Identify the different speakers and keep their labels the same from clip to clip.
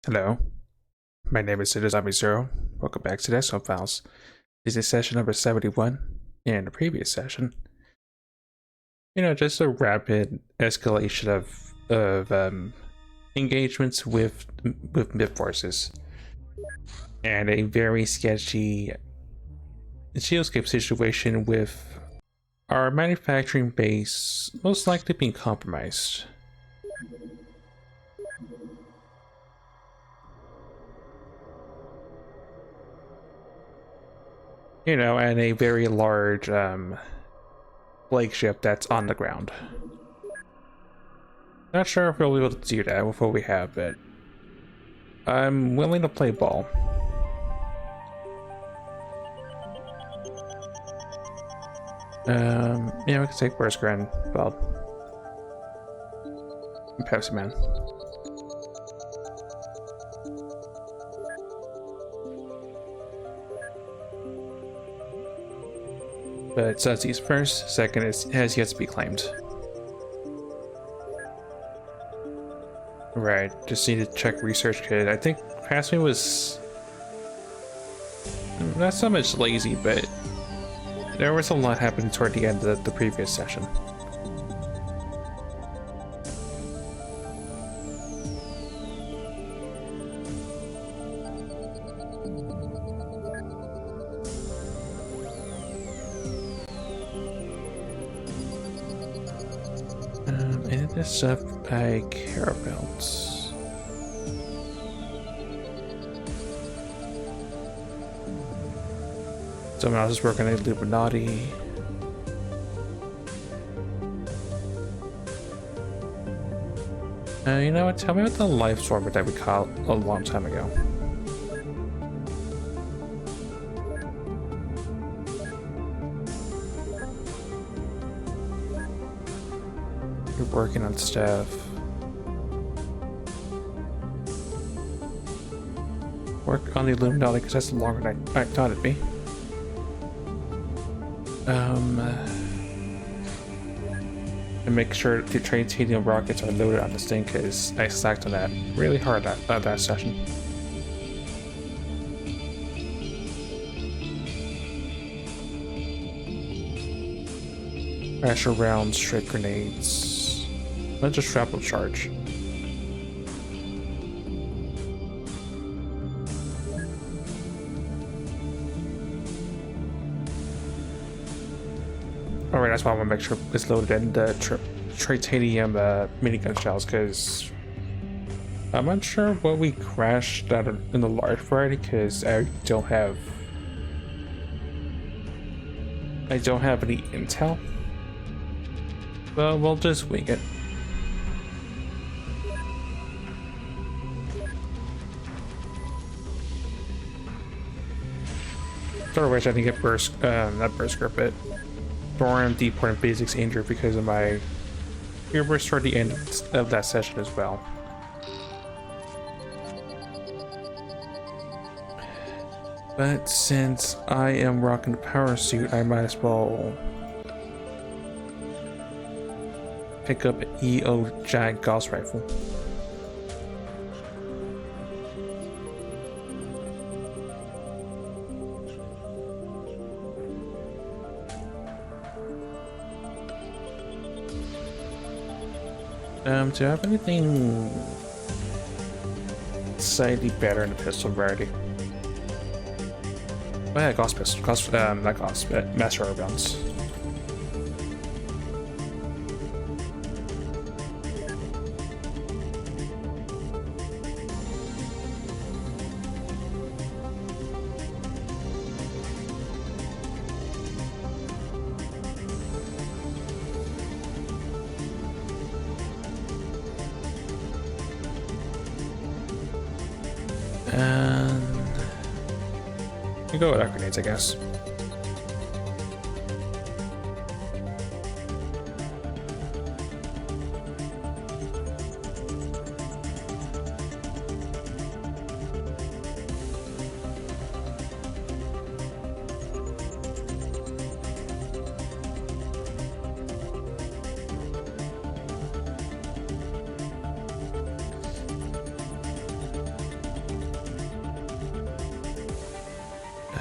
Speaker 1: Hello, my name is Zombie Zero. Welcome back to the XCOM Files. This is session number 71. In the previous session, just a rapid escalation of engagements with MIP forces and a very sketchy geoscape situation with our manufacturing base most likely being compromised. And a very large flagship that's on the ground. Not sure if we'll be able to do that with what we have, but I'm willing to play ball. We can take Berserker and Bob. And Pepsi Man. But Suzzy's first, second has yet to be claimed. Right, just need to check research kit. I think past me was not so much lazy, but there was a lot happening toward the end of the previous session. And this stuff I care about. Someone else is working at Illuminati. You know what? Tell me about the life storm that we caught a long time ago. You're working on stuff. Work on the Illuminati because that's longer than I thought it'd be. And make sure the titanium rockets are loaded on this thing because I slacked on that really hard that session. Pressure rounds, straight grenades. Let's just shrapnel charge. Alright, that's why I want to make sure it's loaded in the titanium minigun shells, because I'm unsure what we crashed out in the large variety, because I don't have any intel. But we'll just wing it. Otherwise, I didn't get not Berserker, but Storm, Deport, and Basics injured because of my earburst toward the end of that session as well. But since I am rocking the power suit, I might as well pick up an EO giant Gauss rifle. Do I have anything slightly better in the pistol variety? Oh yeah, Gauss pistol. Not Gauss, but Master Air Guns. And we go with our grenades, I guess.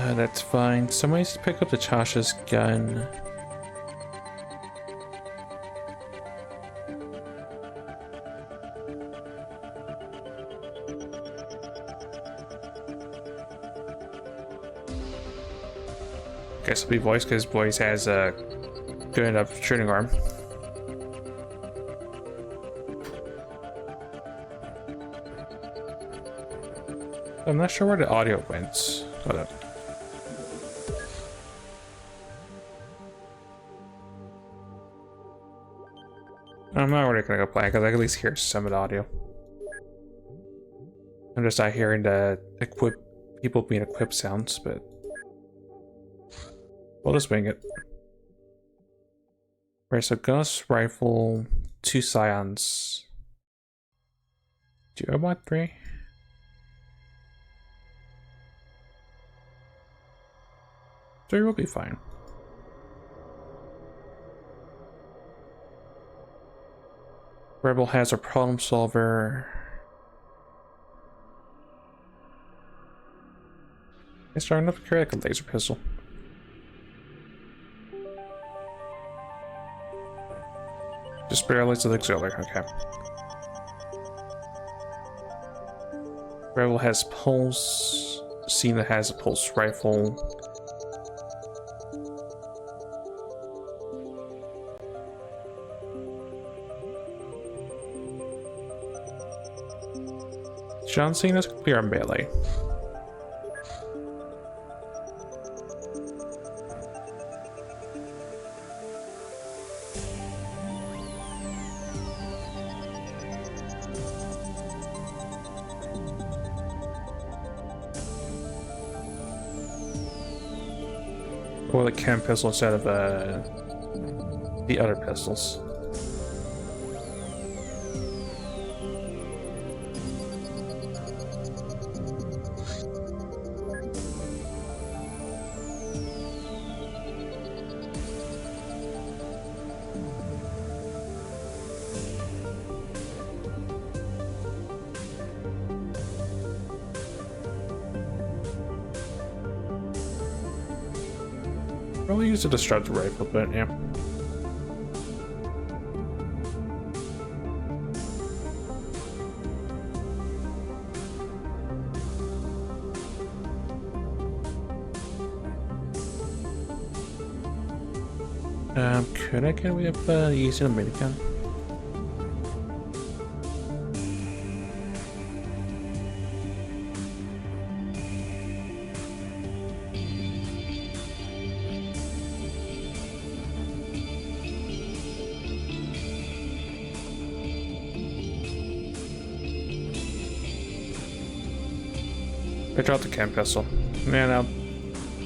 Speaker 1: That's fine. Somebody needs to pick up the Chasha's gun. Guess it'll be Voice because Voice has a good enough shooting arm. I'm not sure where the audio went. Hold up. I'm not really gonna go play because I can at least hear some of the audio. I'm just not hearing the people being equipped sounds, but we'll just wing it. Right, so Ghost Rifle, 2 Scions. Do I want 3? Three will be fine. Rebel has a problem solver. It's strong enough to carry like a laser pistol. Just barely to the auxiliary, okay. Rebel has pulse. Cena has a pulse rifle. John Cena's gonna be our melee. Or the chem pistol instead of the other pistols. Probably use a destructive rifle, but yeah. Could I get away with using a minigun? I dropped the chem pistol. Man,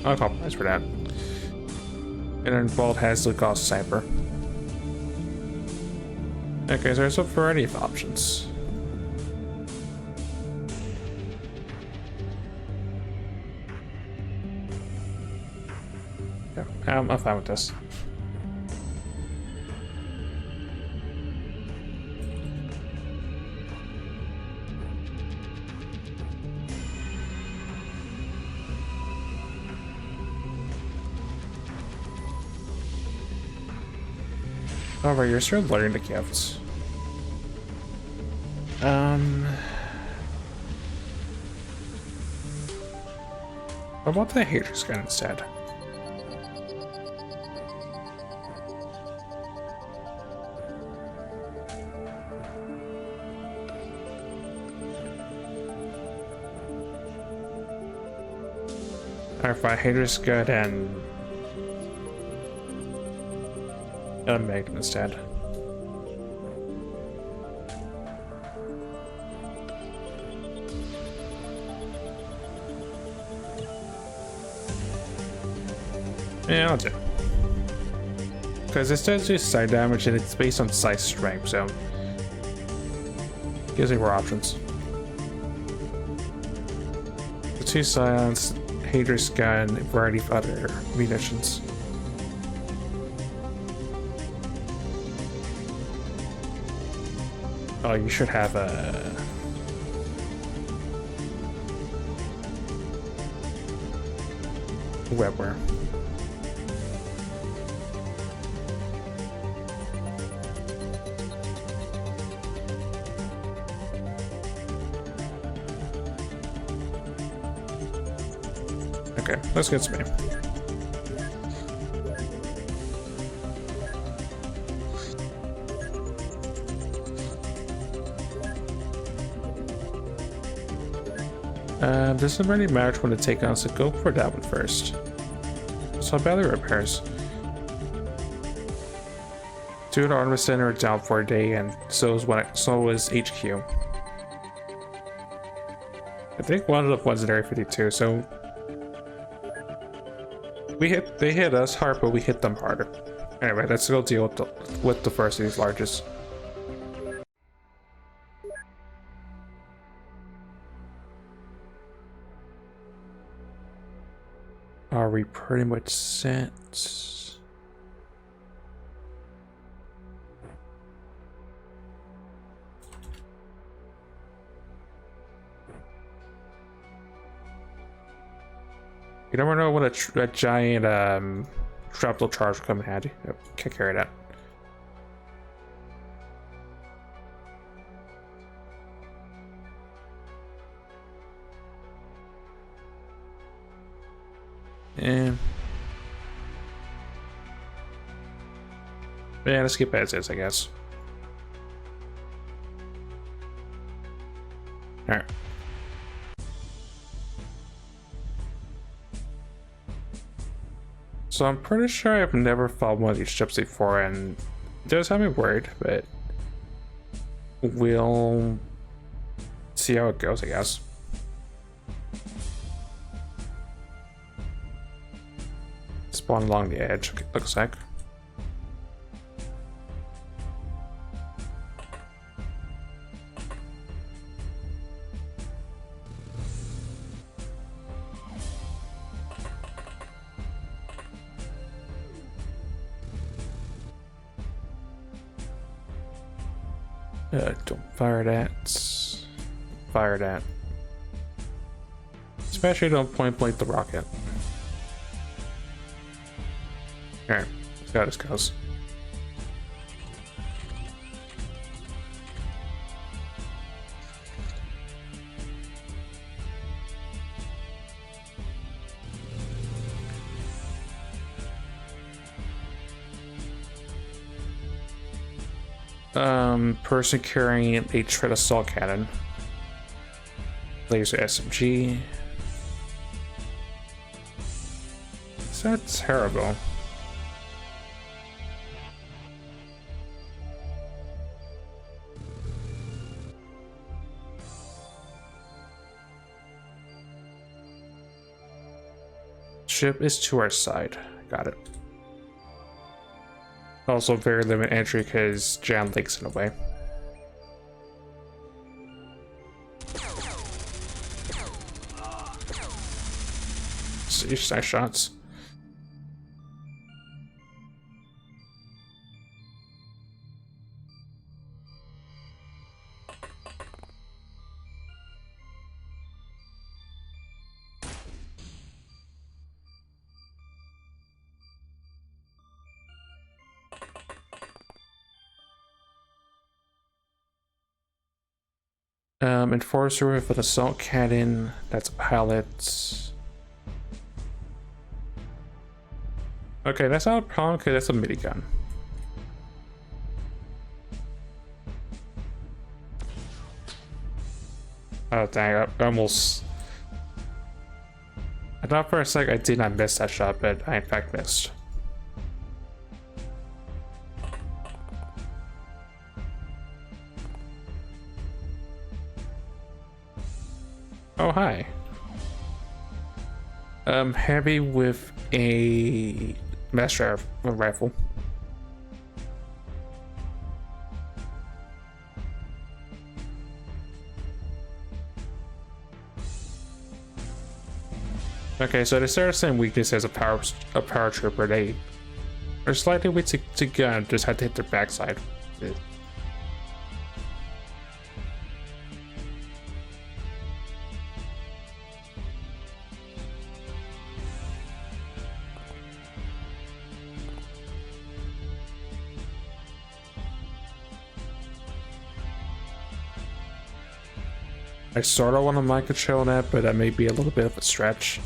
Speaker 1: I'll compromise for that. And then Vault has the Gauss Sniper. Okay, so there's a variety of options. Yeah, I'm fine with this. Alright, you're still learning the gifts. I want the Haters gun instead. Alright, fine, Haters gun and a Magnum instead. Yeah, I'll do. Because it does do side damage and it's based on size strength, so gives me more options. The 2 Scions, Haters gun, a variety of other munitions. Oh, you should have a... webware. Okay, let's get some aim. Doesn't really matter which one to take on, so go for that one first. So battery repairs. 2 Artemis Center down for a day, and so is HQ. I think one of the ones in Area 52, so they hit us hard, but we hit them harder. Anyway, let's go deal with the first of these largest. Are we pretty much set? You never know when a giant tropical charge will come in handy. Yep, can't carry that. And yeah, let's keep it as is, I guess. All right. So I'm pretty sure I've never fought one of these ships before, and it does have me worried, but we'll see how it goes, I guess. Spawn along the edge, looks like. Don't fire that. Fire that. Especially don't point blank the rocket. Alright, let's see how this goes. Person carrying a tread assault cannon. Laser SMG. Is that terrible? Ship is to our side. Got it. Also very limited entry because Jan Lake's in the way. See, nice shots. Enforcer with an assault cannon. That's a pilot. Okay, that's not a problem because that's a minigun. Oh dang, I almost... I thought for a sec I did not miss that shot, but I in fact missed. Oh, hi. Heavy with a master rifle. Okay, so they share the same weakness as a paratrooper. They are slightly weak to gun, just had to hit their backside. I sort of want to mind control that, but that may be a little bit of a stretch.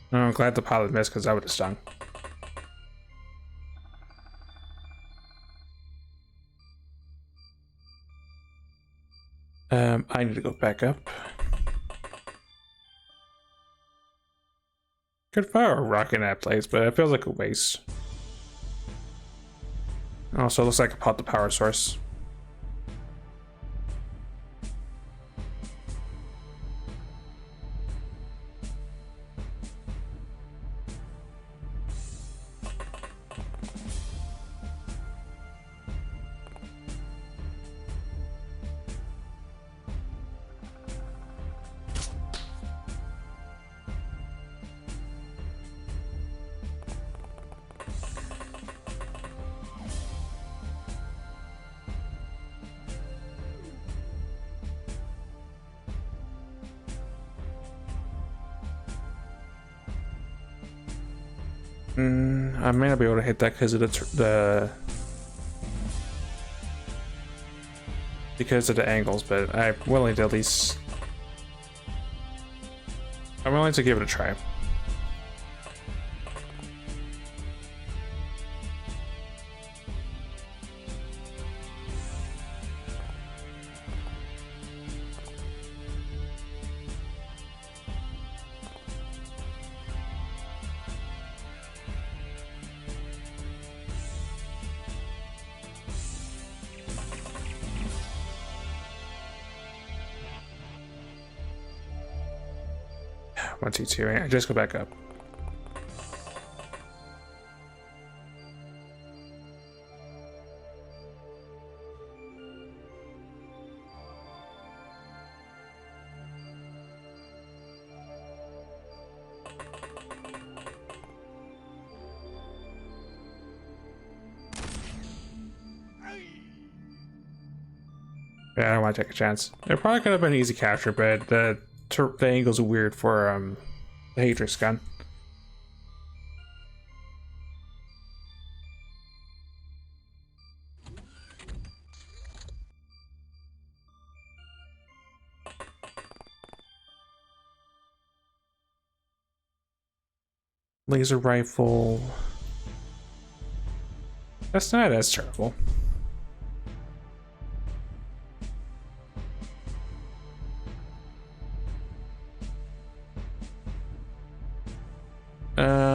Speaker 1: I'm glad the pilot missed because I would have stung. I need to go back up. Could fire a rocket in that place, but it feels like a waste. Also, it looks like I popped the power source. I may not be able to hit that because of the angles, but I'm willing to at least. I'm willing to give it a try. One, two, two. I just go back up. Yeah, I don't want to take a chance. It probably could have been an easy capture, but the angles are weird for the Hadrix gun. Laser rifle. That's not as terrible.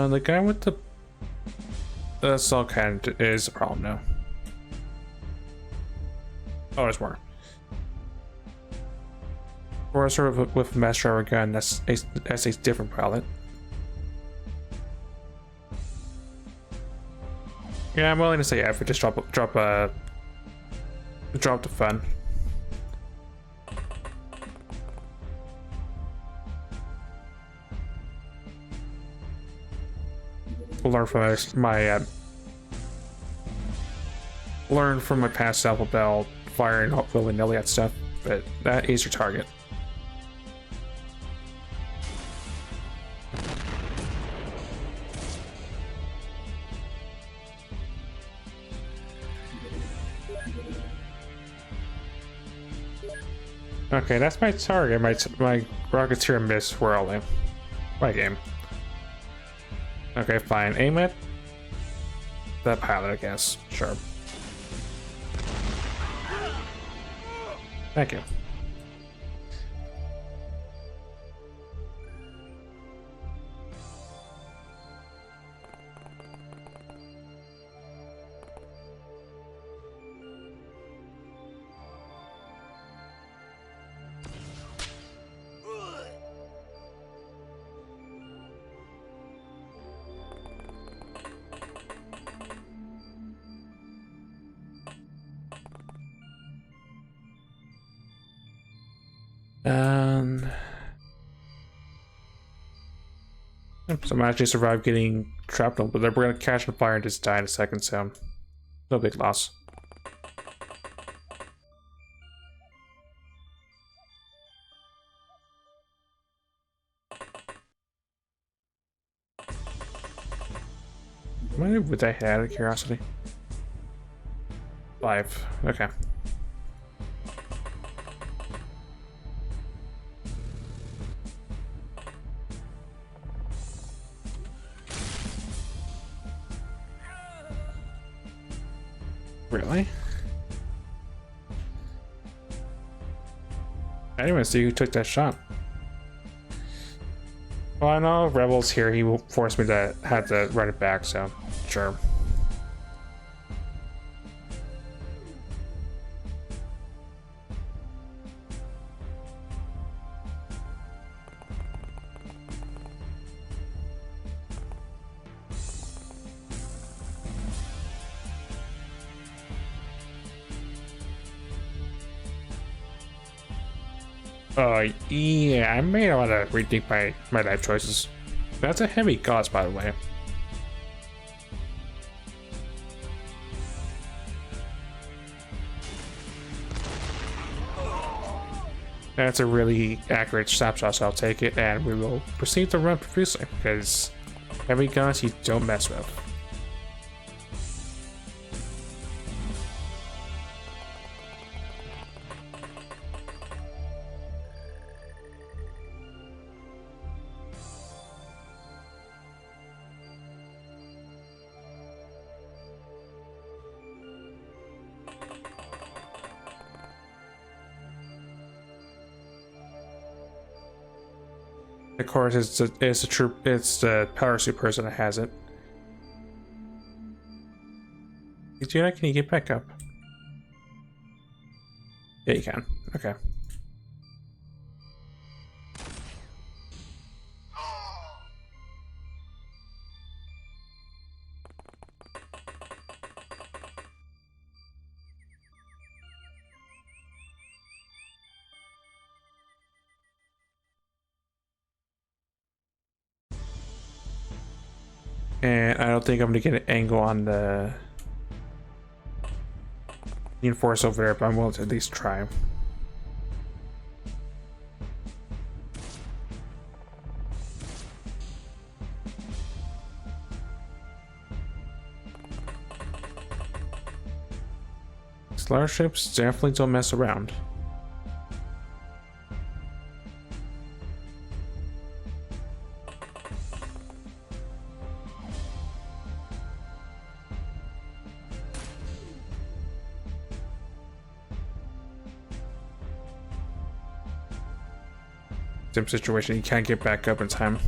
Speaker 1: The guy with the assault cannon is a problem now. Oh, there's more. Or sort of with master driver gun, that's a different pilot. Yeah, I'm willing to say F. Just drop the fun. Learn from my past self about firing willy-nilly at stuff, but that is your target. Okay, that's my target. My Rocketeer missed swirling. My game. Okay, fine. Aim it. That pilot, I guess. Sure. Thank you. Um, so I actually survived getting trapped on, but we're gonna catch the fire and just die in a second, so no big loss. How many would I have out of curiosity? 5. Okay. Really? I didn't even see who took that shot. Well, I know Rebel's here. He will force me to have to run it back, so sure. Yeah, I may want to rethink my life choices. That's a heavy cost, by the way. That's a really accurate snapshot, so I'll take it, and we will proceed to run profusely, because heavy guns you don't mess with. Of course, it's the power suit person that has it. Can you get back up? Yeah, you can. Okay. And I don't think I'm gonna get an angle on the Enforce over there, but I'm willing to at least try. Starships definitely don't mess around. Same situation, you can't get back up in time.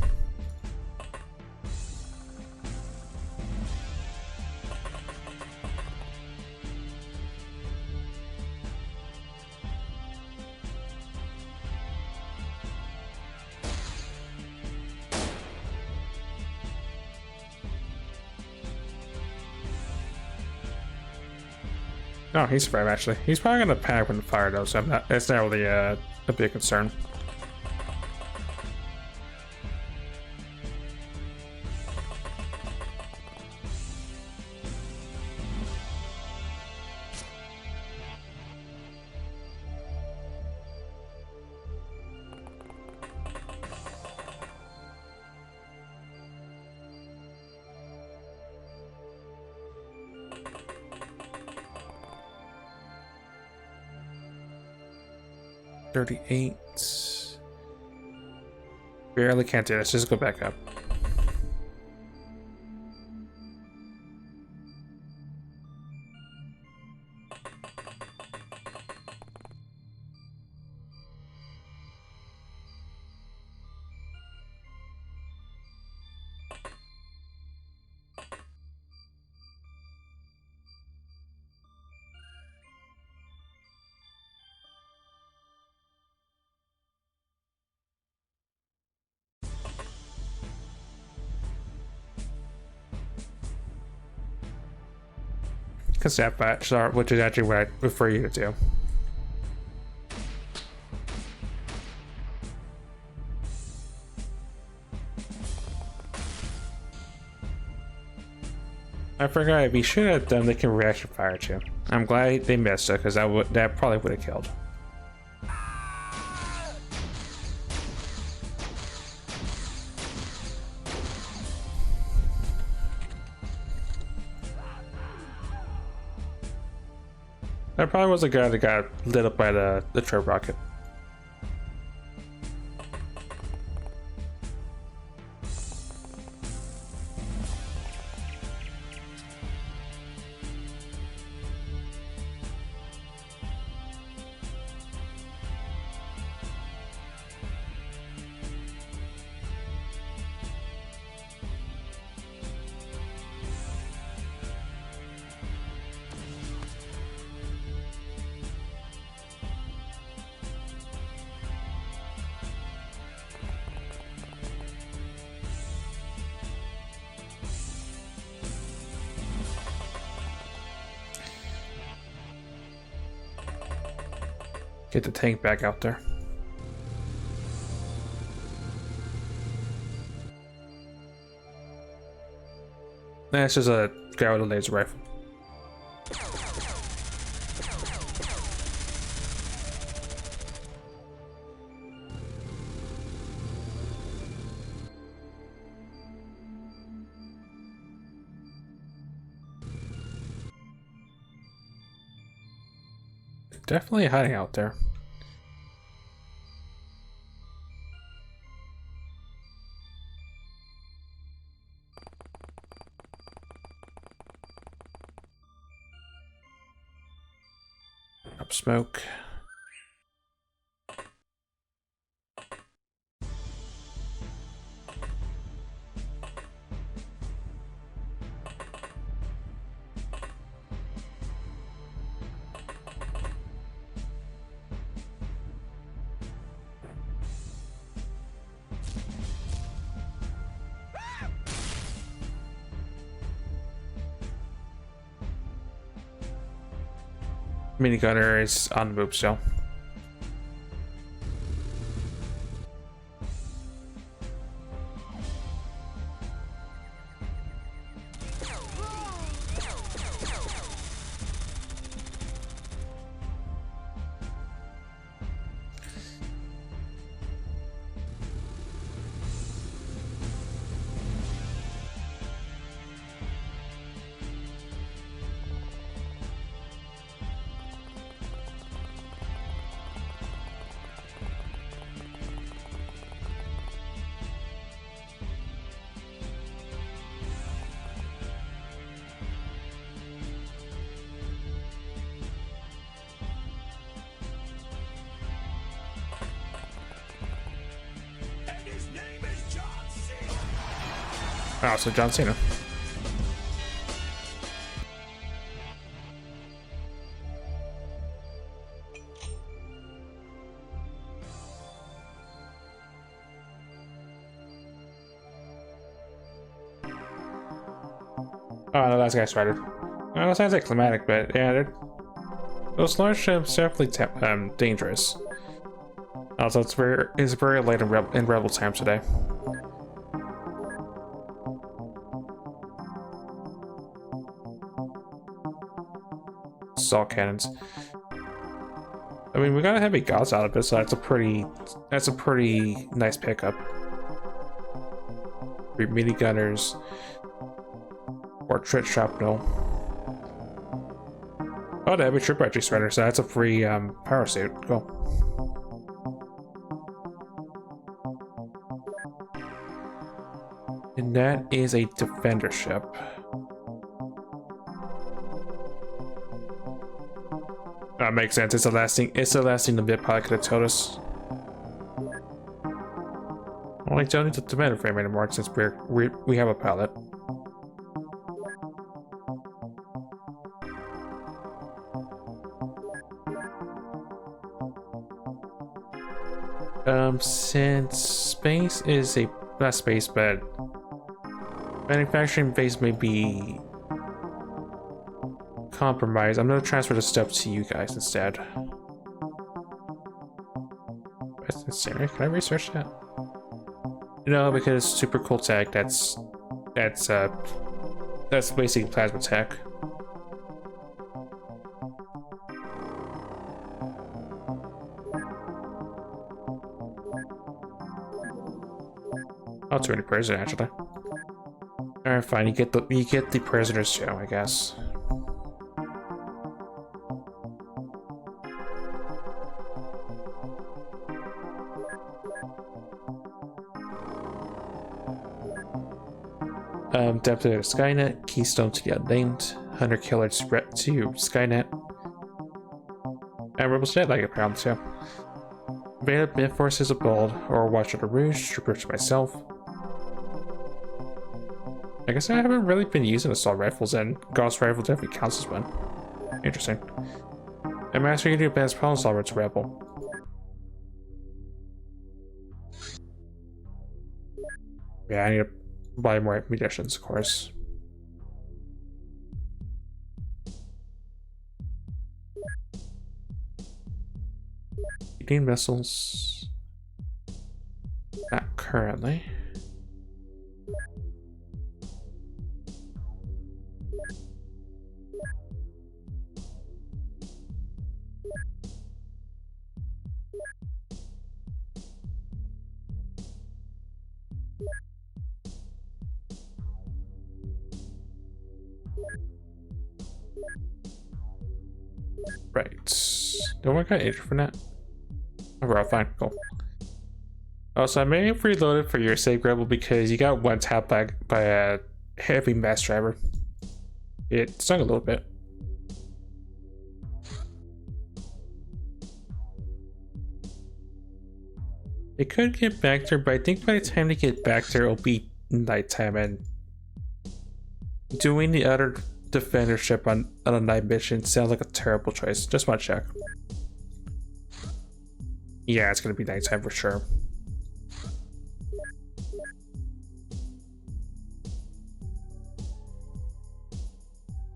Speaker 1: Oh, he's survived actually. He's probably gonna panic when the fire though, so it's not really a big concern. $38. Barely can't do this. Just go back up. Step back, which is actually what I prefer you to do. I forgot, if he should have done they can reaction fire too. I'm glad they missed it, because that probably would have killed. That probably was the guy that got lit up by the trip rocket. Get the tank back out there. That's just a guy with a laser rifle. Definitely hiding out there. Up smoke. Minigunner is on the move still. Oh, so John Cena. Oh no, that's Ghost Rider. Well, it sounds like climatic, but yeah, those large ships definitely dangerous. Also, it's very late in Rebel time today. Assault cannons. I mean, we got a heavy gauze out of it, so that's a pretty nice pickup. 3 minigunners, or Trit shrapnel. Oh, the heavy trip archery spreader, so that's a free power suit. Cool. And that is a defender ship. That makes sense. It's the last thing the bit pilot could have told us. Well, I don't need the defender frame anymore since we have a pilot. Since space is not space, but manufacturing base may be compromised, I'm gonna transfer the stuff to you guys instead. That's insane. Can I research that? No, because super cool tech. That's That's basically plasma tech. Oh, too many prisoners actually. Alright, fine. You get the prisoners too, I guess. Depth to Skynet, Keystone to the Unnamed, Hunter Killer to Skynet. And Rebel State like it around too. Beta Mid Forces of Bold, or Watch of the Rouge, Trooper to myself. I guess I haven't really been using assault rifles, and Gauss rifle definitely counts as one. Interesting. And Master, you do advanced problem solver to Rebel. Yeah, I need to buy more munitions, of course. You need missiles. Not currently. Right. Don't work on Age for that. Overall, fine, cool. Also, I may have reloaded for your sake, Rebel, because you got one tap by a heavy mass driver. It stung a little bit. It could get back there, but I think by the time they get back there, it'll be nighttime, and doing the other defendership on a night mission sounds like a terrible choice. Just want to check. Yeah, it's gonna be nighttime for sure.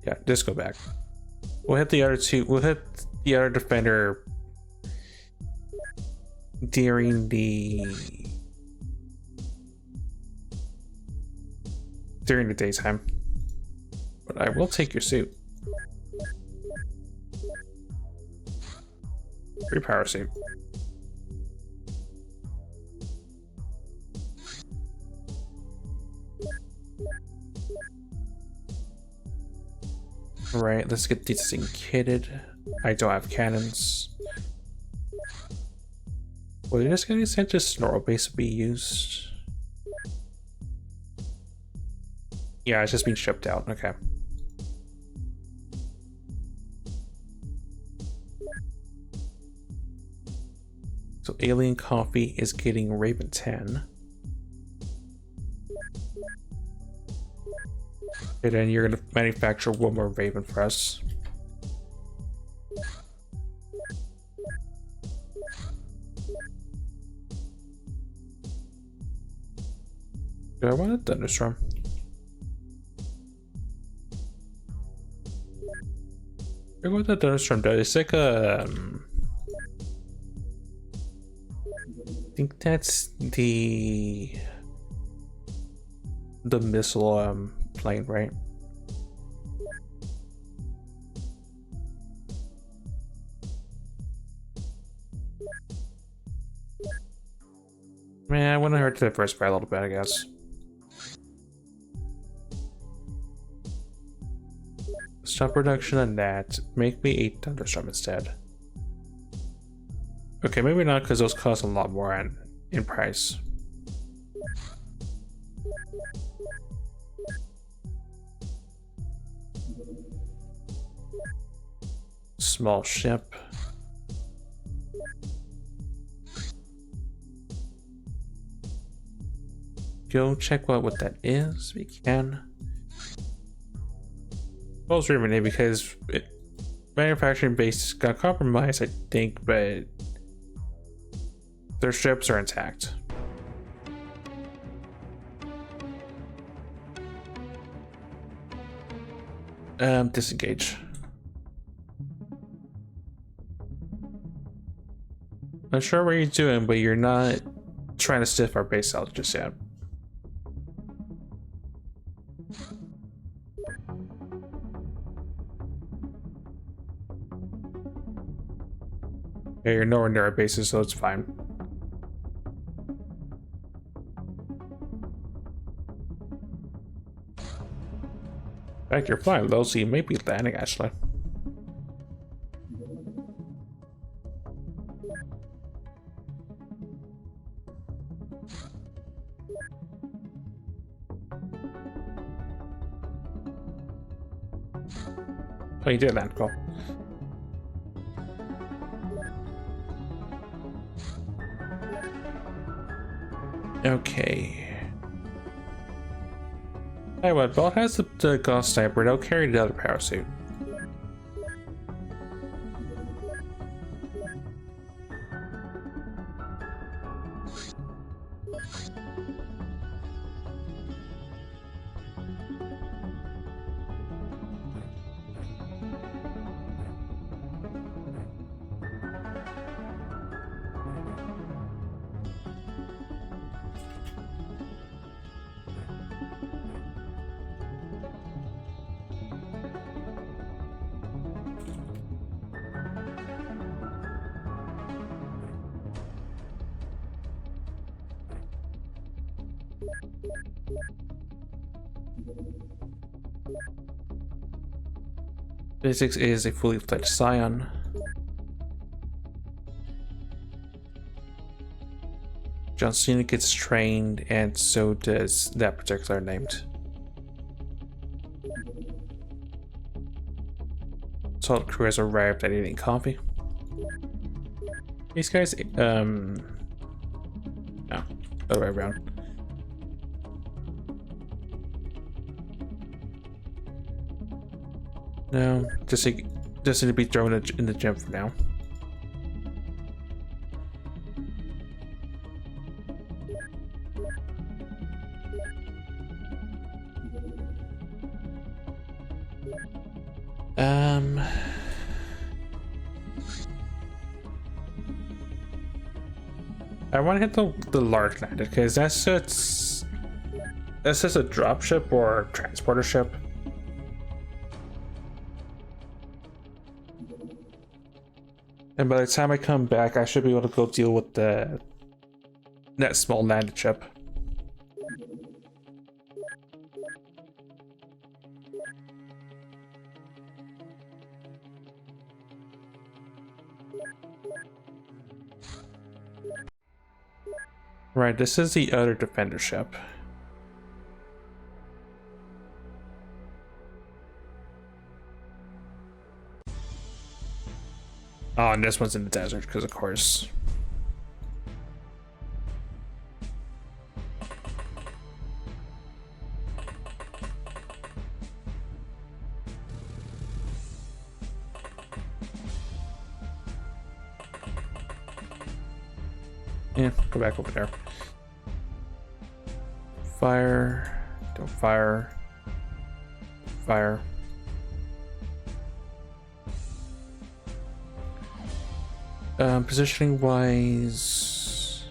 Speaker 1: Yeah, just go back. We'll hit the other two. We'll hit the other defender during the daytime. But I will take your suit. Free power suit. Right, let's get this thing kitted. I don't have cannons. Well, you're just gonna send just Snorkel base to be used. Yeah, it's just being shipped out. Okay. So Alien Coffee is getting Raven 10. And then you're gonna manufacture one more Raven for us. Do I want a thunderstorm? I forget what the thunderstorm does. It's like a. I think that's the missile plane, right? Man, I want to hurt to diversify a little bit, I guess. Stop production on that. Make me a thunderstorm instead. Okay, maybe not, because those cost a lot more in price. Small ship. Go check what that is. We can. Well, it's rumored because manufacturing base got compromised, I think, but their ships are intact. Disengage. Not sure what you're doing, but you're not trying to stiff our base out just yet. Yeah, you're nowhere near our bases, so it's fine. In fact, you're flying low, so you may be landing actually. Oh, you did land, cool. Okay. Hey, what? Belt has the Gauss sniper. They'll carry the other power suit. Physics is a fully fledged scion. John Cena gets trained, and so does that particular named. Salt crew has arrived at eating coffee. These guys, no, other way around. No, just need to be thrown in the gym for now. I want to hit the large lander because that's just a drop ship or transporter ship. And by the time I come back, I should be able to go deal with that small landed ship. Right, this is the other defender ship. Oh, and this one's in the desert, because of course. Yeah, go back over there. Fire. Don't fire. Fire. Positioning wise,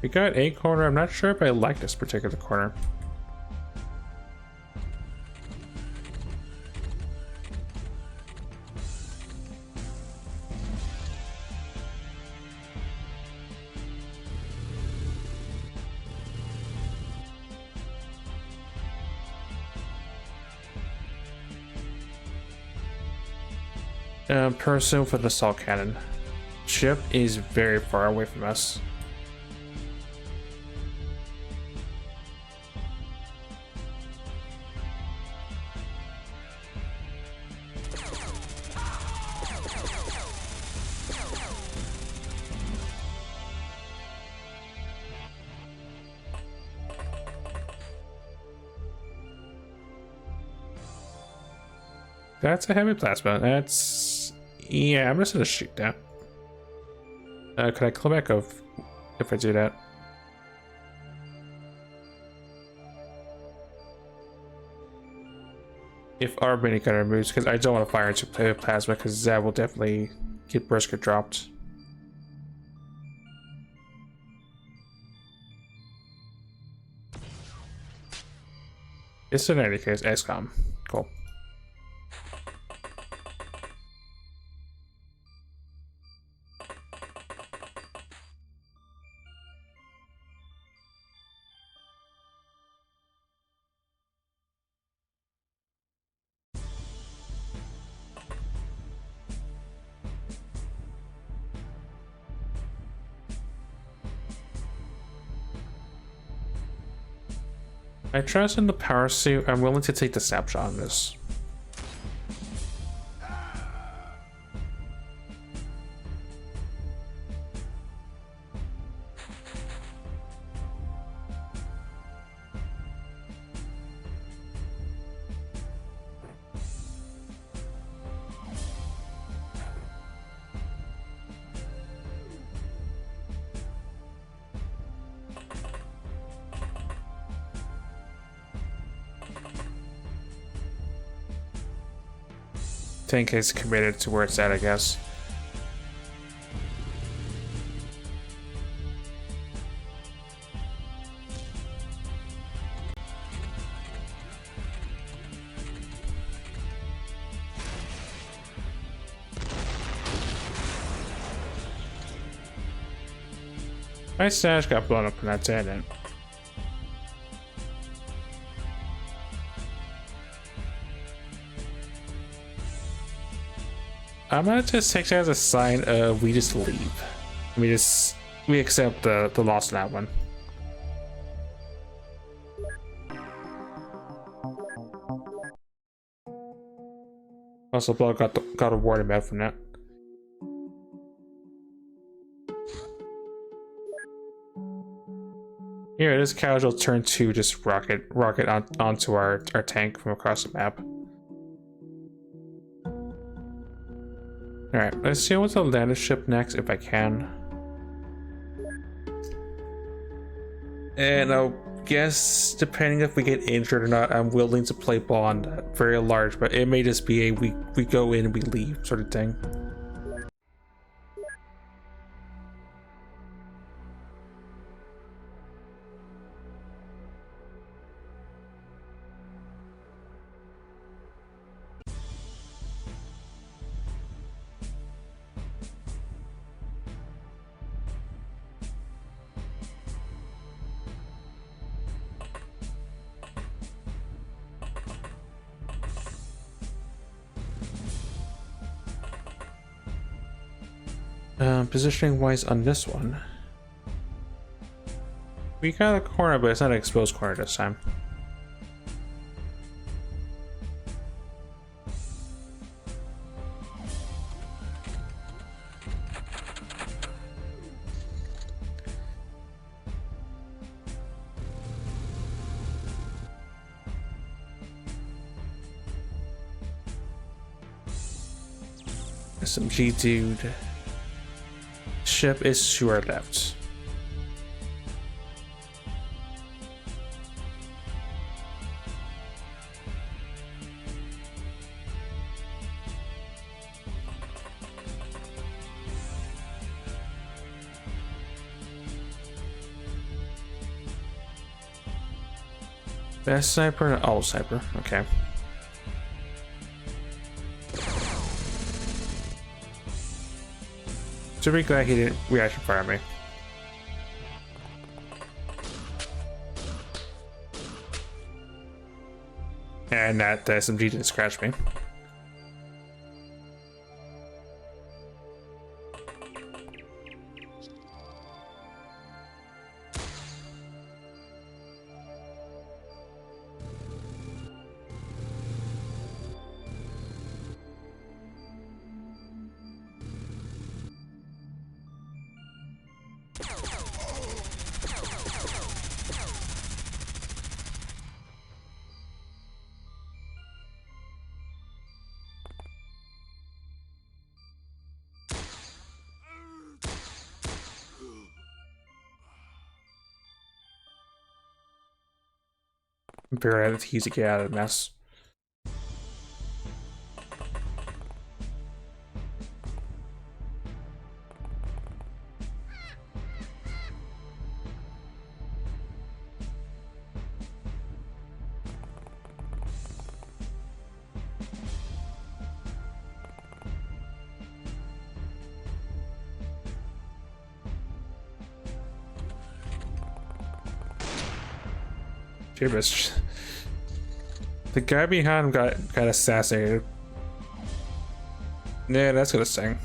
Speaker 1: we got a corner. I'm not sure if I like this particular corner. Person for the assault cannon. Ship is very far away from us. That's a heavy plasma. That's... yeah, I'm just gonna shoot that. Could I call back if I do that? If our mini gunner moves, because I don't want to fire into plasma, because that will definitely get brisket dropped. It's in any case, XCOM. Cool. I trust in the power suit. I'm willing to take the snapshot on this. Tank is committed to where it's at, I guess. My stash got blown up in that tangent. I'm gonna just take that as a sign of we just leave. We accept the loss on that one. Also, Blood got a warning back from that. Here it is, casual turn 2, just rocket onto our tank from across the map. Alright, let's see what's the landed ship next if I can. And I guess depending if we get injured or not, I'm willing to play ball on that very large, but it may just be a we go in and we leave sort of thing. Positioning wise on this one, we got a corner, but it's not an exposed corner this time. SMG dude. Ship is to our left. Best sniper and all sniper. Okay. So be glad he didn't reaction fire me. And that the SMG didn't scratch me. I'm very easy to get out of the mess. Jibbish. The guy behind him got assassinated. Yeah, that's gonna sting.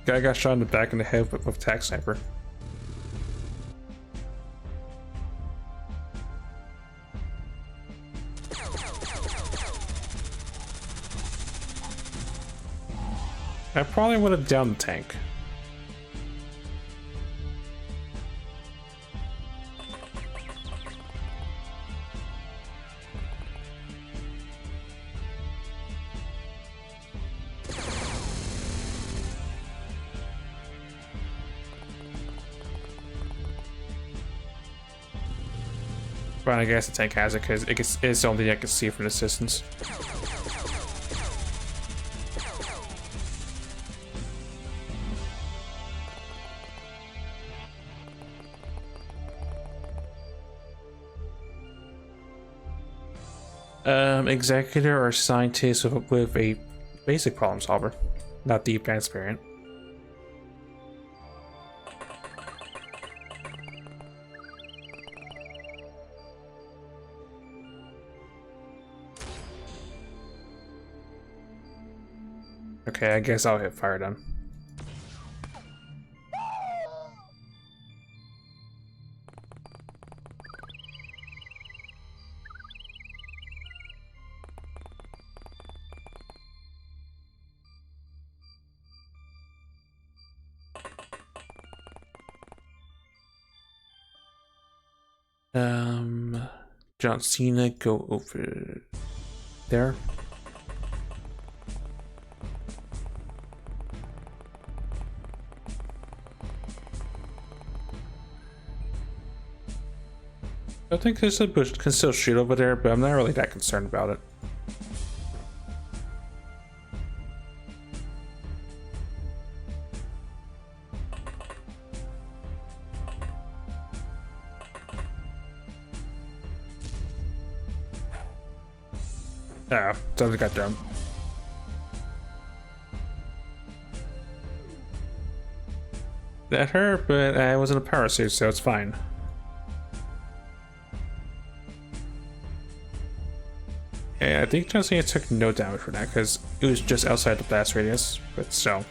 Speaker 1: Guy got shot in the back of the head with a tac sniper. I probably would have downed the tank. But I guess the tank has it because it's the only thing I can see from the distance. Executor or scientist with a basic problem solver, not the advanced variant. Okay, I guess I'll hit fire then. John Cena, go over there. I think this bush can still shoot over there, but I'm not really that concerned about it. Ah, something got down. That hurt, but I was in a power suit, so it's fine. Yeah, I think John Cena took no damage for that because it was just outside the blast radius, but still.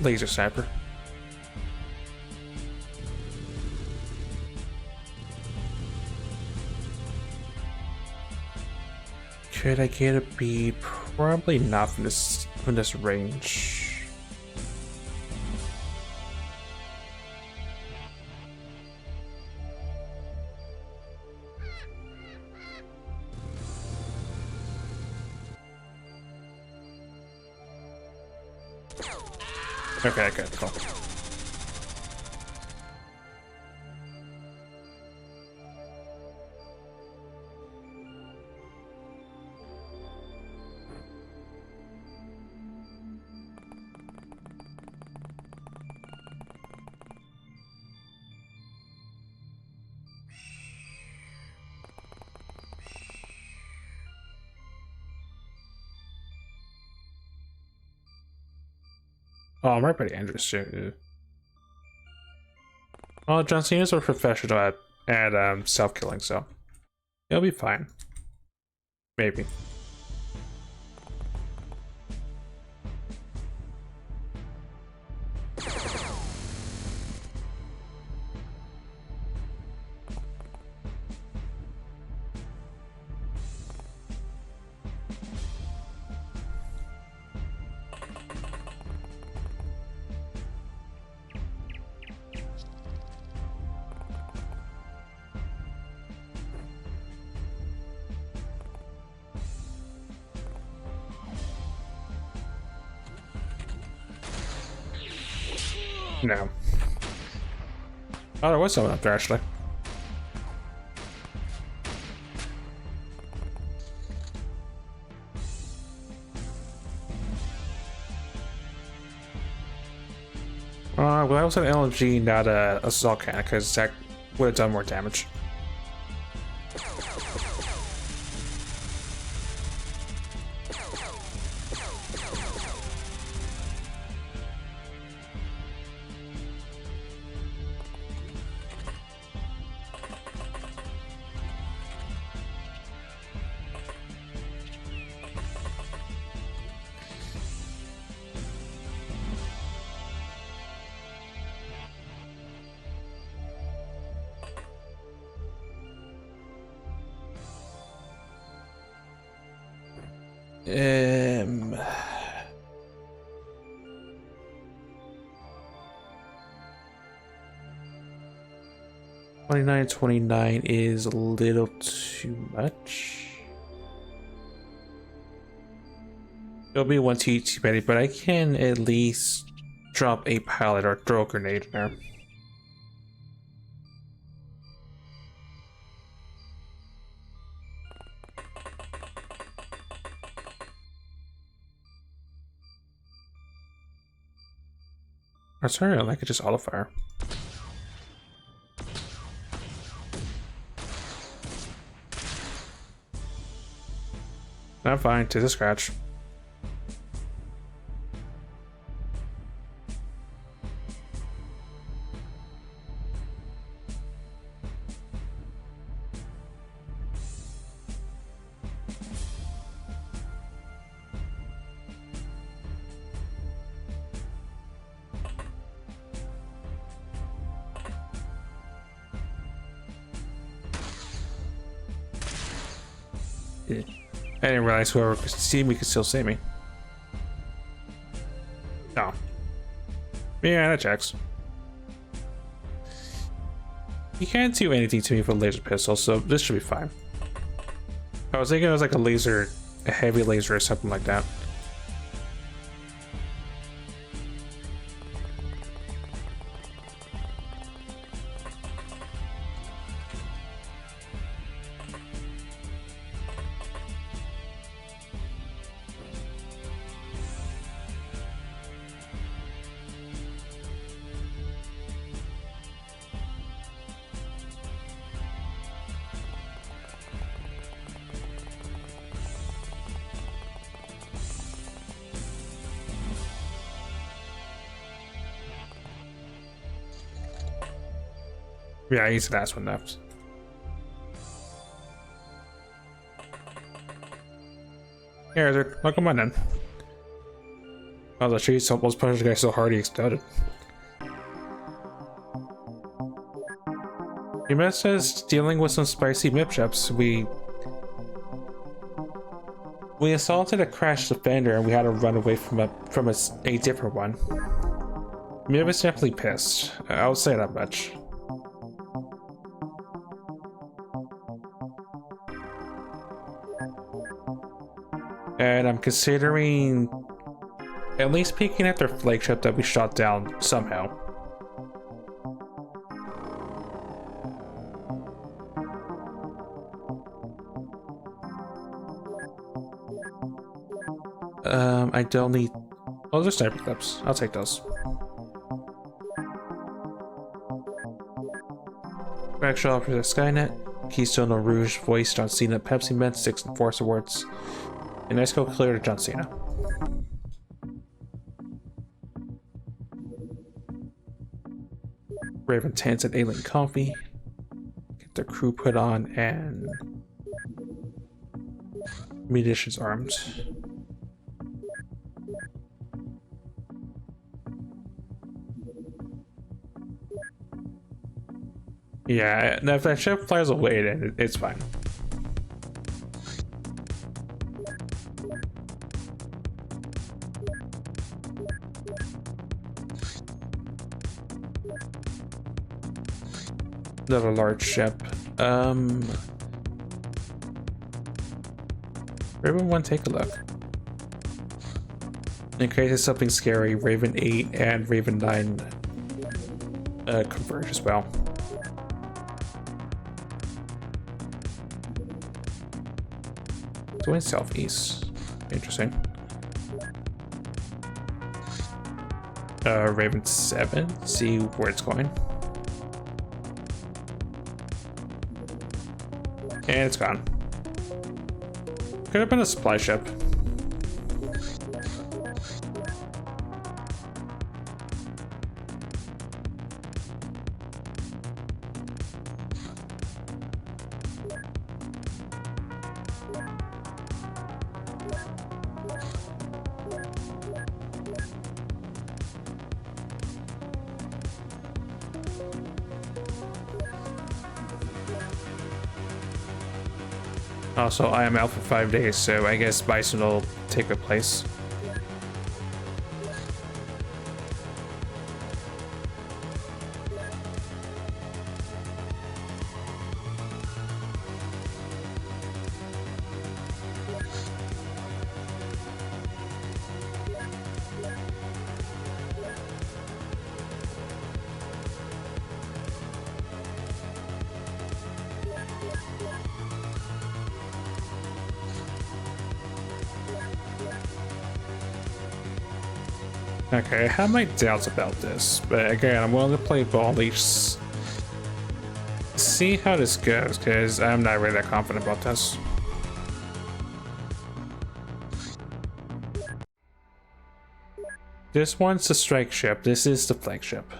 Speaker 1: Laser sniper. Could I get a bead? Probably not from this range. Okay, good, cool. Oh, I'm right by the Andrews too. Well, John Cena's a professional at self-killing, so it'll be fine. Maybe. No. Oh, there was someone up there actually. Well, that was an LMG, not a assault cannon, because that would have done more damage. Um, 29 is a little too much. It'll be one too many, but I can at least drop a pallet or throw a grenade in there. I'm sorry, I could just auto fire. I'm fine, to the scratch. I didn't realize whoever could see me could still see me. No. Yeah, that checks. You can't do anything to me with a laser pistol, so this should be fine. I was thinking it was like a heavy laser or something like that. Yeah, he's the last one left. Here, Ezra, welcome on in. Oh, the cheese almost punched the guy so hard he exploded. You missed us dealing with some spicy mip-chips. We assaulted a crashed defender and we had to run away from a different one. Mib is definitely pissed. I'll say that much. And I'm considering at least peeking at their flagship that we shot down somehow. I don't need... Oh, there's sniper clips. I'll take those. Backshot for the Skynet. Keystone or Rouge voiced John Cena at Pepsi Men 6 and Force Awards. And nice go clear to John Cena. Raven Tans at Alien Coffee. Get their crew put on and munitions armed. Yeah, if that ship flies away, then it's fine. Another large ship. Raven 1, take a look. In case it's something scary, Raven 8 and Raven 9 converge as well. Going southeast. Interesting. Raven 7, see where it's going. And it's gone. Could have been a supply ship. Also, I am out for 5 days, so I guess Bison will take a place. Okay, I have my doubts about this, but again, I'm willing to play ball, at least see how this goes, because I'm not really that confident about this. This one's the strike ship, this is the flagship.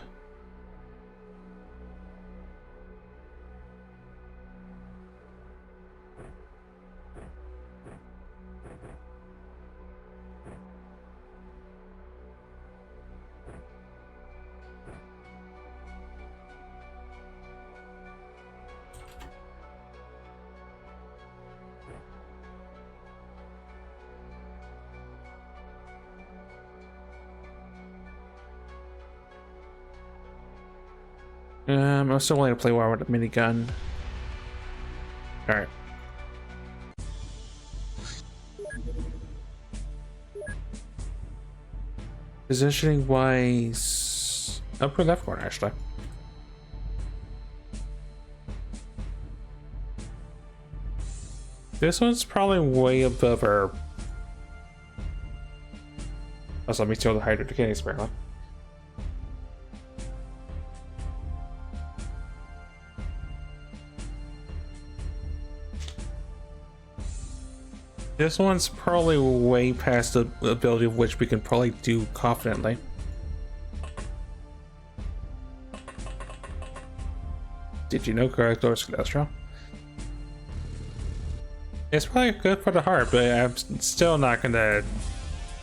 Speaker 1: I'm still willing to play war with a minigun. Alright. Positioning wise, upper left corner actually. This one's probably way above our. Also, let me steal the Hydra Decaying Experiment. This one's probably way past the ability of which we can probably do confidently. Did you know Gargoyle's Celestial? It's probably good for the heart, but I'm still not gonna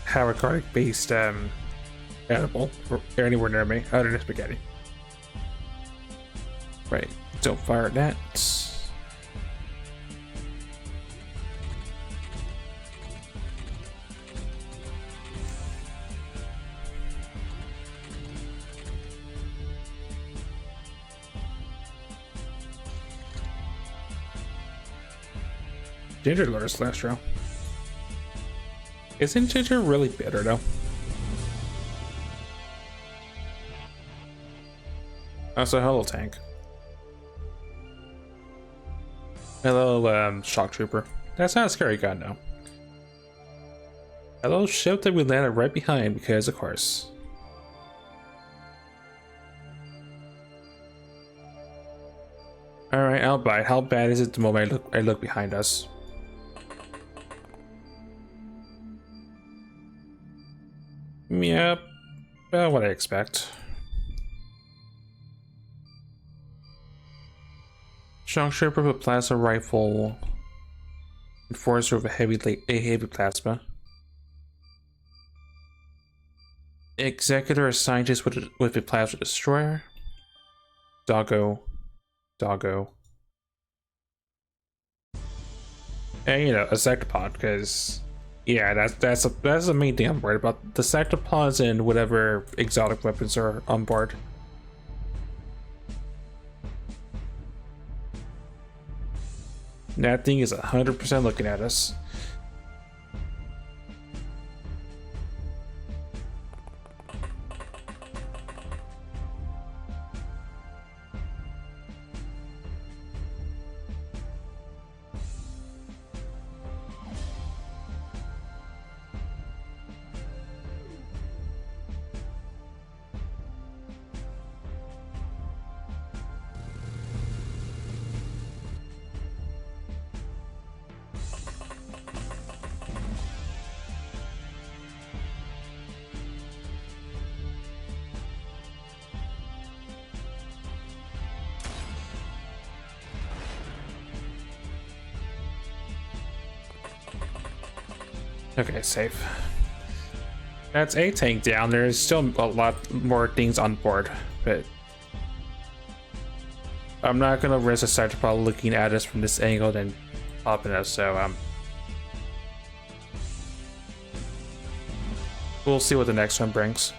Speaker 1: have a cardiac based edible anywhere near me other than spaghetti. Right, don't fire that. Ginger Lord Celestial. Isn't Ginger really bitter though? Also, hello tank. Hello, shock trooper. That's not a scary gun though. Hello ship that we landed right behind because of course. Alright, I'll bite. How bad is it the moment I look behind us? Yep, about what I expect. Shock trooper with plasma rifle. Enforcer with a heavy plasma. Executor, a scientist with a plasma destroyer. Doggo. And you know, a sectopod, because yeah, that's the main thing I'm worried about. The sectopods and whatever exotic weapons are on board. That thing is 100% looking at us. Okay, safe. That's a tank down. There's still a lot more things on board, but I'm not gonna risk a sectopod looking at us from this angle, then popping us, so we'll see what the next one brings.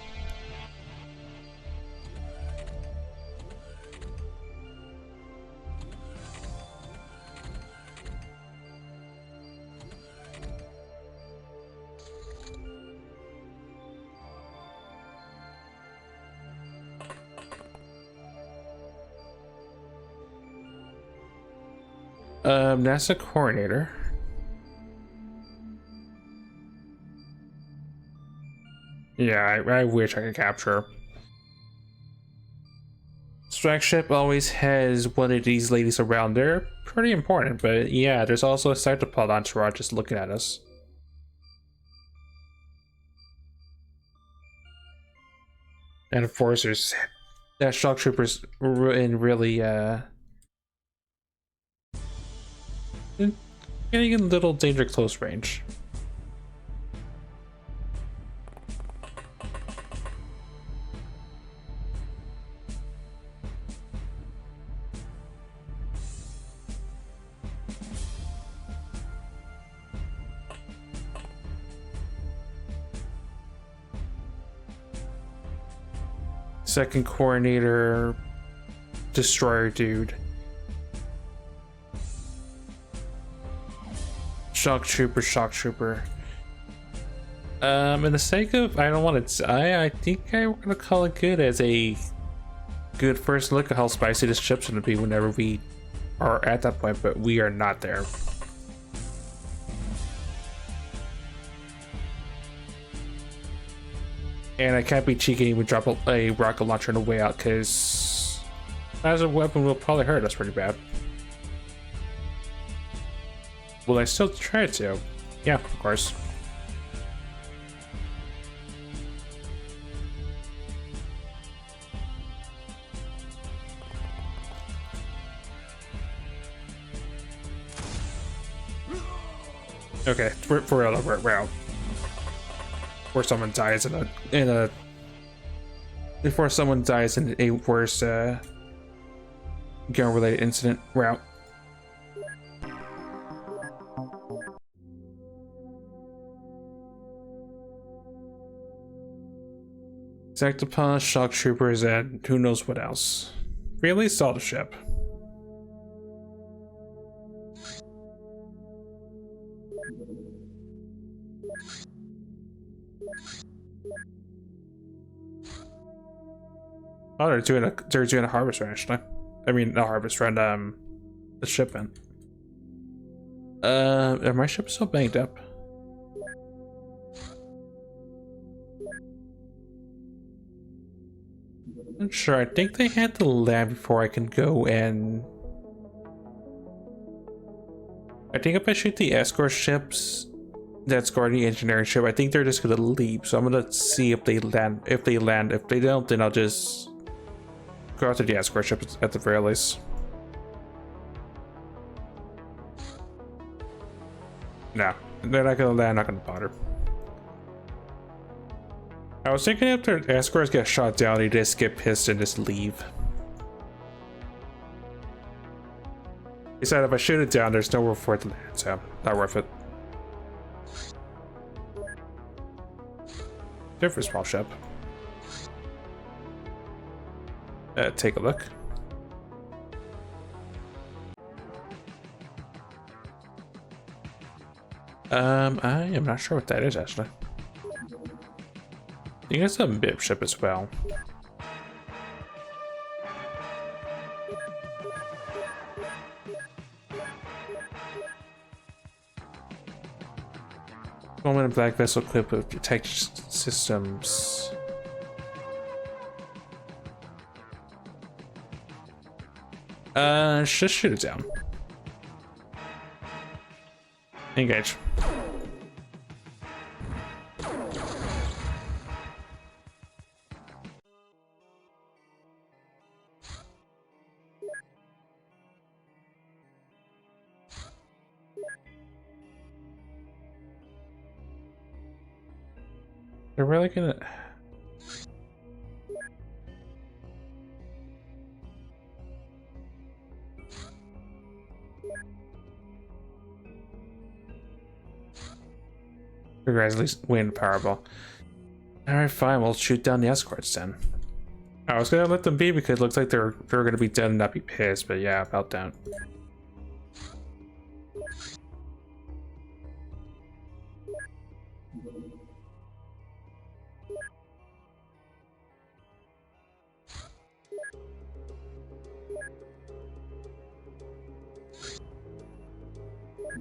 Speaker 1: NASA coordinator. Yeah, I wish I could capture her. Strike ship always has one of these ladies around. They're pretty important, but yeah, there's also a Cyclopod entourage just looking at us. And of course, there's that shock troopers in really getting a little danger close range. Second coordinator, destroyer dude. Shock trooper, shock trooper. In the sake of, I don't want to, I think I'm gonna call it good as a good first look at how spicy this ship's gonna be whenever we are at that point, but we are not there. And I can't be cheeky and even drop a rocket launcher on the way out, because as a weapon will probably hurt us pretty bad. Will I still try to? Yeah, of course. Okay, for real, we're out. Before someone dies before someone dies in a worse gun-related incident route. Sectopon, shock troopers, and who knows what else. Really saw the ship. Oh, they're doing a harvest run actually. I mean, not harvest run. The shipment. Are my ships so banged up? I'm sure. I think they had to land before I can go and. I think if I shoot the escort ships that's guarding the engineering ship, I think they're just gonna leave. So I'm gonna see if they land. If they land, if they don't, then I'll just go after the escort ship at the very least. No, they're not gonna land. Not gonna bother. I was thinking after escorts get shot down, they just get pissed and just leave. He said if I shoot it down, there's nowhere for it to land, so not worth it. Good for a small ship. Take a look. I am not sure what that is actually. I think it's a MIB ship as well. Woman in black vessel equipped with detection systems. Just shoot it down. Engage. They're really gonna. You guys at least win Powerball. Alright, fine, we'll shoot down the escorts then. I was gonna let them be because it looks like they're gonna be dead and not be pissed, but yeah, about that.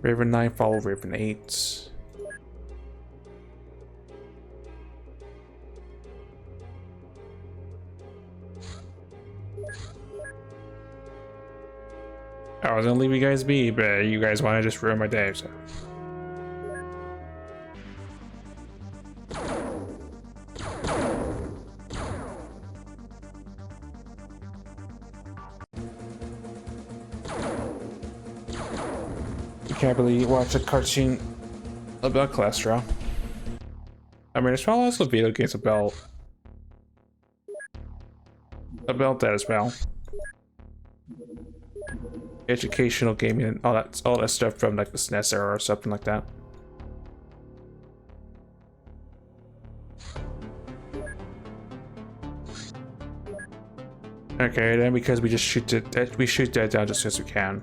Speaker 1: Raven 9 follow Raven 8. I was gonna leave you guys be, but you guys want to just ruin my day, so. You can't believe you watch a cartoon about cholesterol. I mean, there's probably also video games about that as well. Educational gaming and all that stuff from like the SNES era or something like that. Okay, then because we just shoot that down just as we can.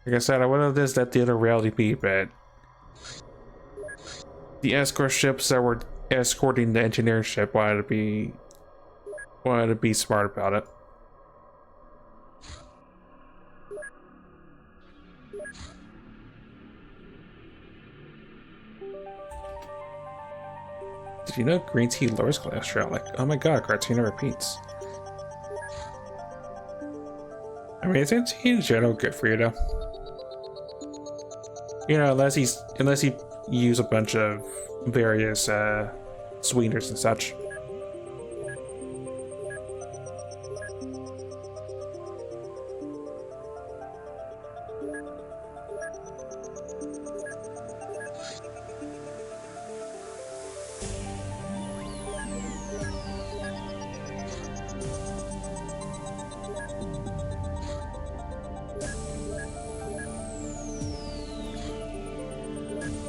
Speaker 1: Like I said, I wanted this that the other reality be, but the escort ships that were escorting the engineer ship wanted to be smart about it. Did you know green tea lowers cholesterol? Like, oh my god, Cartina repeats. I mean, isn't tea in general good for you though? You know, unless you use a bunch of various sweeteners and such.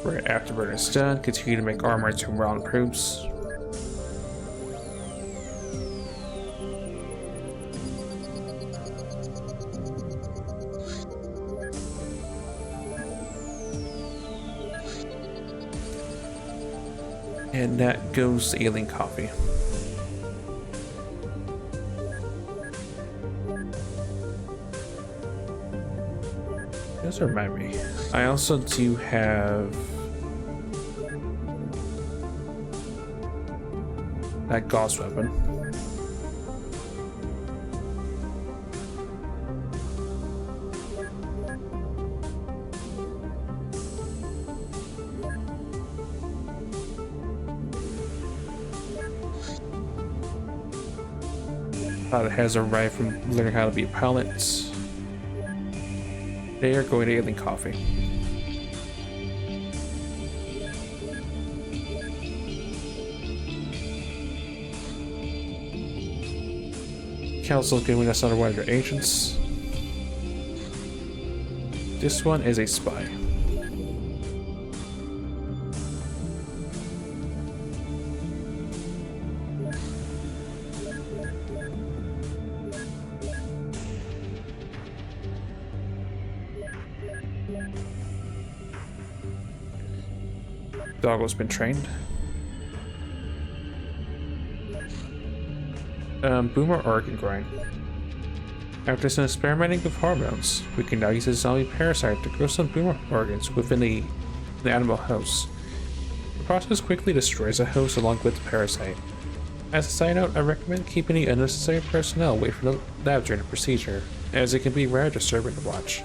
Speaker 1: Right, afterburner is done. Continue to make armor until morale improves. And that goes to alien coffee. Does remind me. I also do have that Gauss weapon. It has arrived from learning how to be a pilot. They are going to alien coffee. Council giving us another one of your agents. This one is a spy. Doggo's been trained. Boomer organ grind. After some experimenting with hormones, we can now use a zombie parasite to grow some boomer organs within the animal host. The process quickly destroys the host along with the parasite. As a side note, I recommend keeping the unnecessary personnel away from the lab during the procedure, as it can be rather disturbing to watch.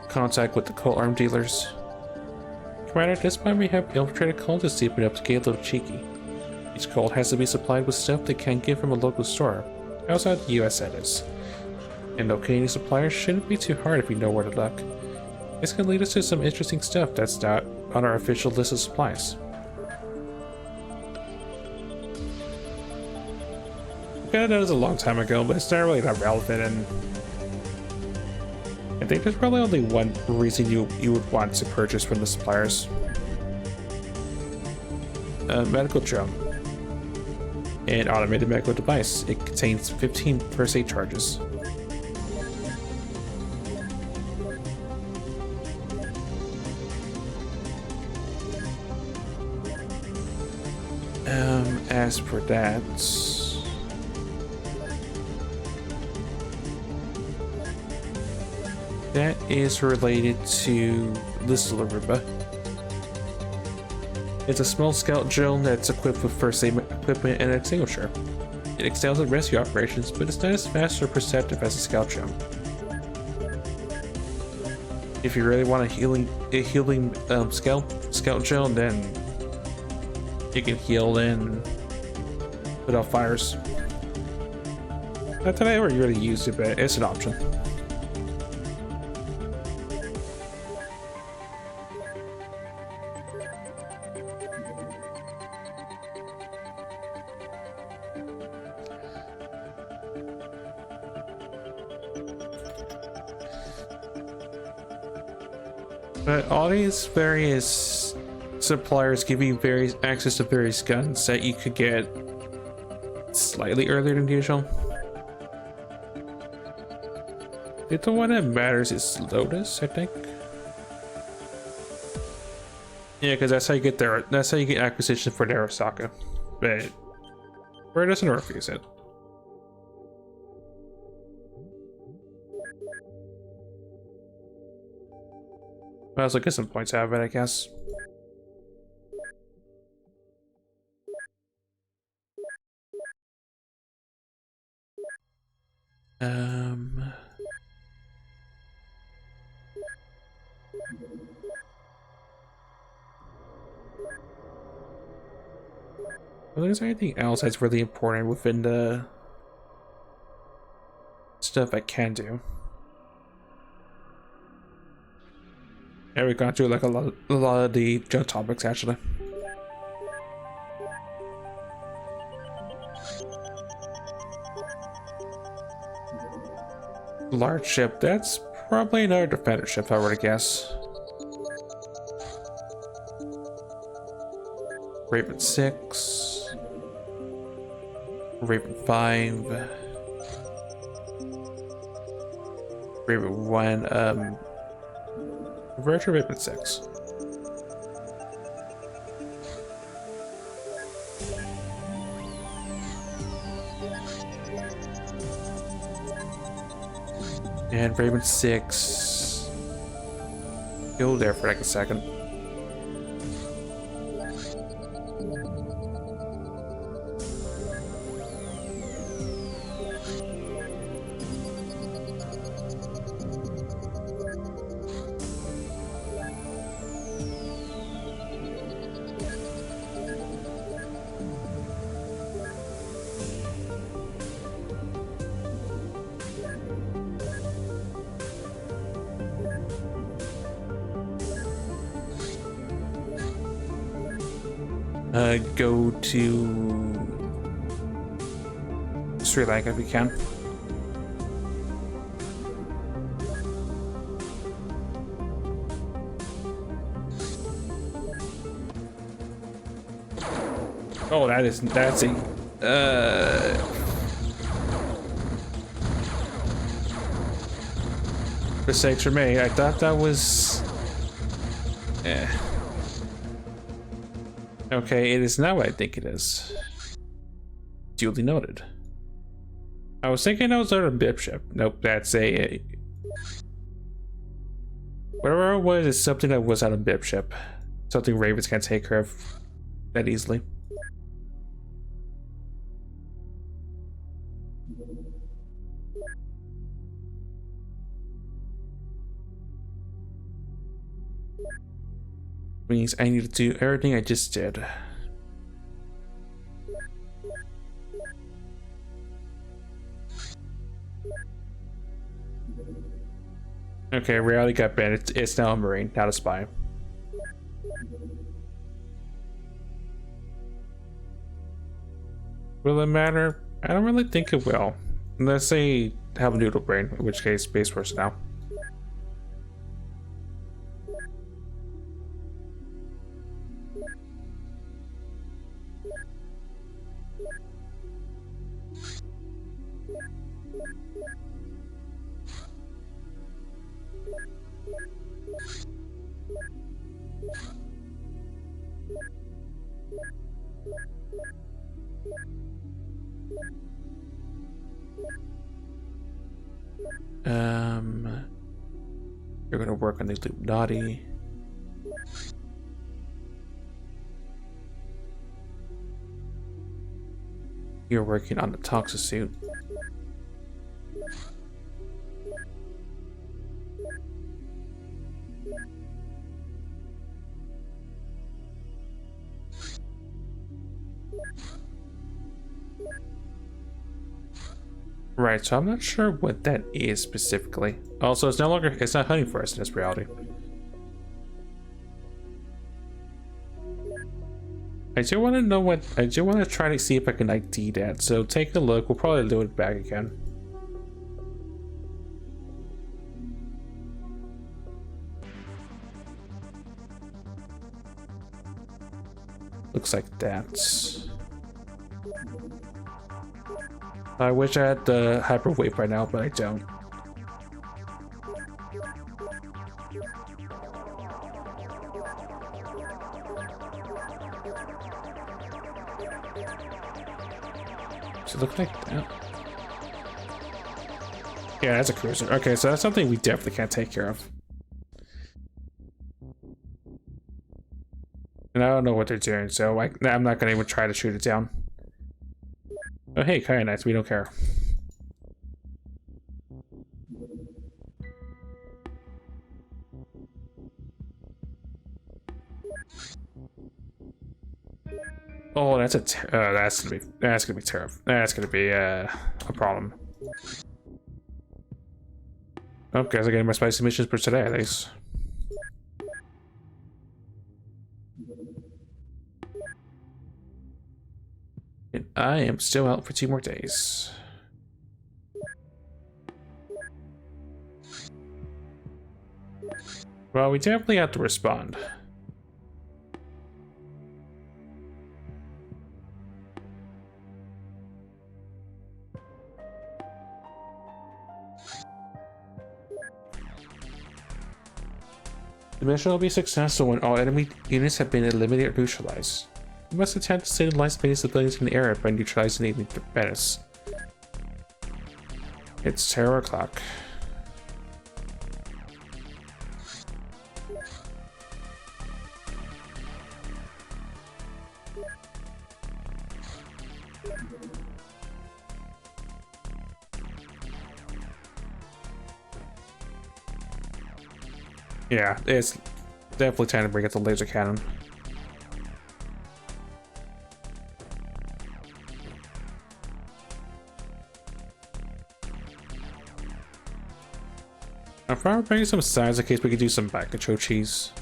Speaker 1: Contact with the cult arm dealers. Commander, this time we have infiltrated cultists deep enough to get a little cheeky. Each gold has to be supplied with stuff they can't get from a local store. Outside the US, that is. And locating suppliers shouldn't be too hard if you know where to look. This can lead us to some interesting stuff that's not on our official list of supplies. Okay, that was a long time ago, but it's not really that relevant, and I think there's probably only one reason you would want to purchase from the suppliers. A medical drum. An automated medical device. It contains 15 first aid charges. As for that, that is related to Little Aruba. It's a small scout drone that's equipped with first aid equipment and an extinguisher. It excels in rescue operations, but it's not as fast or perceptive as a scout drone. If you really want a healing scout drone, then you can heal and put out fires. Not that I ever really used it, but it's an option. But all these various suppliers give you access to various guns that you could get slightly earlier than usual. The one that matters is Lotus, I think. Yeah, because that's how you get there. That's how you get acquisition for Narasaka. But Bird doesn't refuse it. I also get some points out of it, I guess. Well, is there anything else that's really important within the stuff I can do? Yeah, we've gone through like a lot of the junk topics actually. Large ship, that's probably another defender ship if I were to guess. Raven 6. Raven 5. Raven 1, Virtual Raven 6. And Raven 6. Go there for like a second. Go to Sri Lanka if we can. Oh, that's a mistakes for me. I thought that was okay, it is not what I think it is. Duly noted. I was thinking that was on a bib ship. Nope, that's a whatever it was, it's something that was on a bib ship. Something Ravens can't take care of that easily. Means I need to do everything I just did. Okay, reality got banned. It's now a Marine, not a spy. Will it matter? I don't really think it will. Unless they have a noodle brain, in which case, base personnel. You're gonna work on the Illuminati. You're working on the Toxisuit. Right, so I'm not sure what that is specifically. Also, it's not hunting for us in this reality. I do want to know I do want to try to see if I can ID that, so take a look. We'll probably load it back again. Looks like that's... I wish I had the hyperwave right now, but I don't. Does it look like that? Yeah, that's a cruiser. Okay, so that's something we definitely can't take care of. And I don't know what they're doing, so I'm not gonna even try to shoot it down. Oh hey, Kyanites, we don't care. Oh, that's gonna be terrible. That's gonna be a problem. Oh, guys, I getting my spicy missions for today, at least. And I am still out for 2 more days. Well, we definitely have to respond. The mission will be successful when all enemy units have been eliminated or neutralized. You must attempt to stabilize many civilians in the area by neutralizing the enemy menace. It's terror o'clock. Yeah, it's definitely time to bring out the laser cannon. I'm probably bringing some sides in case we could do some back control cheese.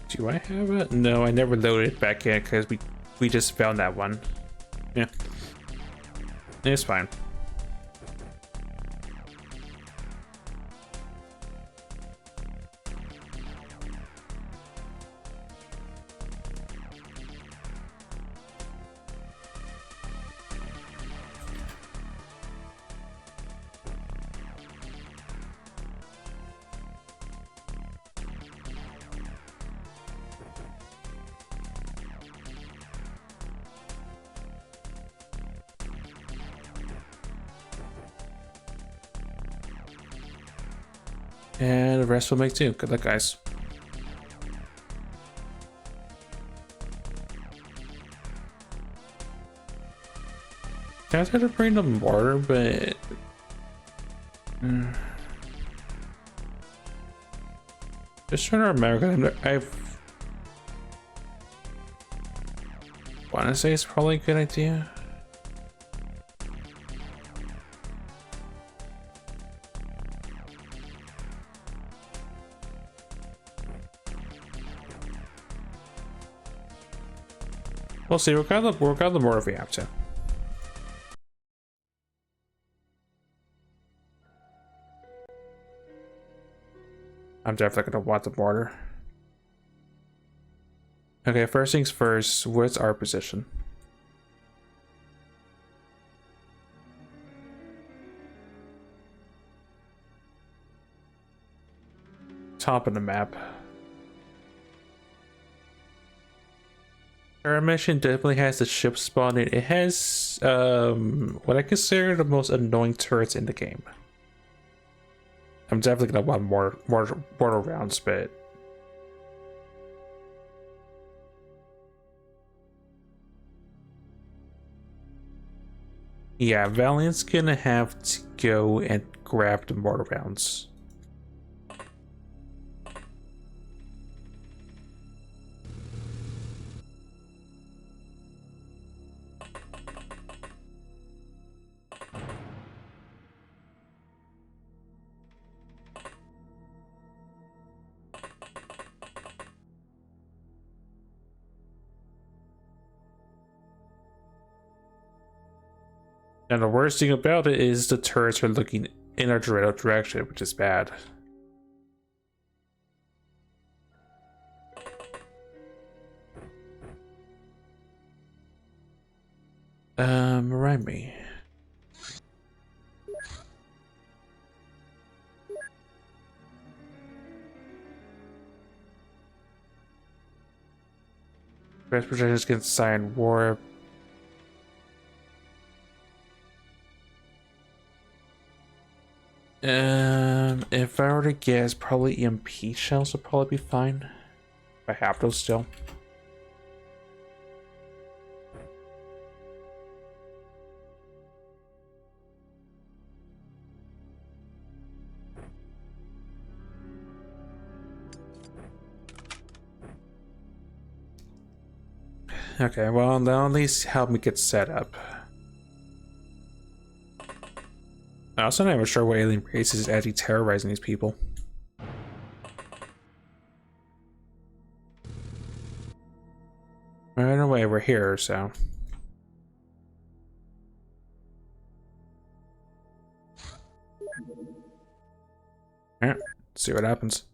Speaker 1: Do I have it? No, I never loaded it back in because we just found that one. Yeah, it's fine. And the rest will make too. Good luck, guys. I was gonna bring the mortar, but Just trying to remember. I've want to say it's probably a good idea. We'll see. We'll got the more if we have to. I'm definitely gonna want the mortar. Okay, first things first. What's our position? Top of the map. Our mission definitely has the ship spawn in. It has what I consider the most annoying turrets in the game. I'm definitely gonna want more rounds, but yeah, Valiant's gonna have to go and grab the mortar rounds. And the worst thing about it is the turrets are looking in our general direction, which is bad. Remind me. Best projections can sign warp. If I were to guess, probably EMP shells would probably be fine. If I have those still. Okay, well, they'll at least help me get set up. I'm also not even sure what alien race is actually terrorizing these people. Right away, we're here, so. Alright, see what happens.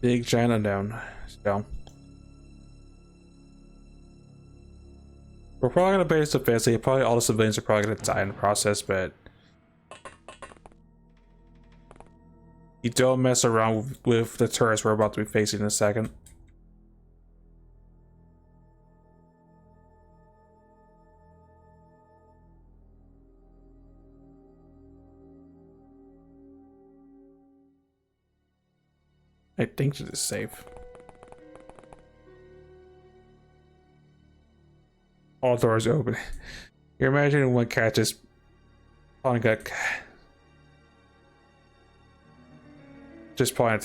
Speaker 1: Big giant unknown. So we're probably gonna base defensively. Probably all the civilians are probably gonna die in the process, but you don't mess around with the turrets we're about to be facing in a second. I think it is safe. All doors open. You're imagining one cat just pulling a just pulling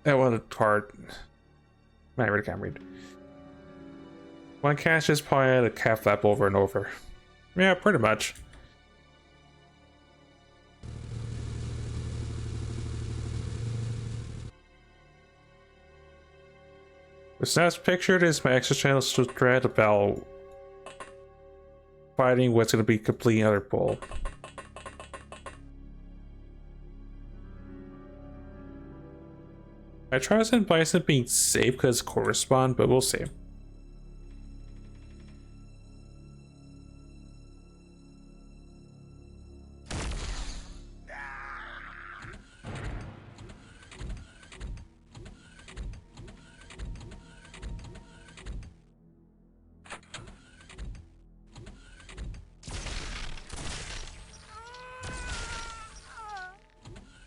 Speaker 1: that one hard. I really can't read. One cat's just pulling a cat flap over and over. Yeah, pretty much. What's not pictured is my existential dread about fighting what's going to be completely other pole. I trust in Bison being safe because correspond, but we'll see.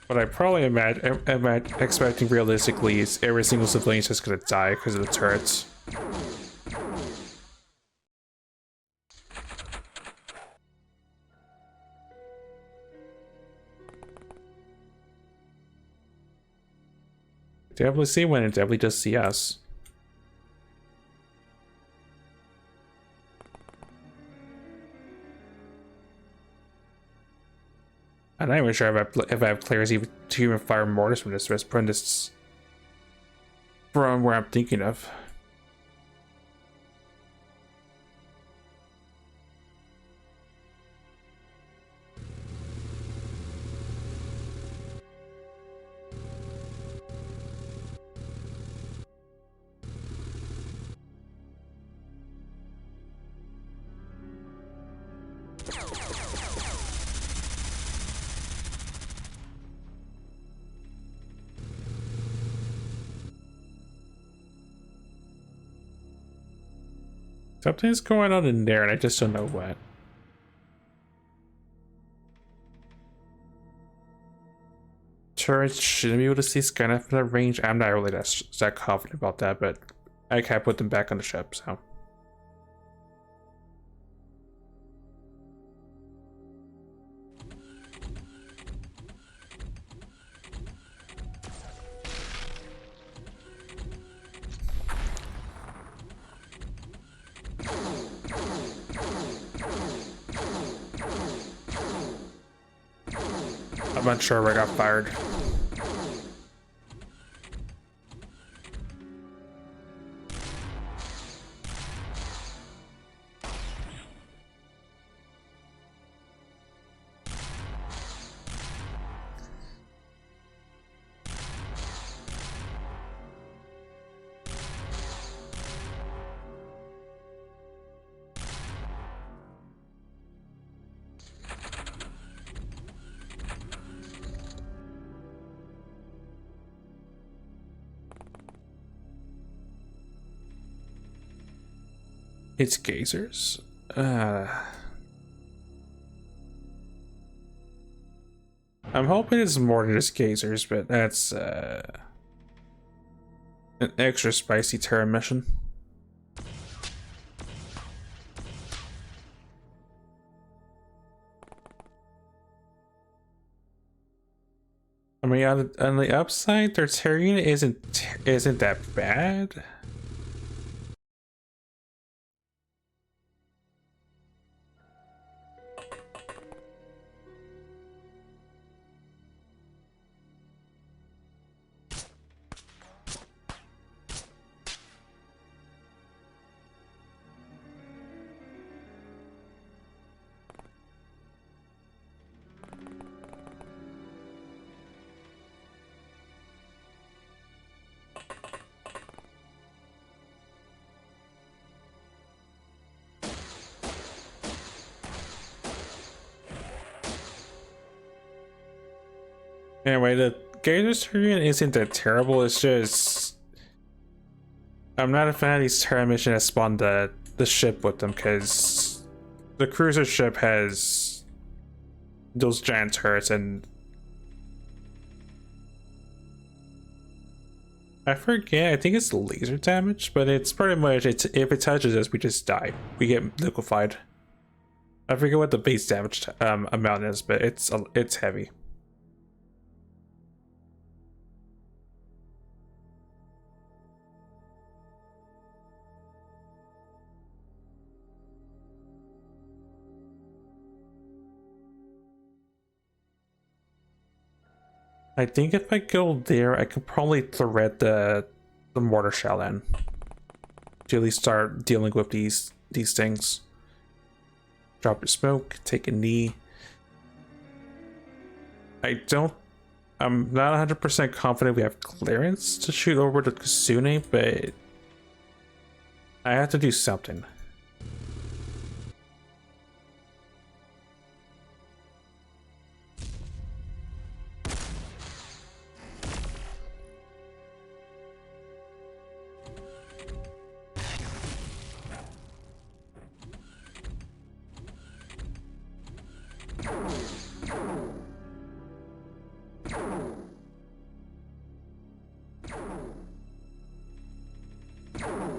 Speaker 1: What I probably am expecting realistically is every single civilian is just gonna die because of the turrets. Definitely see one and definitely just see us. I'm not even sure if I have players even to even fire mortars from this risk, from where I'm thinking of. Something's going on in there and I just don't know what. Turrets shouldn't be able to see Skynet from that range. I'm not really that confident about that, but I can't put them back on the ship, so. I'm not sure where I got fired. It's gazers. I'm hoping it's more than just gazers, but that's an extra spicy Terra mission. I mean, on the upside, their terrain isn't that bad. Anyway, the Gazer's terrain isn't that terrible, it's just I'm not a fan of these Terra missions that spawn the ship with them, because the cruiser ship has those giant turrets and I forget, I think it's laser damage, but it's pretty much if it touches us we just die. We get liquefied. I forget what the base damage amount is, but it's heavy. I think if I go there, I could probably thread the mortar shell in. to at least start dealing with these things. Drop your smoke, take a knee. I'm not 100% confident we have clearance to shoot over to Kasune, but I have to do something.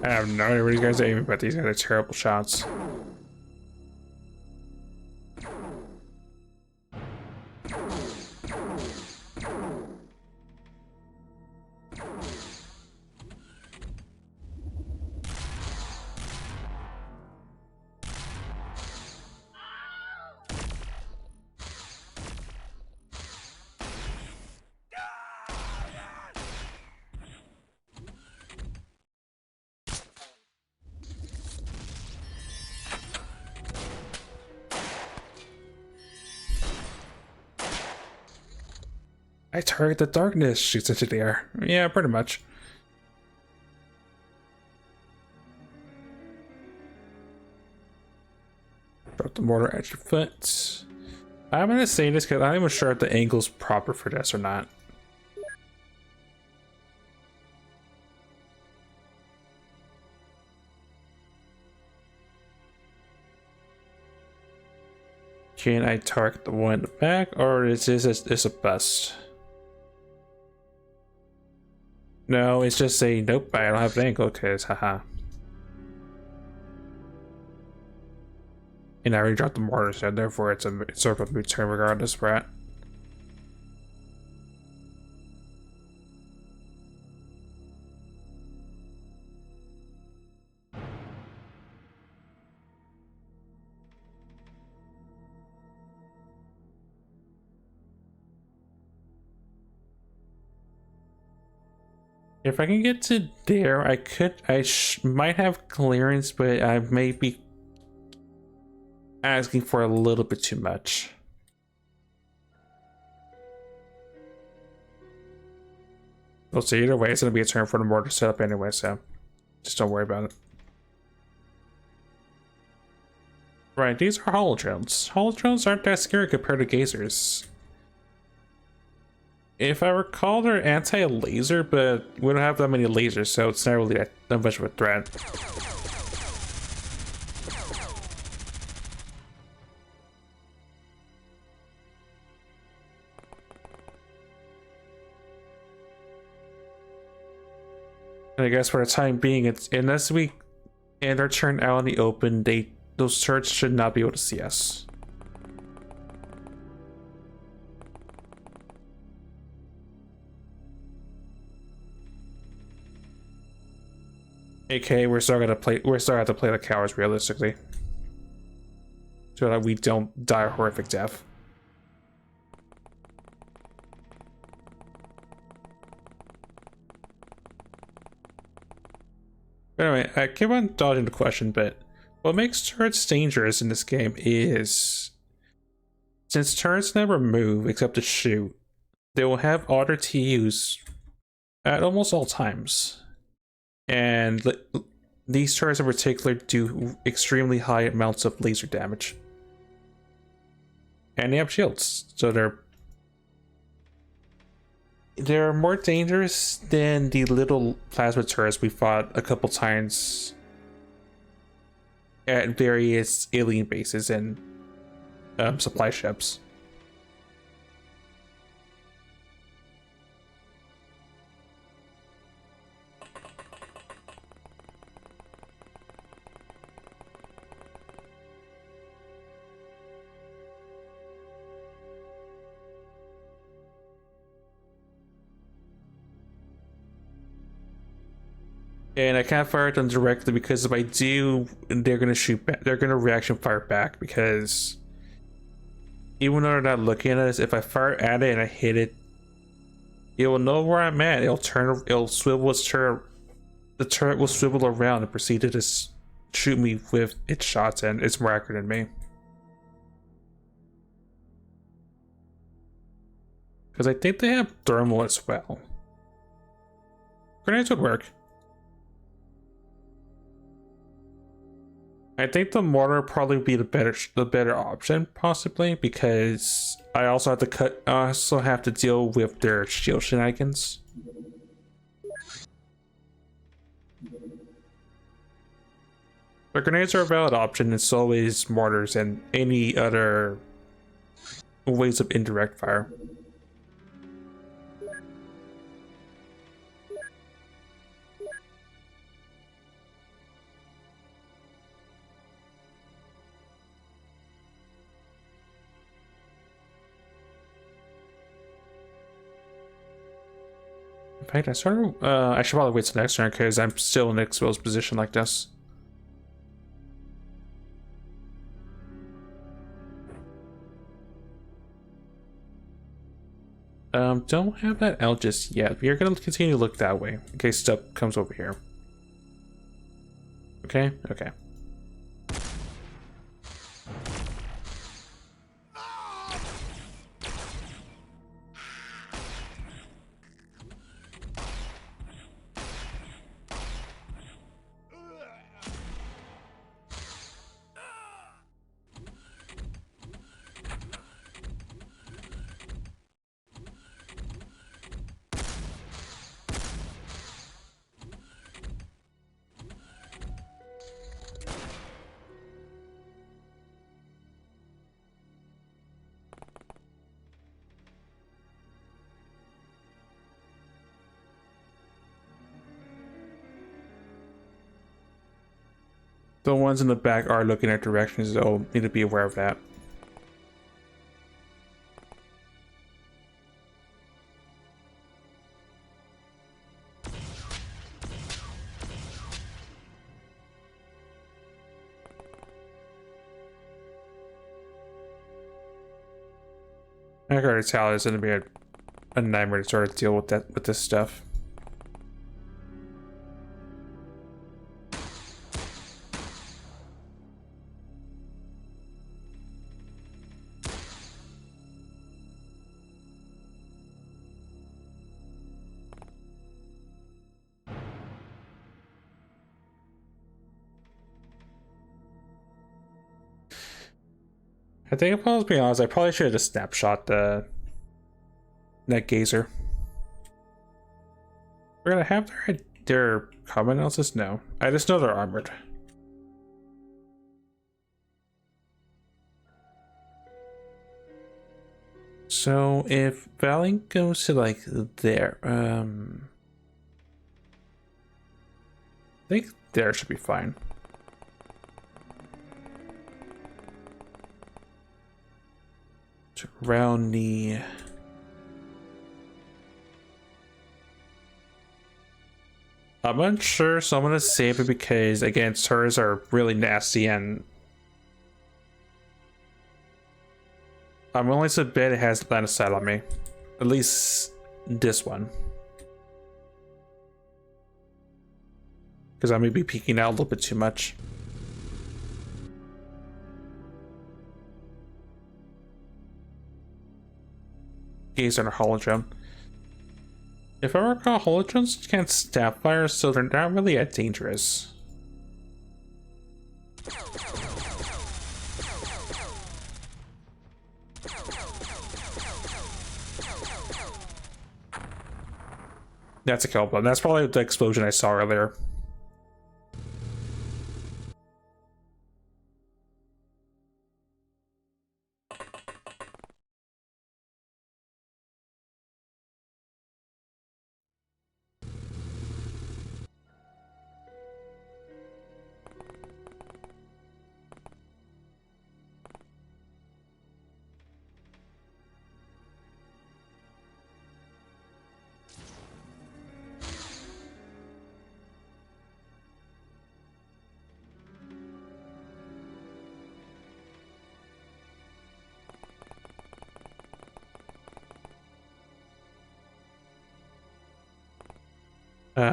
Speaker 1: I have no idea where these guys are aiming, but these guys are terrible shots. I target the darkness, shoots into the air. Yeah, pretty much. Drop the mortar at your foot. I'm gonna say this because I'm not even sure if the angle's proper for this or not. Can I target the one in the back, or is this a bust? No, it's just saying, nope, I don't have an angle, because haha. And I already dropped the mortar, so therefore it's sort of a moot turn regardless, Brat. If I can get to there, I might have clearance, but I may be asking for a little bit too much. We'll see. Either way, it's going to be a turn for the mortar setup anyway, so just don't worry about it. Right, these are holodrones. Holodrones aren't that scary compared to gazers. If I recall, they're anti-laser, but we don't have that many lasers, so it's not really that much of a threat. And I guess for the time being, it's unless we end our turn out in the open, those turrets should not be able to see us. AK, we're still gonna have to play the cowards realistically, so that we don't die a horrific death. But anyway, I keep on dodging the question, but what makes turrets dangerous in this game is, since turrets never move except to shoot, they will have auto TUs at almost all times. And these turrets in particular do extremely high amounts of laser damage. And they have shields, so they're more dangerous than the little plasma turrets we fought a couple times at various alien bases and supply ships. And I can't fire at them directly because if I do, they're gonna shoot back. They're gonna reaction fire back because even though they're not looking at us, if I fire at it and I hit it, it will know where I'm at. It'll swivel its turret the turret will swivel around and proceed to just shoot me with its shots, and it's more accurate than me. Because I think they have thermal as well. Grenades would work. I think the mortar would probably be the better option, possibly, because I also have to deal with their shield shenanigans. But grenades are a valid option, and so is mortars and any other ways of indirect fire. In fact, I should probably wait till next turn because I'm still in an exposed position like this. Don't have that out just yet. We are gonna continue to look that way in case stuff comes over here. Okay, okay. The ones in the back are looking at directions, so need to be aware of that. I can already tell it's gonna be a nightmare to sort of deal with this stuff. I think if I was being honest, I probably should have just snapshot that gazer. We're gonna have their common analysis? No. I just know they're armored. So if Valley goes to like there, I think there should be fine. Around the I'm unsure, so I'm gonna save it because again, hers are really nasty, and I'm willing to bet it has line of sight on me. At least this one. Because I may be peeking out a little bit too much. Gaze on a holodrum. If I recall, holodrums can't stab fire, so they're not really that dangerous. That's a kill button. That's probably the explosion I saw earlier.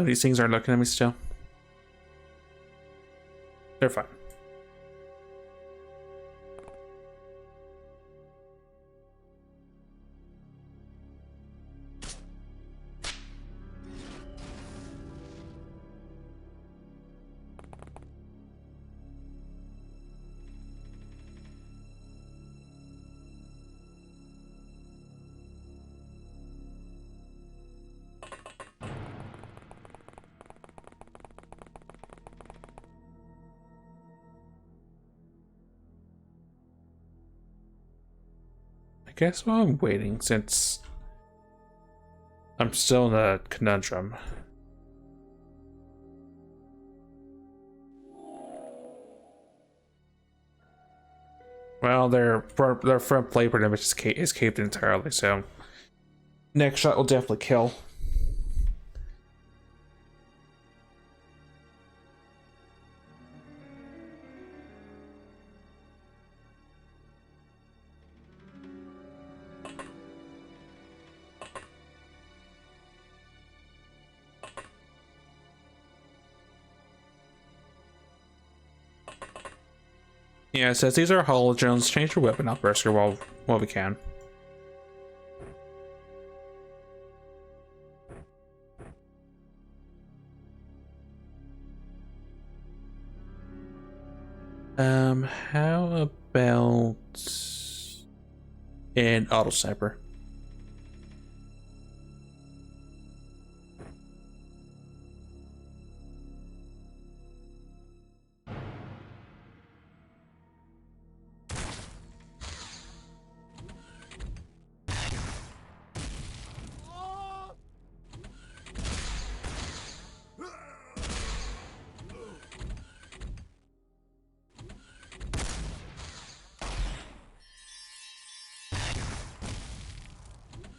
Speaker 1: These things aren't looking at me still. They're fine. I guess while I'm waiting, since I'm still in a conundrum. Well, their front plate pretty much is caved entirely, so next shot will definitely kill. Yeah, it says these are halogens. Change your weapon up, Berserker, while we can. How about an auto sniper?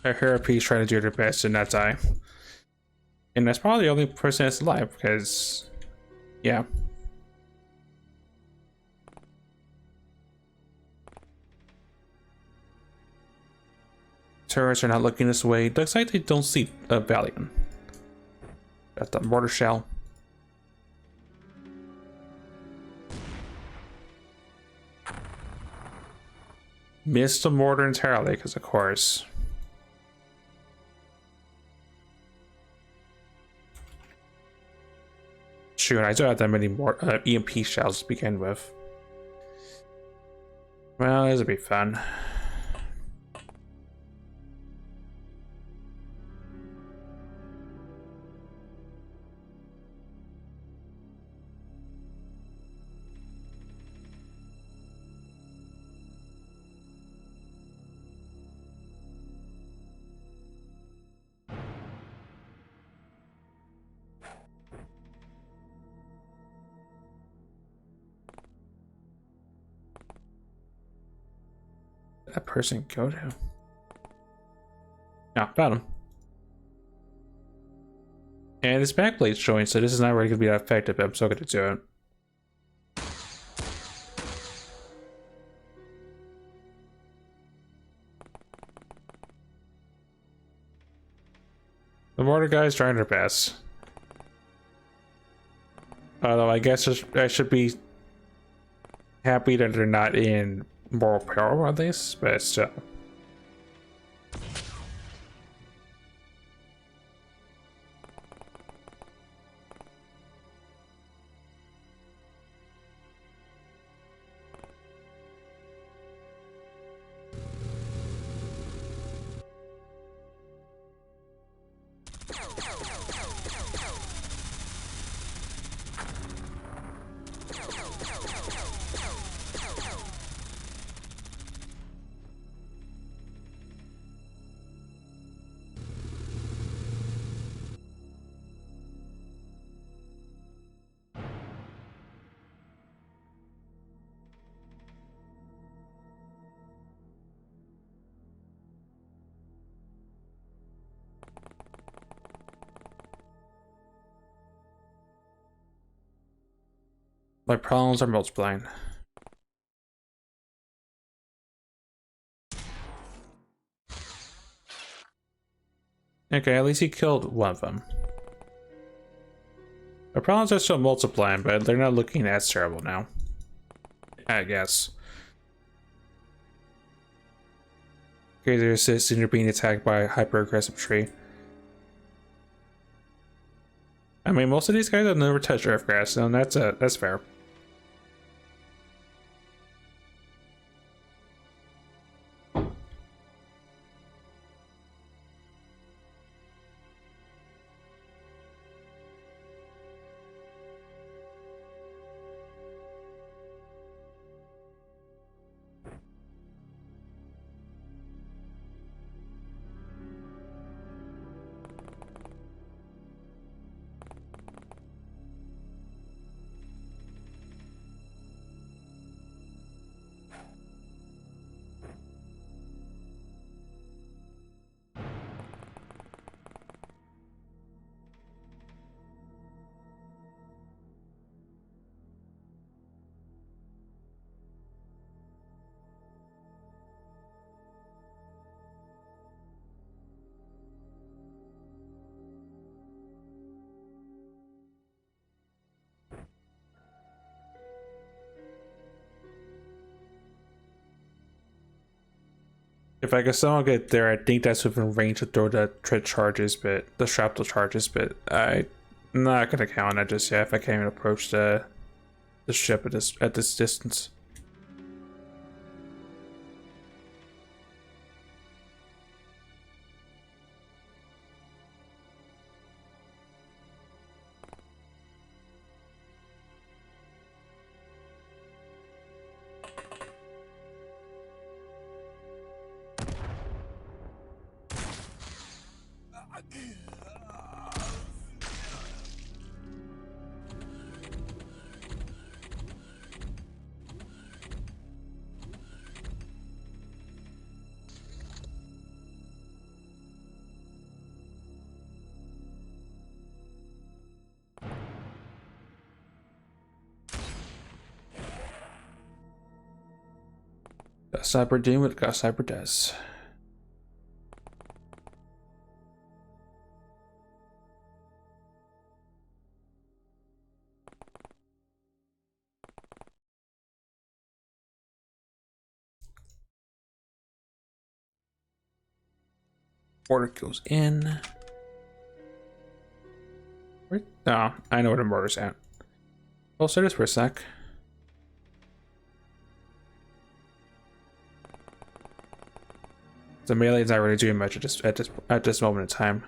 Speaker 1: I hear a piece trying to do their best and not die. And that's probably the only person that's alive, because, yeah. Turrets are not looking this way. Looks like they don't see a Valiant. Got the mortar shell. Missed the mortar entirely, because of course. Shoot, I don't have that many more EMP shells to begin with. Well, this will be fun. That person go to? Yeah, found him. And this backblade's showing, so this is not really going to be that effective, but I'm still going to do it. The mortar guy's trying their best. Although I guess I should be happy that they're not in moral peril on this, but still. My problems are multiplying. Okay, at least he killed one of them. The problems are still multiplying, but they're not looking as terrible now, I guess. Greater assist and you're being attacked by a hyper-aggressive tree. I mean, most of these guys have never touched earth grass, so that's fair. If I could somehow get there, I think that's within range to throw the charges, but the shrapnel charges, but I'm not gonna count on it just yet if I can't even approach the ship at this distance. Got Cyber doing what Got Cyber does. Order goes in. Where? Oh, I know where the mortar's at. I'll start this for a sec. The melee is not really doing much at this moment in time.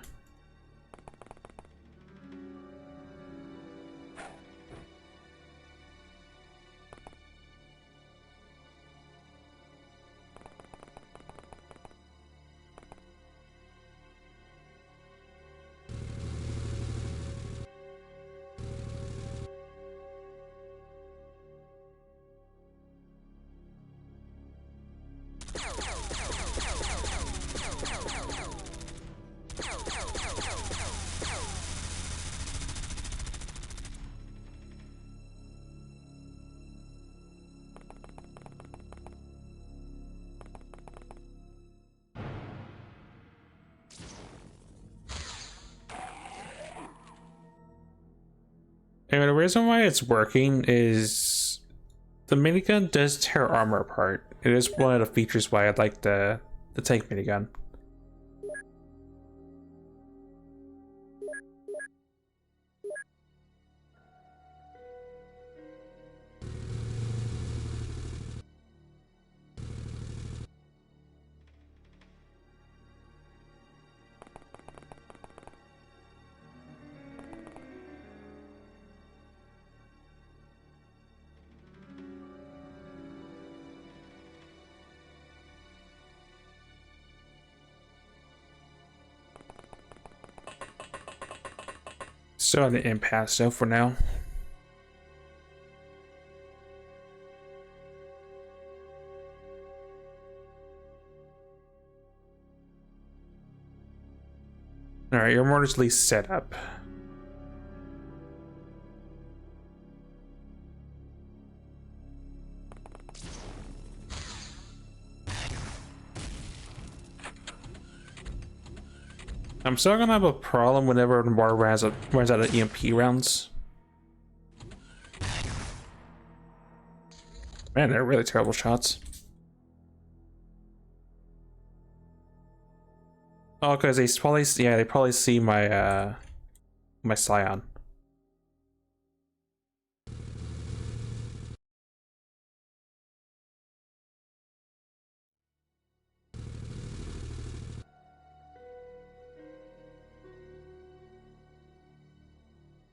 Speaker 1: And the reason why it's working is the minigun does tear armor apart. It is one of the features why I like the tank minigun. Still on the impasse though for now. Alright, your mortar's at least set up. I'm still gonna have a problem whenever the mortar runs out of EMP rounds. Man, they're really terrible shots. Oh, because they probably see my my Scion.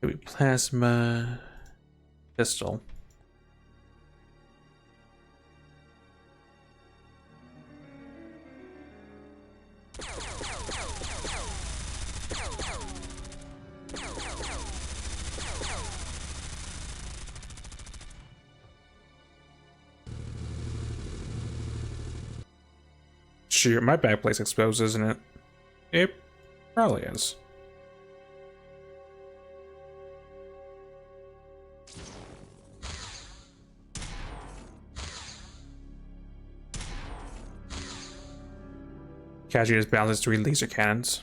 Speaker 1: Maybe plasma pistol. Shoot, my backplate's exposed, isn't it? It probably is. Kaji just balances 3 laser cannons.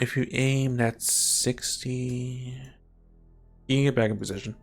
Speaker 1: If you aim, that's 60. You can get back in position.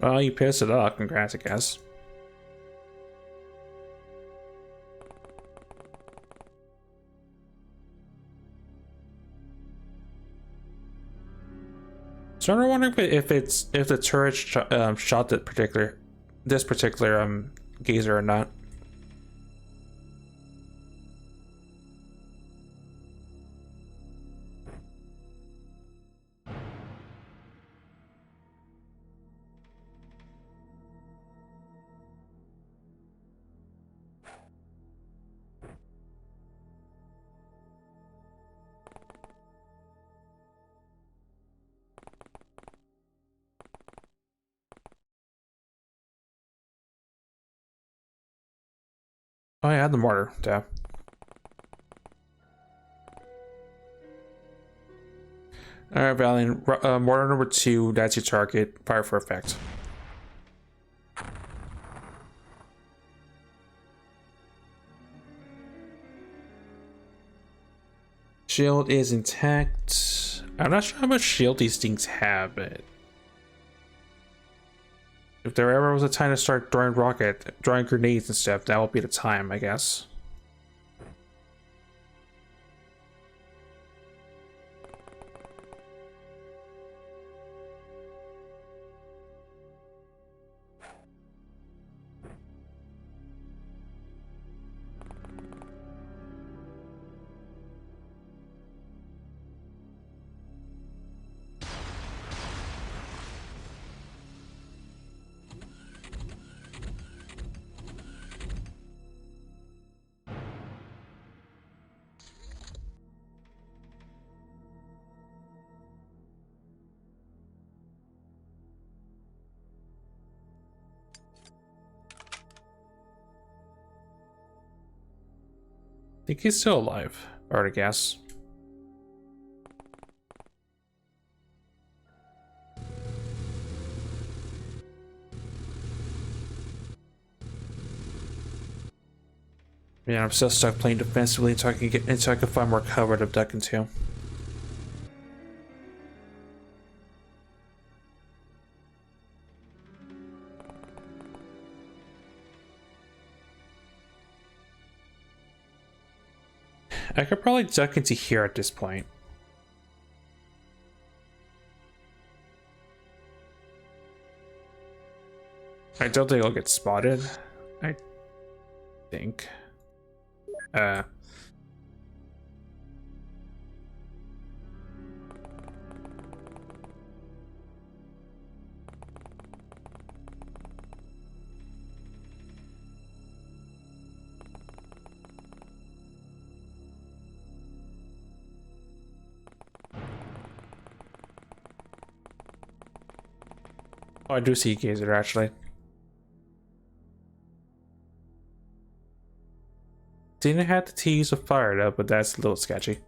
Speaker 1: Well, you pissed it off. Congrats, I guess. So I'm wondering if the turret shot this particular gazer or not. Oh, yeah, I had the mortar tab. Alright, Valiant. Mortar number 2, that's your target. Fire for effect. Shield is intact. I'm not sure how much shield these things have, but if there ever was a time to start throwing grenades and stuff, that would be the time, I guess. I think he's still alive, if I were to guess. Yeah, I'm still stuck playing defensively until I can find more cover to duck into. I could probably duck into here at this point. I don't think I'll get spotted. think. Oh, I do see Gazer actually. Didn't have the tease of fire though, but that's a little sketchy.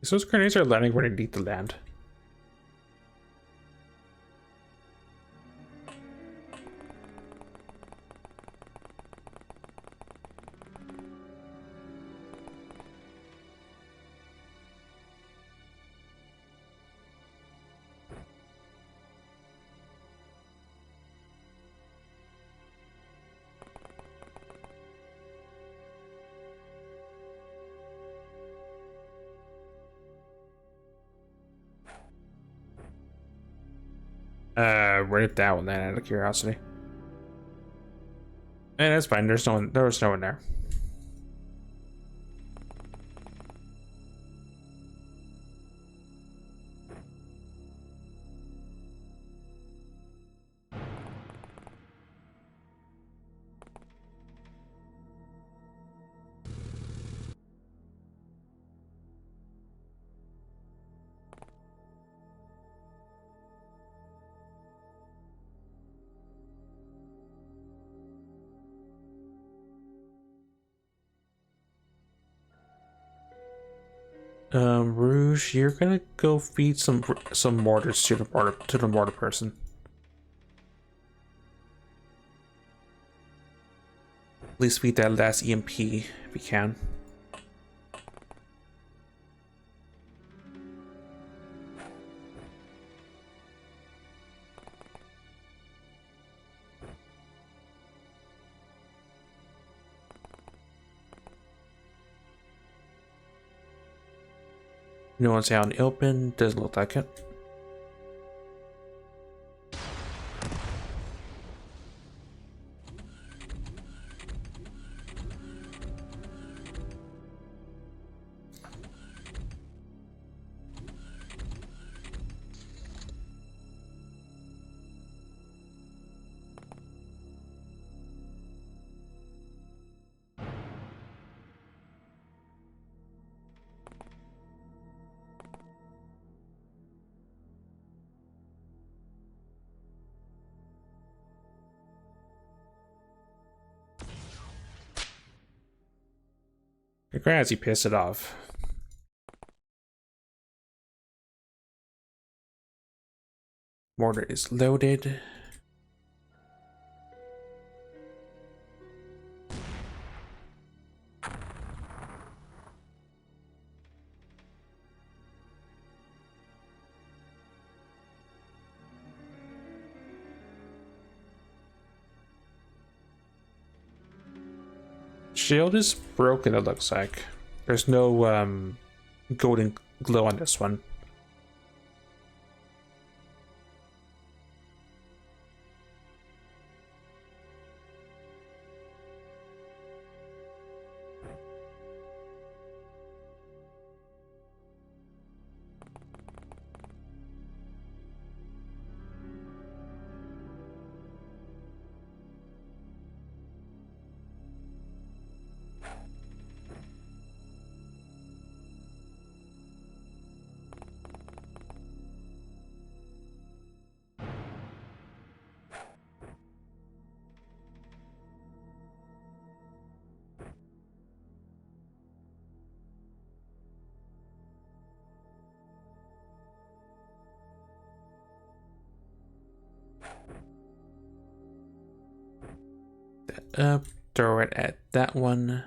Speaker 1: So those grenades are landing where they need to land. Where did that one land out of curiosity? And that's fine. There's no one. There was no one there. Rouge, you're gonna go feed some mortars to the mortar person. At least feed that last EMP if you can. No one's out in the open. Doesn't look like it. Congrats, you pissed it off. Mortar is loaded. Shield is broken, it looks like. There's no golden glow on this one. Throw it at that one.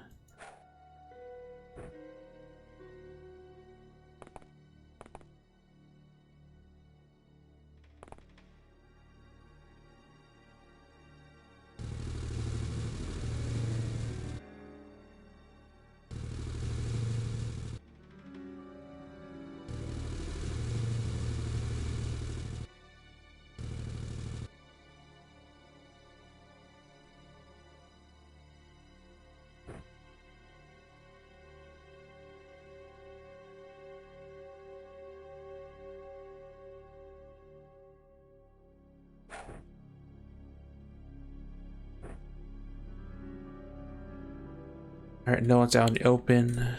Speaker 1: Alright, no one's out in the open.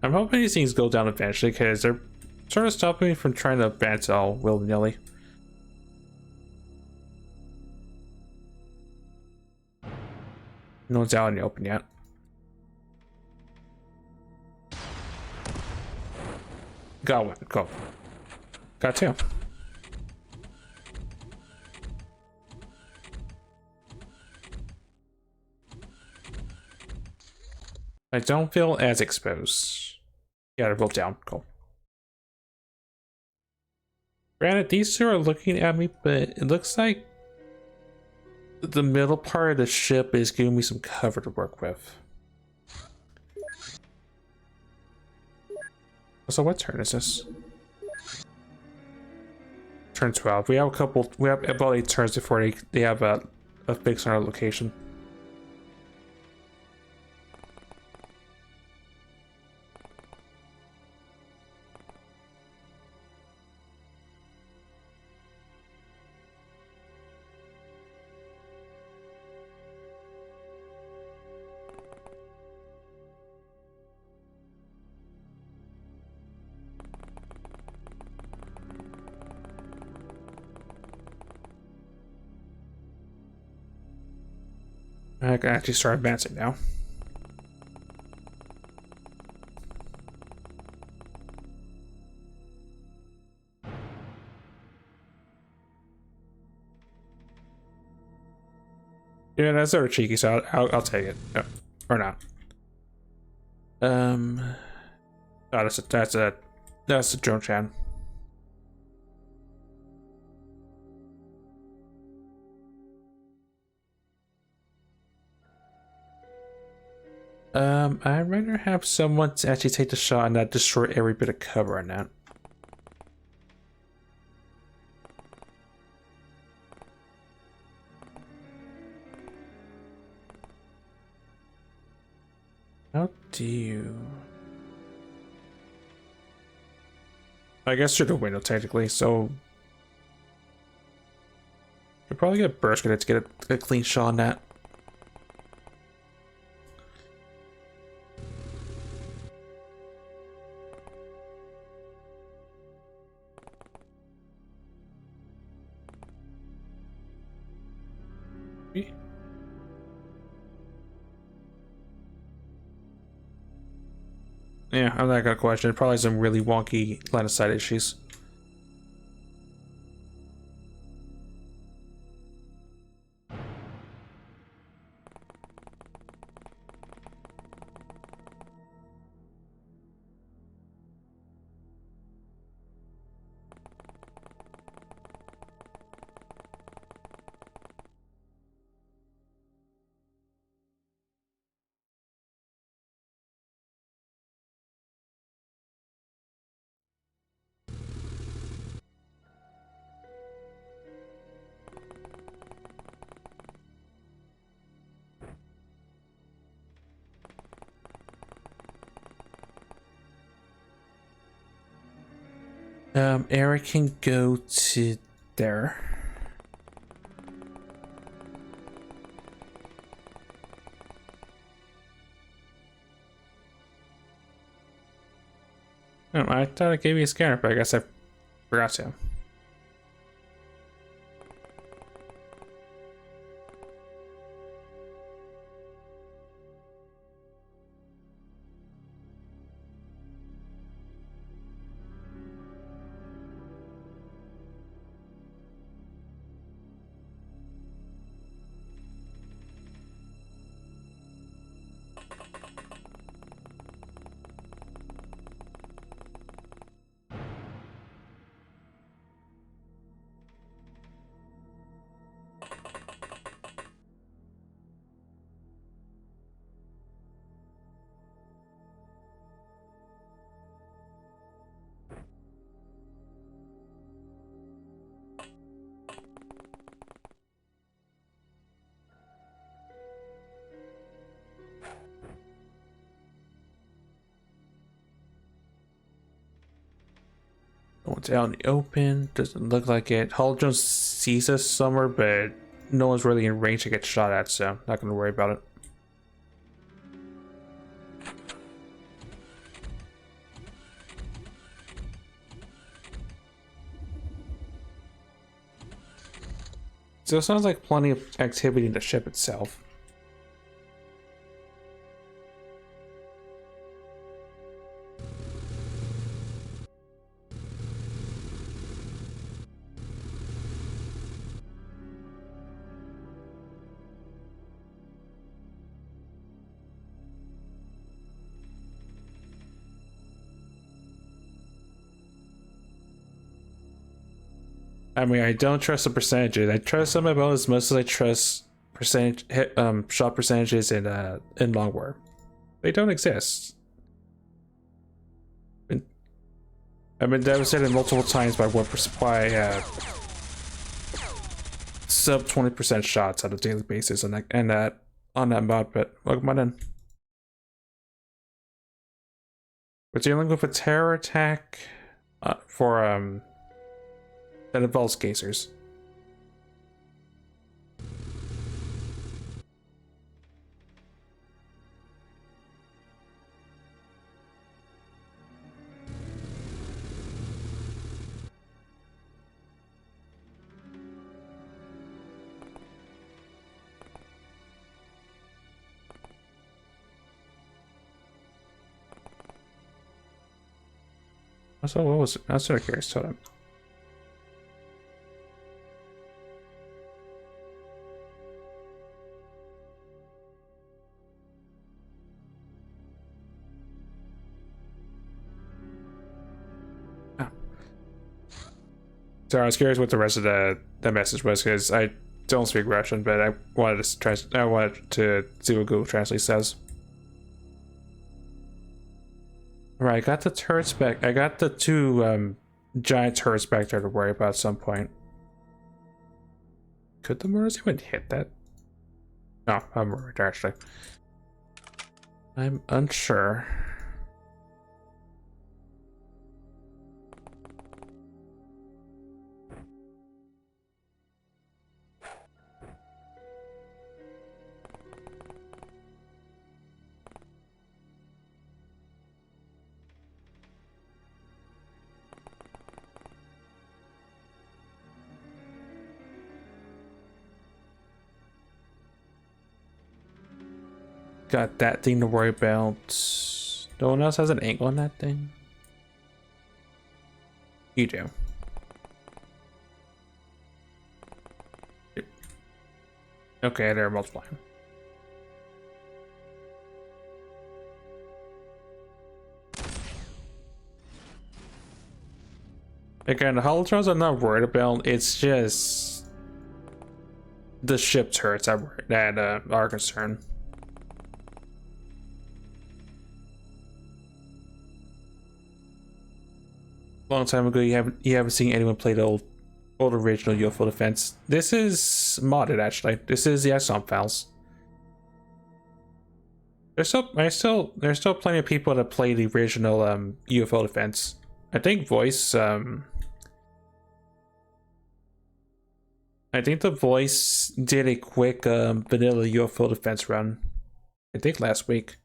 Speaker 1: I'm hoping these things go down eventually because they're sort of stopping me from trying to advance all willy-nilly. No one's out in the open yet. Got one. Go. Got two. I don't feel as exposed. Yeah, roll down. Cool. Granted, these two are looking at me, but it looks like the middle part of the ship is giving me some cover to work with. So what turn is this? Turn 12. We have about 8 turns before they have a fix on our location. I can actually start advancing now. Yeah, that's sort of cheeky, so I'll take it. No, or not. Oh, that's a drone chan. I'd rather have someone to actually take the shot and not destroy every bit of cover on that. How do you... I guess through the window technically, so... You'll probably get a burst grenade to get a clean shot on that. Yeah, I'm not gonna question it. Probably some really wonky line of sight issues. Eric can go to there. Oh, I thought I gave you a scanner, but I guess I forgot to. No one's out in the open. Doesn't look like it. Hull Jones sees us somewhere, but no one's really in range to get shot at, so not gonna worry about it. So it sounds like plenty of activity in the ship itself. I mean, I don't trust the percentages. I trust some of my bonus mostly. I trust percentage shot percentages in Long War. They don't exist. I've been devastated multiple times by sub 20% shots on a daily basis, and that on that mod. But welcome on in. We're dealing with a terror attack for that involves casers. So what was it? I was sort of curious. Hold on. Oh. So I was curious what the rest of the message was because I don't speak Russian, but I wanted to see what Google Translate says. Right, I got the turrets back. I got the two giant turrets back there to worry about at some point. Could the mortars even hit that? No, I'm worried actually. I'm unsure. Got that thing to worry about. No one else has an angle on that thing? You do. Okay, they're multiplying. Again, the holotrones I'm not worried about. It's just the ship turrets that are concerned. Long time ago, you haven't seen anyone play the old original UFO Defense. This is modded actually. This is the XCOM files. There's still plenty of people that play the original UFO Defense. I think the voice did a quick vanilla UFO Defense run. I think last week.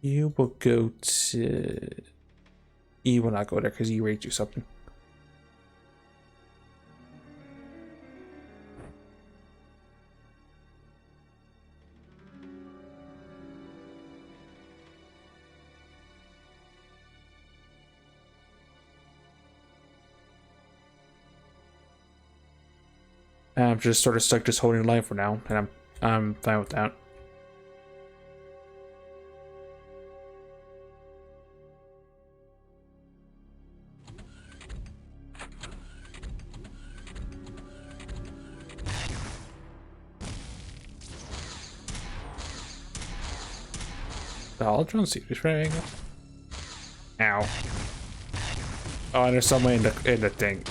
Speaker 1: You will go to. You will not go there because you already do something. I'm just sort of stuck just holding the line for now, and I'm fine with that. The Holodron series right angle. Ow. Oh, and there's someone in the thing.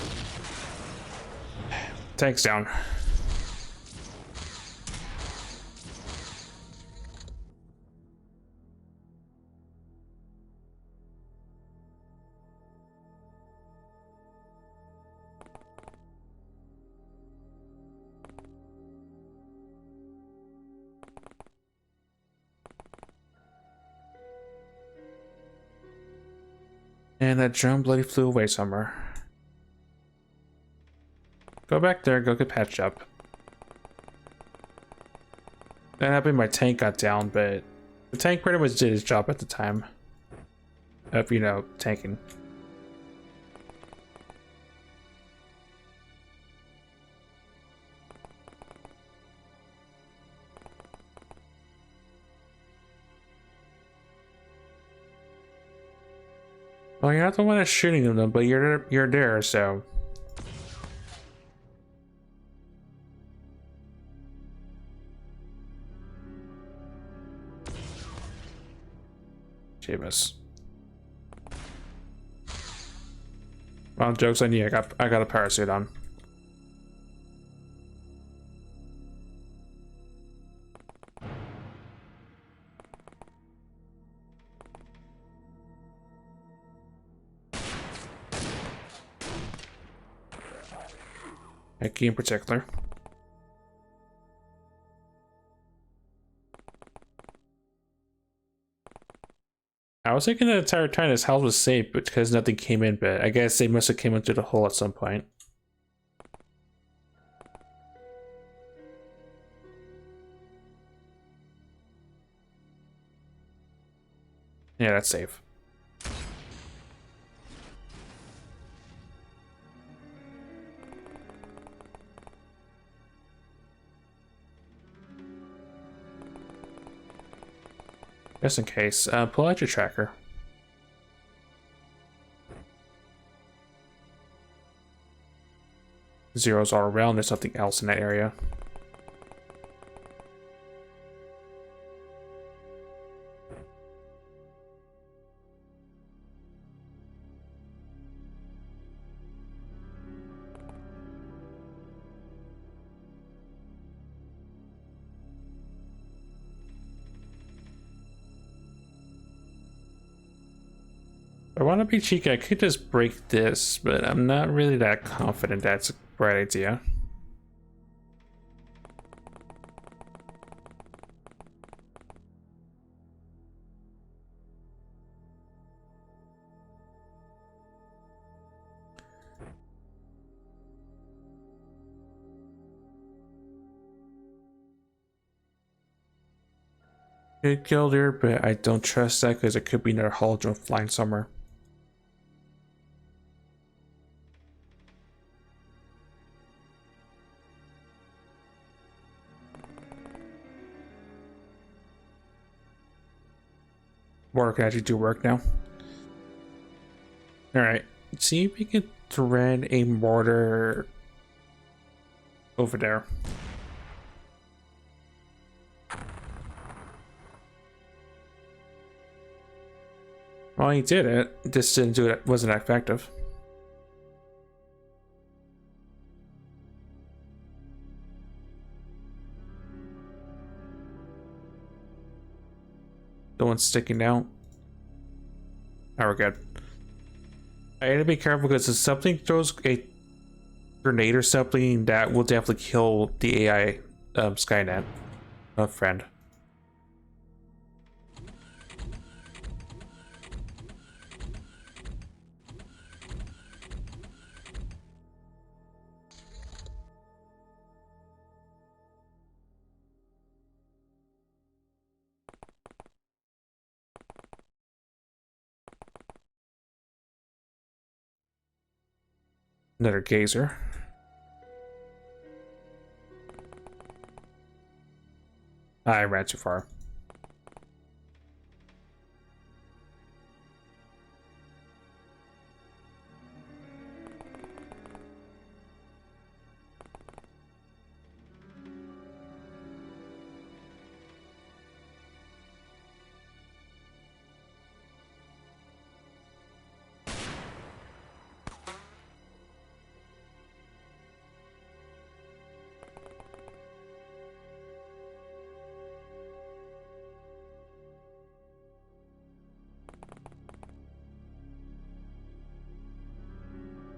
Speaker 1: Tank's down. And that drone bloody flew away somewhere. Go back there, go get patched up. That happened, my tank got down, but the tank pretty much did its job at the time of, you know, tanking. Well, you're not the one that's shooting them, but you're there, so. Jeebus. Well, joke's on you. I got a parachute on. Key in particular. I was thinking the entire time his house was safe because nothing came in, but I guess they must have came into the hole at some point. Yeah, that's safe. Just in case, pull out your tracker. Zeros all around, there's nothing else in that area. If I want to be cheeky, I could just break this, but I'm not really that confident that's a right idea. Could kill there, but I don't trust that because it could be another hologram flying somewhere. Mortar can actually do work now. Alright, see if we can thread a mortar over there. Well, he did it. Just didn't do it. Wasn't effective. The one's sticking out. Now we're good. I had to be careful because if something throws a grenade or something, that will definitely kill the AI Skynet friend. Another gazer. I ran too far.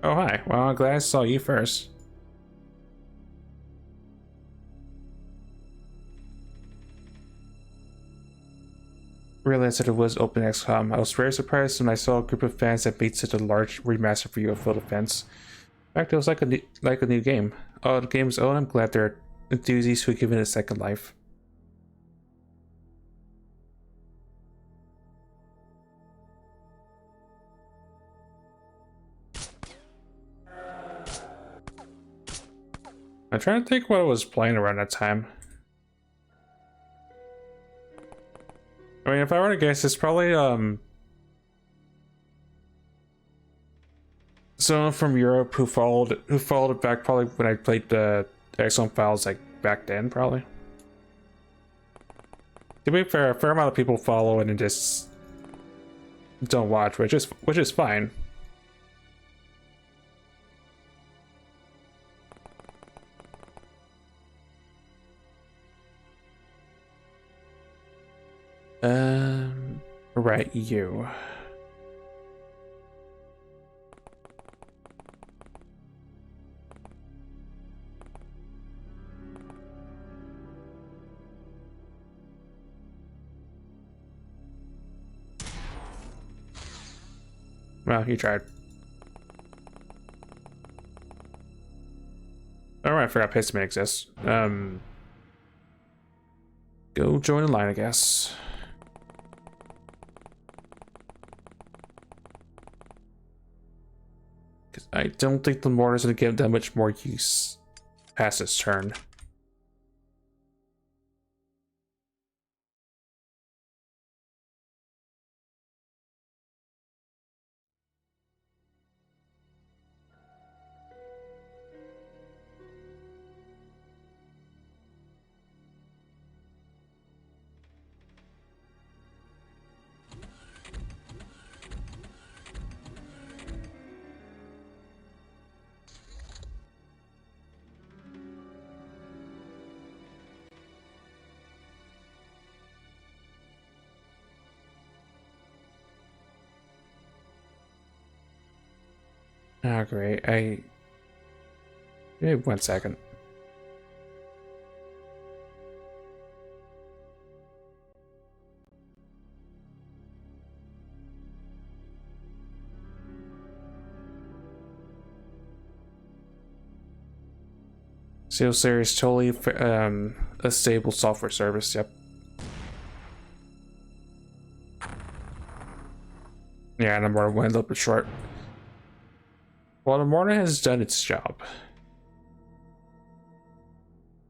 Speaker 1: Oh, hi. Well, I'm glad I saw you first. realized that it was Open XCOM. I was very surprised when I saw a group of fans that made such a large remaster for UFO Defense. In fact, it was like a new game. Oh, the game's own. I'm glad there are enthusiasts who give it a second life. I'm trying to think what I was playing around that time. I mean, if I were to guess, it's probably someone from Europe who followed it back probably when I played the XCOM Files like back then, probably. To be fair, a fair amount of people follow it and just don't watch, which is fine. Right, you. Well, you tried. Alright, I forgot Pistman exists. Go join the line, I guess. Because I don't think the mortar's gonna give that much more use past this turn. Oh, great. Give me 1 second. Seal Series totally a stable software service. Yep. Yeah, and the mortar went a little bit short. Well, the mortar has done its job.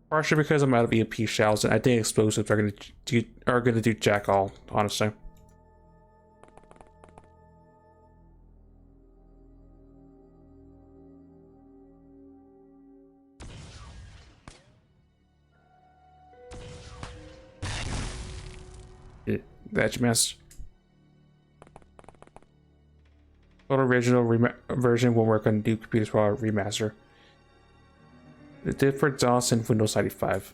Speaker 1: Partially because I'm out of EMP shells, and I think explosives are gonna do jack all, honestly. Yeah, that you missed. The original version will work on new computers while remaster. It did for DOS and Windows 95.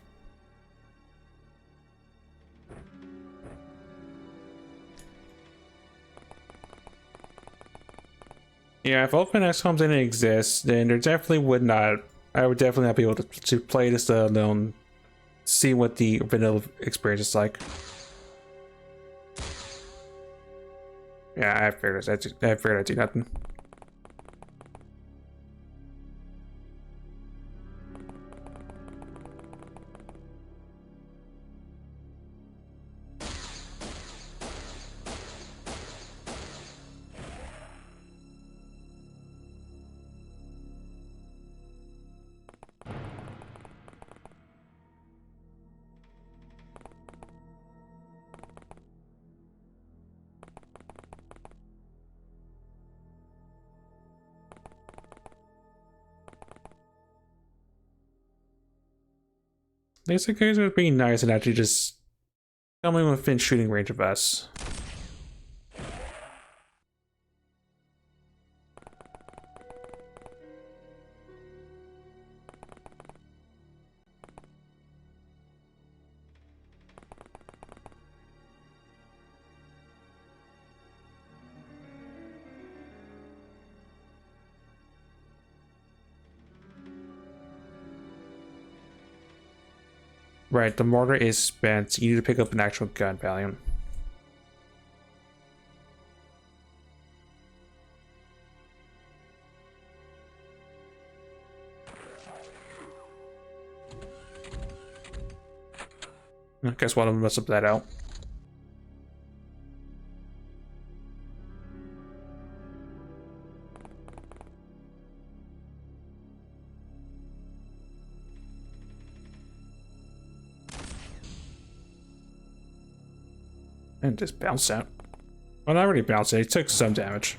Speaker 1: Yeah, if Open XCOM didn't exist, then there definitely would not. I would definitely not be able to play this alone, see what the vanilla experience is like. Yeah, I figured I'd do nothing. These guys are being nice and actually just coming within shooting range of us. Right, the mortar is spent. You need to pick up an actual gun, Valiant. I guess one of them must have that out. And just bounced out. Well, not really bounced it. It took some damage.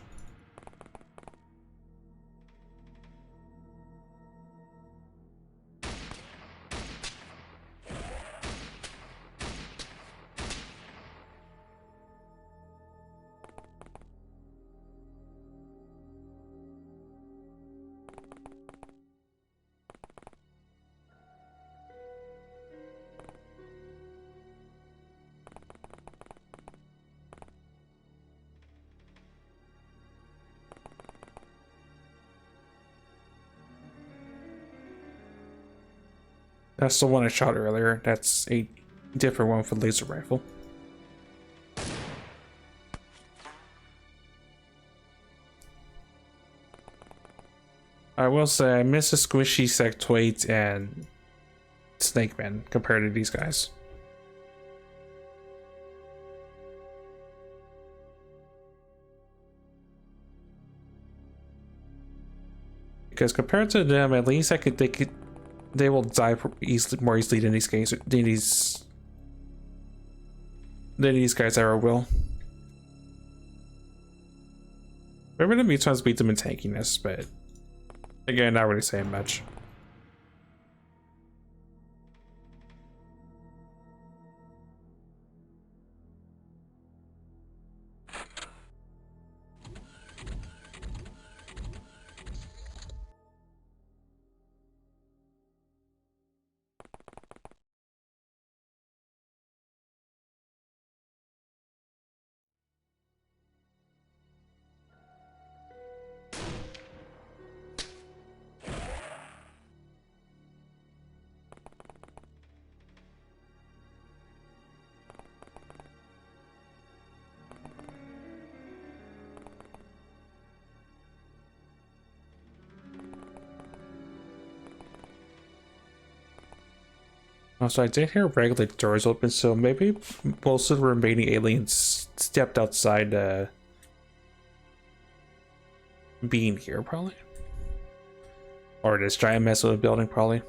Speaker 1: That's the one I shot earlier. That's a different one for the laser rifle. I will say I miss the squishy sectoid and Snake Man compared to these guys. Because compared to them, at least they will die more easily than these guys ever will. Maybe the mutants beat them in tankiness, but again, not really saying much. Also, I did hear regular doors open, so maybe most of the remaining aliens stepped outside being here, probably. Or this giant mess of a building, probably.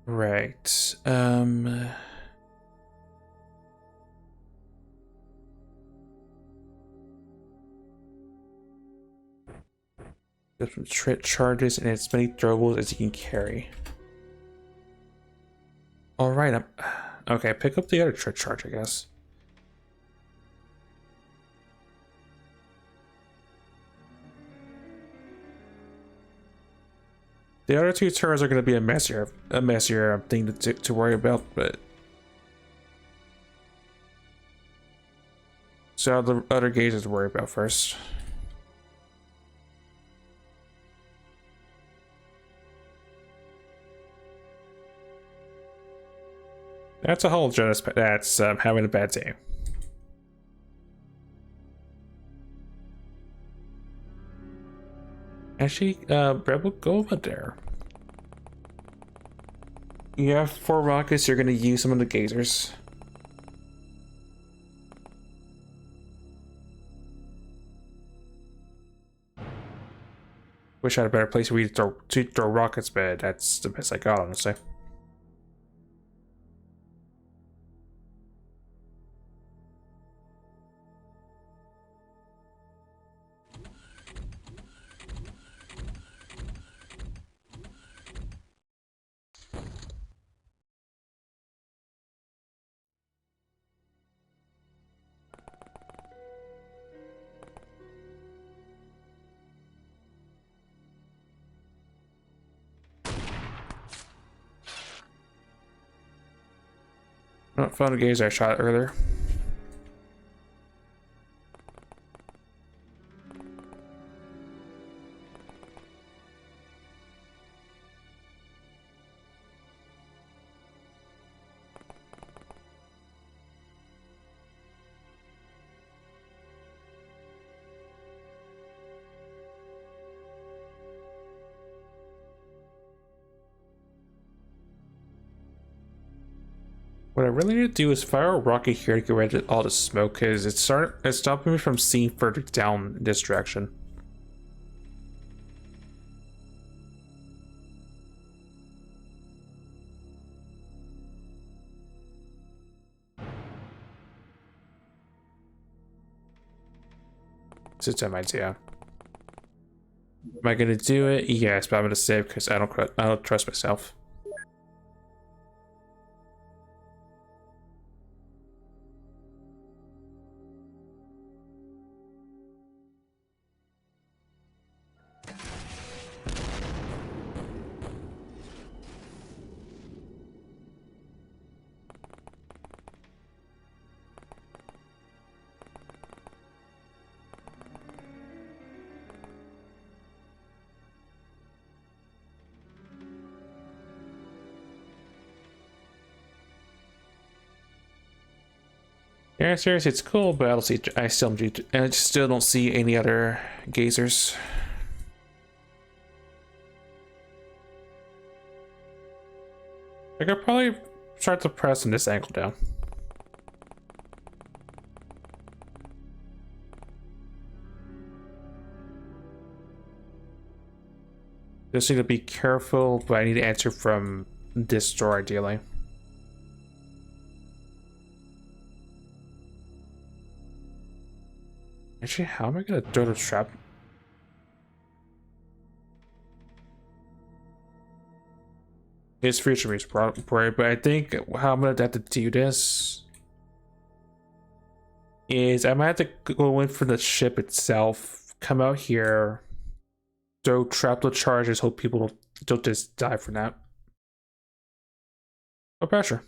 Speaker 1: Right. Different trit charges and as many throwables as you can carry. Alright, okay, pick up the other trit charge, I guess. The other two turns are going to be a messier thing to worry about, but so the other gauges to worry about first. That's a whole Jonas that's having a bad day. Actually, Rebel, go over there. You have 4 rockets, you're gonna use some of the gazers. Wish I had a better place for you to throw rockets, but that's the best I got, honestly. Oh, found a gazer I shot earlier. What I really need to do is fire a rocket here to get rid of all the smoke, because it's stopping me from seeing further down this direction. It's a dumb idea. Am I gonna do it? Yes, but I'm gonna save because I don't trust myself. Yeah, seriously, it's cool, but I still don't see any other gazers. I could probably start to press this angle down. Just need to be careful, but I need to answer from this door ideally. Actually, how am I gonna throw the trap? It's future me's probably, but I think how I'm gonna have to do this is I might have to go in for the ship itself, come out here, throw trap the charges, hope people don't just die from that. No pressure.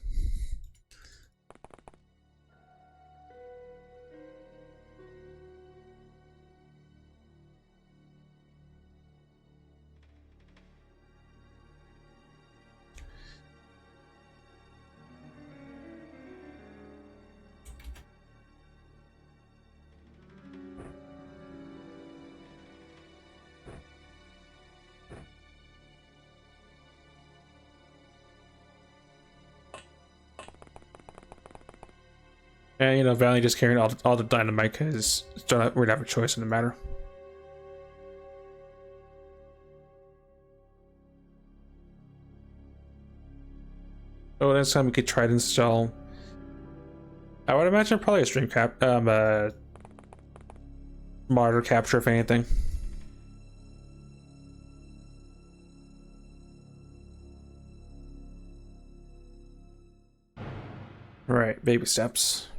Speaker 1: And you know, Valley just carrying all the dynamite because don't really have a choice in the matter. Oh, next time we could try to install. I would imagine probably a stream monitor capture if anything. Right, baby steps.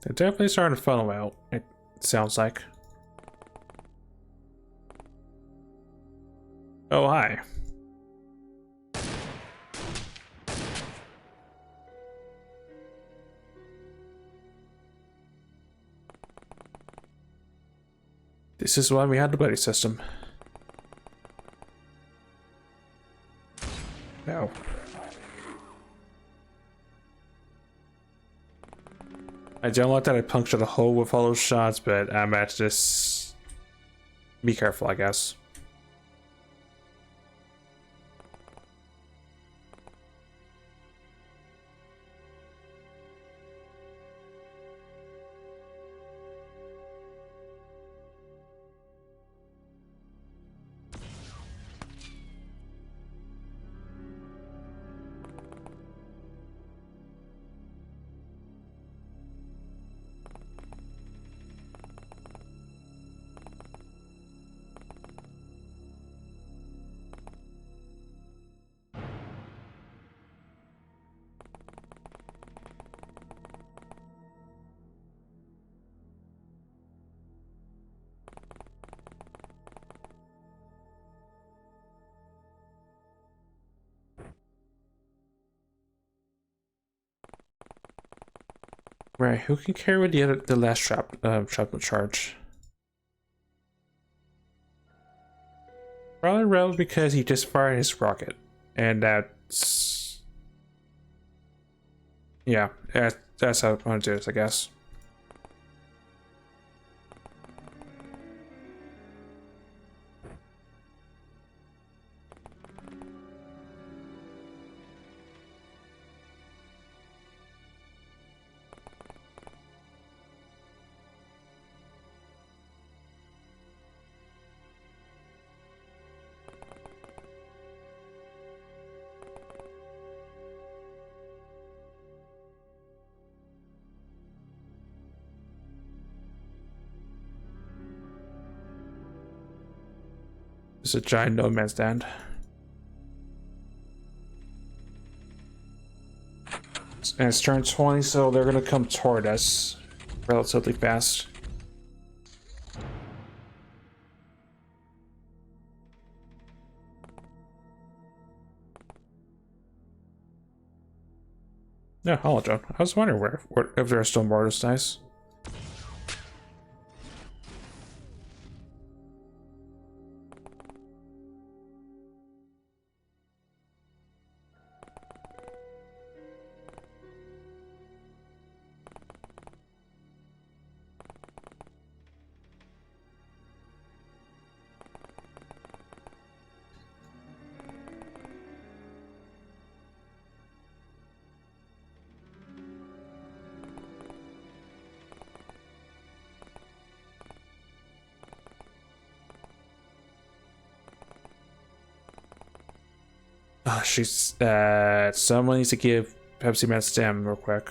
Speaker 1: They're definitely starting to funnel out, it sounds like. Oh, hi. This is why we had the buddy system. No. I don't like that I punctured the hole with all those shots, but I'm at just be careful, I guess. Right, who can carry the last shrapnel charge? Probably Rel because he just fired his rocket, and that's yeah, that's how I want to do this, I guess. It's a giant no man's land. And it's turn 20, so they're gonna come toward us relatively fast. Yeah, hello, John. I was wondering where if there are still more this nice. She's someone needs to give Pepsi Man stem real quick.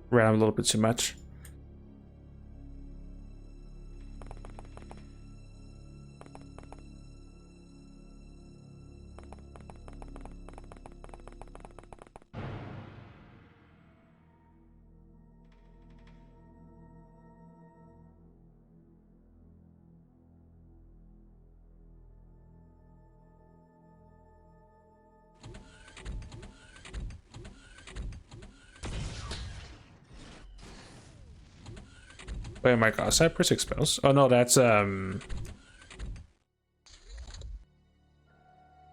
Speaker 1: Ran a little bit too much. Wait, my god, Cypress expels. Oh no, that's that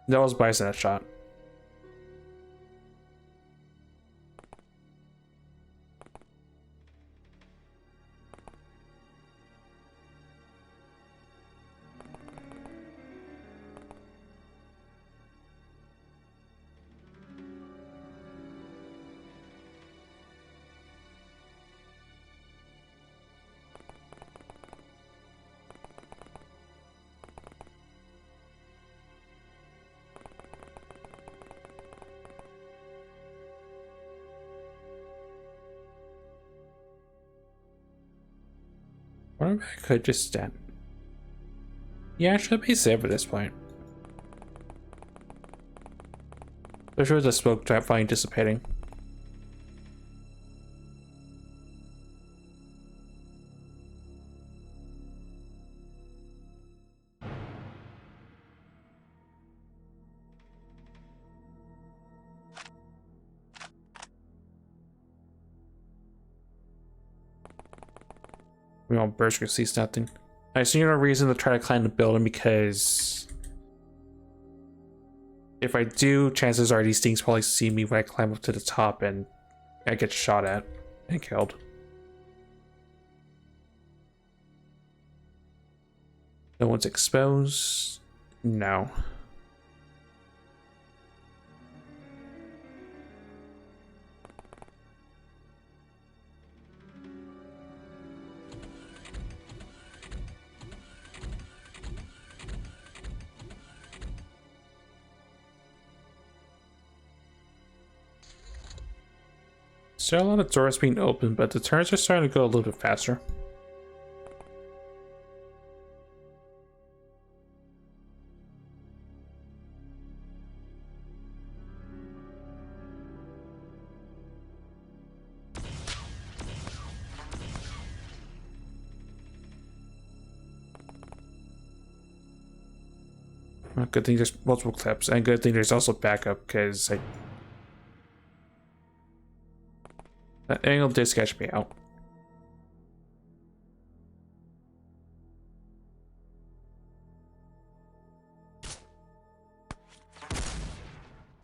Speaker 1: was Bison that shot. What if I could just stand? Yeah, I should be safe at this point. For sure, the smoke trap finally dissipating. We won't burst because sees nothing. I see no reason to try to climb the building because if I do, chances are these things probably see me when I climb up to the top and I get shot at and killed. No one's exposed. No. So a lot of doors being open, but the turns are starting to go a little bit faster. Good thing there's multiple clips, and good thing there's also backup, because that angle did sketch me out.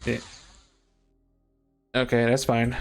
Speaker 1: Yeah. Okay, that's fine.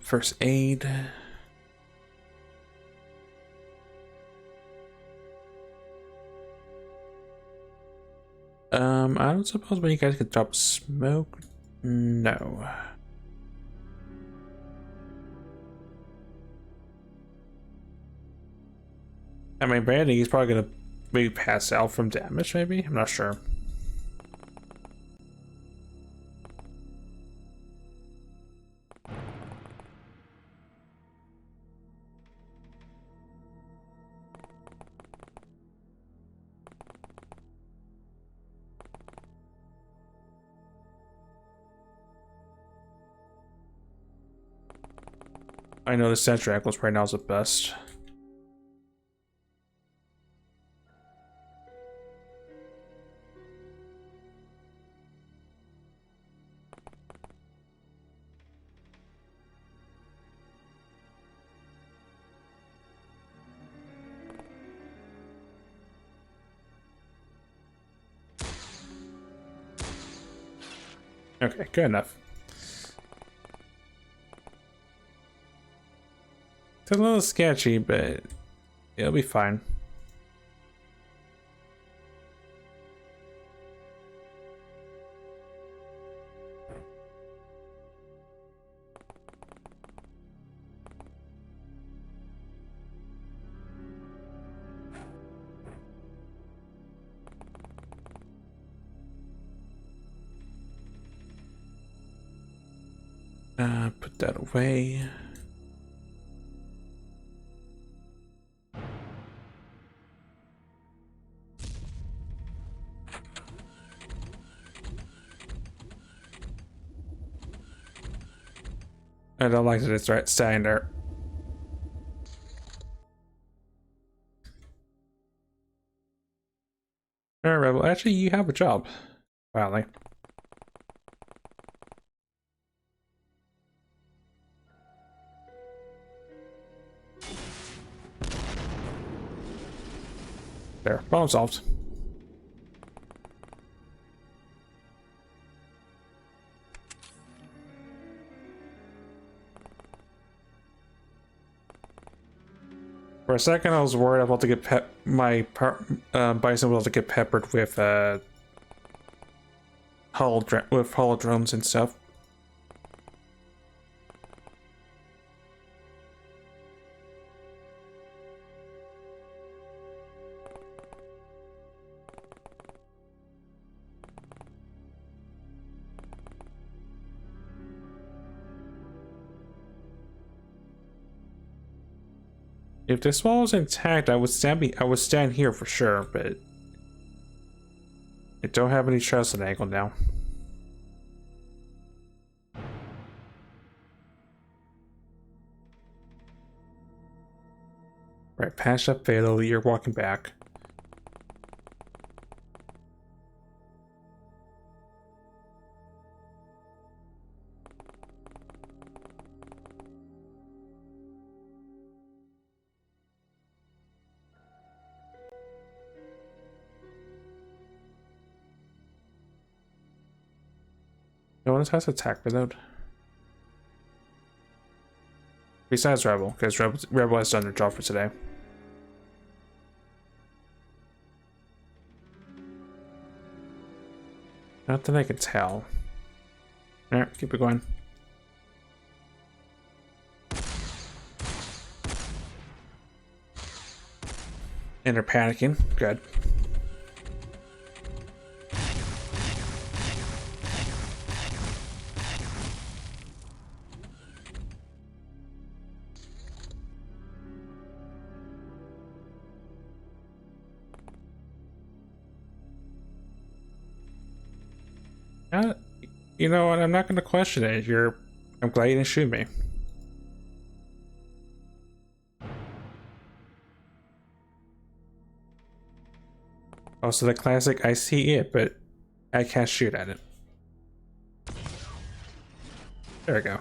Speaker 1: First aid. I don't suppose when you guys could drop smoke. No. I mean, Brandy, he's probably gonna maybe pass out from damage, maybe? I'm not sure. I know the Sentry Ankles right now is the best. Okay, good enough. It's a little sketchy, but it'll be fine. Put that away. I don't like that it's right standing there. Alright, Rebel. Actually, you have a job. Finally. There. Problem solved. For a second, I was worried about to get my bison was about to get peppered with holodrones and stuff. If this wall was intact, I would stand here for sure, but I don't have any trust in Angle now. Right, patched up fatally, you're walking back. No one has attack reload. Besides Rebel, because Rebel has done their job for today. Not that I can tell. Alright, keep it going. And they're panicking. Good. Uh, you know what? I'm not going to question it. I'm glad you didn't shoot me. Also, the classic, I see it, but I can't shoot at it. There we go.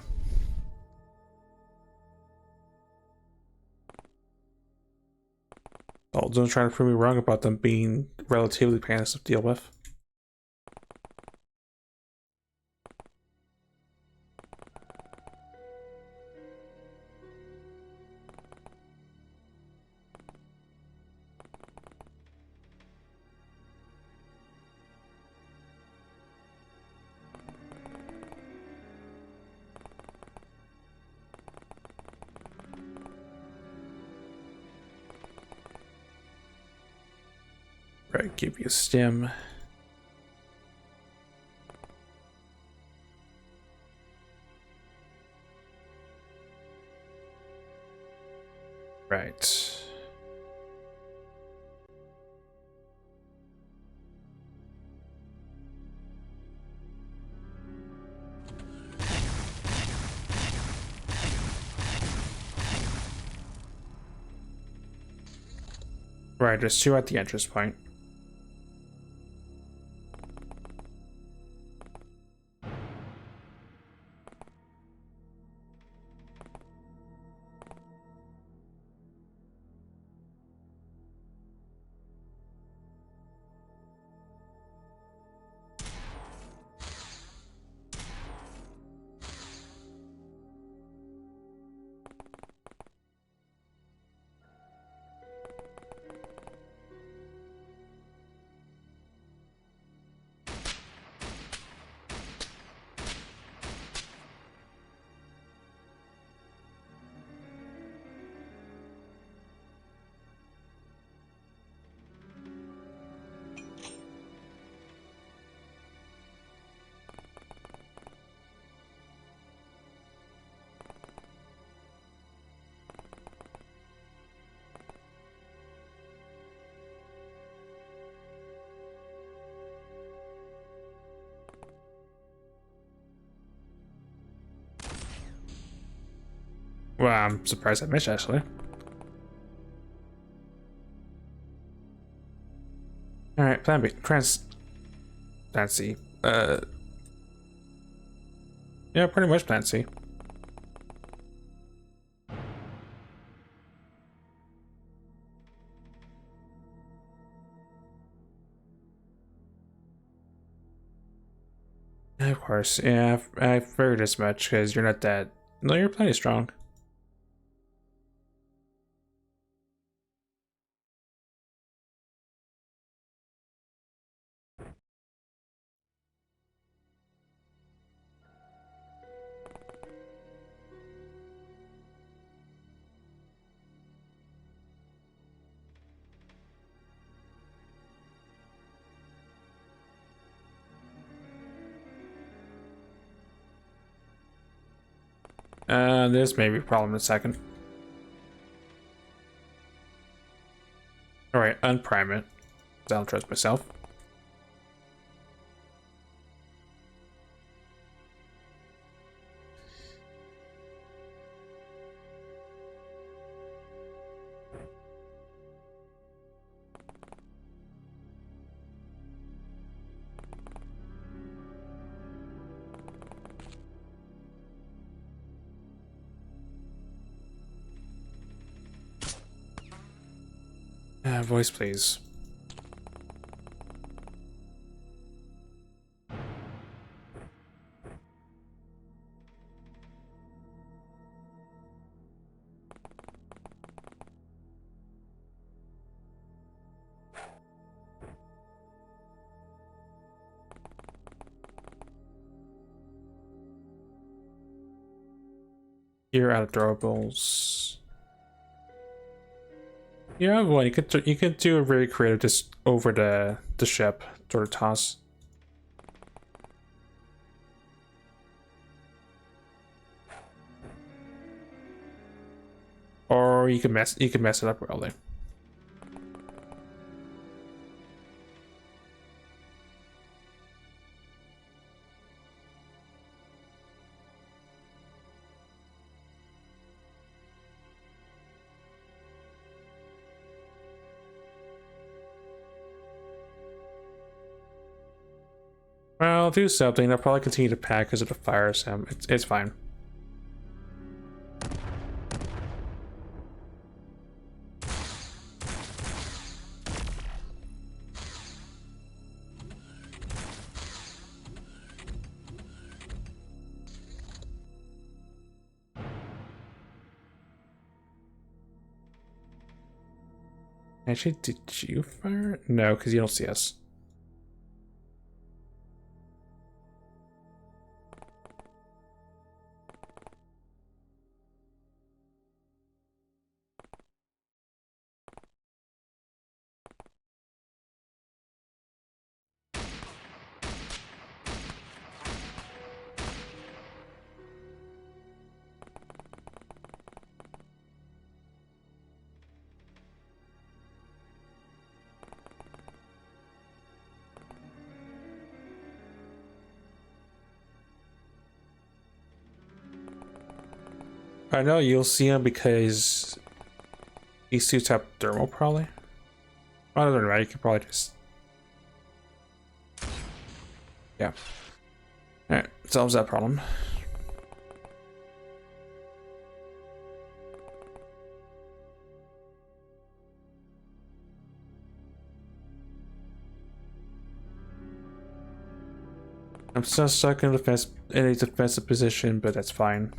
Speaker 1: Don't try to prove me wrong about them being relatively painless to deal with. Right, give you a stim. Right. Right, there's two at the entrance point. Well, I'm surprised I missed, actually. Alright, plan B. Plan C. Yeah, pretty much plan C. Of course, yeah, I figured as much, because you're not that... No, you're plenty strong. This may be a problem in a second. Alright, unprime it. I don't trust myself. Voice, please. You're out of throwables. Yeah, well, you could do a very creative just over the ship sort of toss. Or you can mess it up really. Well, I'll do something. They'll probably continue to pack because of the fire sim. It's fine. Actually, did you fire it? No, because you don't see us. I know you'll see them because these suits have thermal, probably. Other than that, you could probably just... Yeah. Alright, solves that problem. I'm still stuck in a defensive position, but that's fine.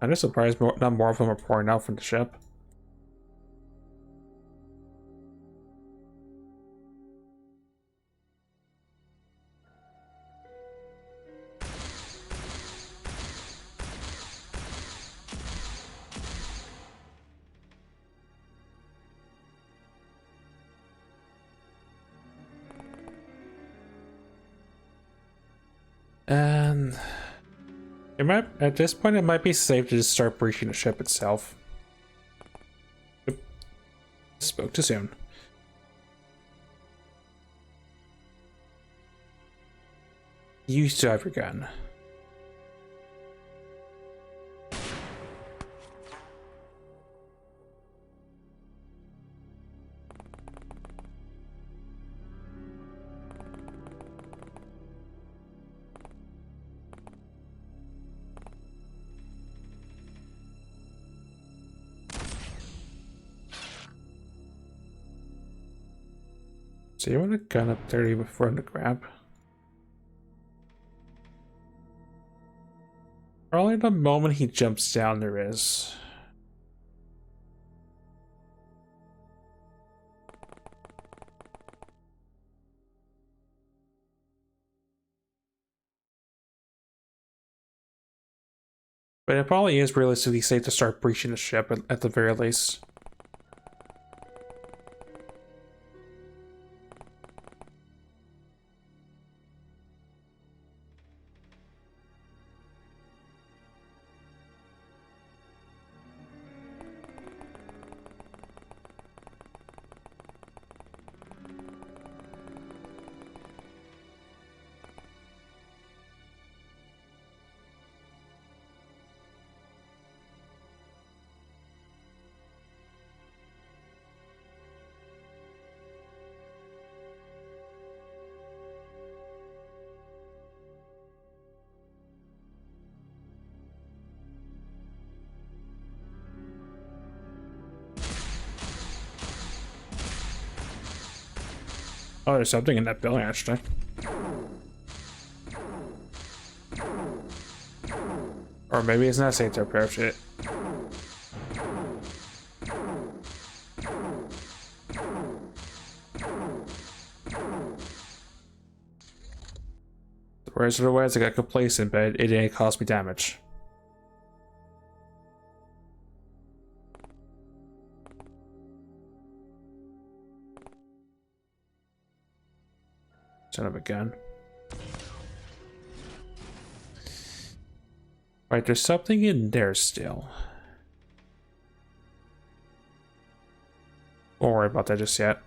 Speaker 1: I'm just surprised not more of them are pouring out from the ship. And it might, at this point, it might be safe to just start breaching the ship itself. Oop. Spoke too soon. You still have your gun. So you want a gun up there before him to grab? Probably the moment he jumps down there is. But it probably is realistically safe to start breaching the ship at the very least. Oh, there's something in that building actually. Or maybe it's not safe to approach it. Whereas otherwise I got complacent, but it didn't cause me damage. Son of a gun. Right, there's something in there still. Don't worry about that just yet.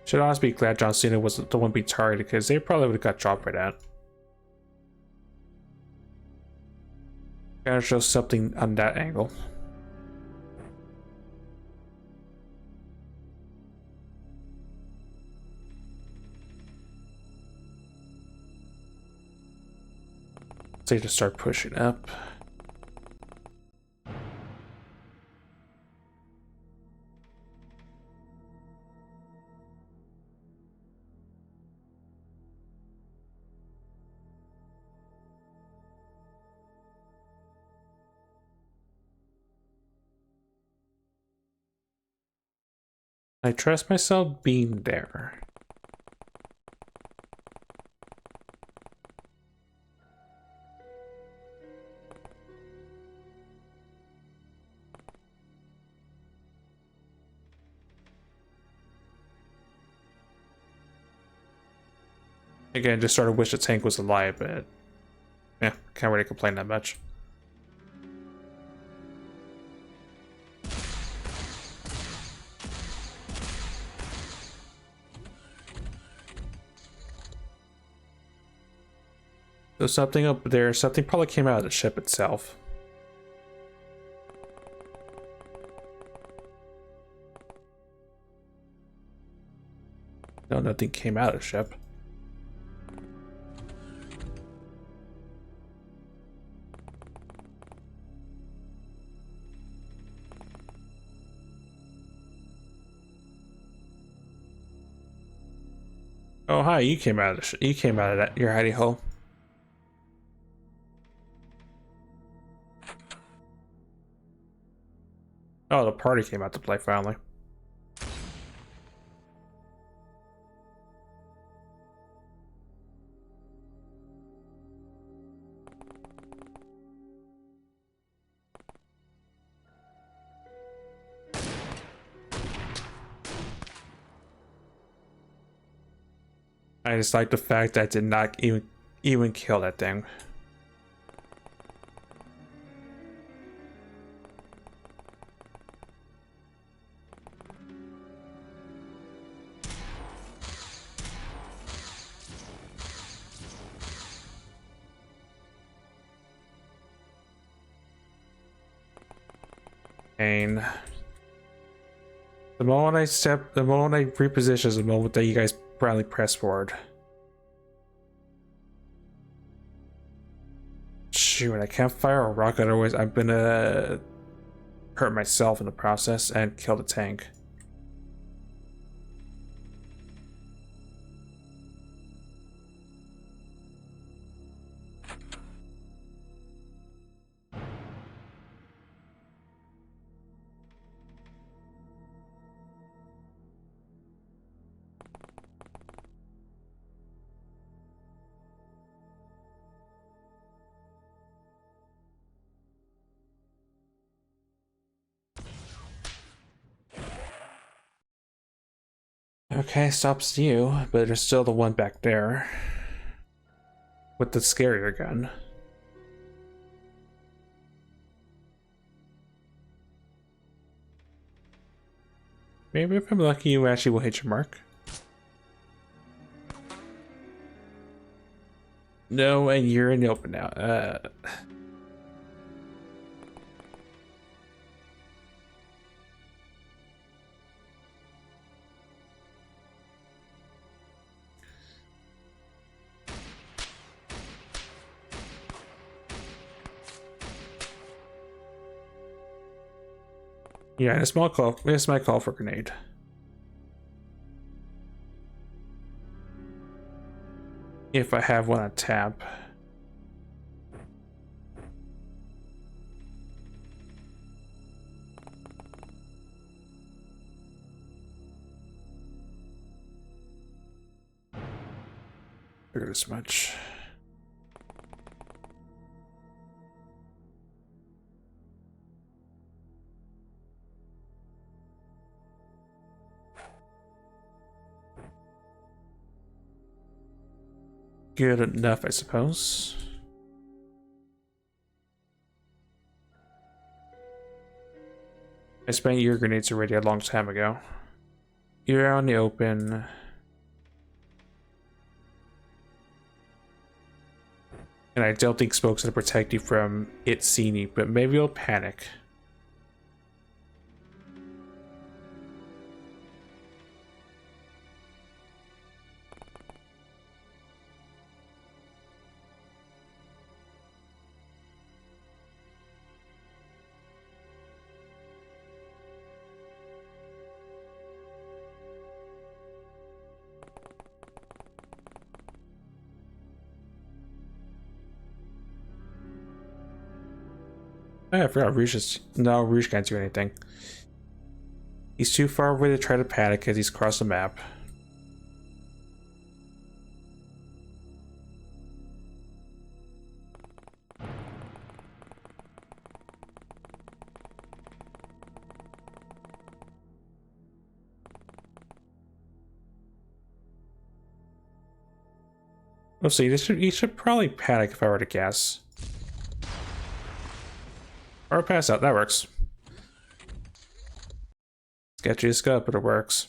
Speaker 1: Should honestly be glad John Cena was the one being targeted, because they probably would have got dropped for that. Gotta show something on that angle. So you just start pushing up. I trust myself being there. Again, just sort of wish the tank was alive, but yeah, can't really complain that much. There's something up there. Something probably came out of the ship itself. No, nothing came out of the ship. Oh, hi! You came out of you came out of that your hidey hole. Oh, the party came out to play finally. I just like the fact that I did not even kill that thing. And the moment I reposition is the moment that you guys proudly press forward. Shoot, I can't fire a rocket, otherwise I'm gonna hurt myself in the process and kill the tank. Okay, stops you, but there's still the one back there with the scarier gun. Maybe if I'm lucky, you actually will hit your mark. No, and you're in the open now. Yeah, this might call for grenade. If I have one on tap. Figure this much. Good enough, I suppose. I spent your grenades already a long time ago. You're out in the open. And I don't think smoke's gonna protect you from it seeing you, but maybe you'll panic. Oh, I forgot Rouge is... No, Rouge can't do anything. He's too far away to try to panic because he's across the map. We'll see. He should probably panic if I were to guess. Or pass out. That works. Sketchy as gut, but it works.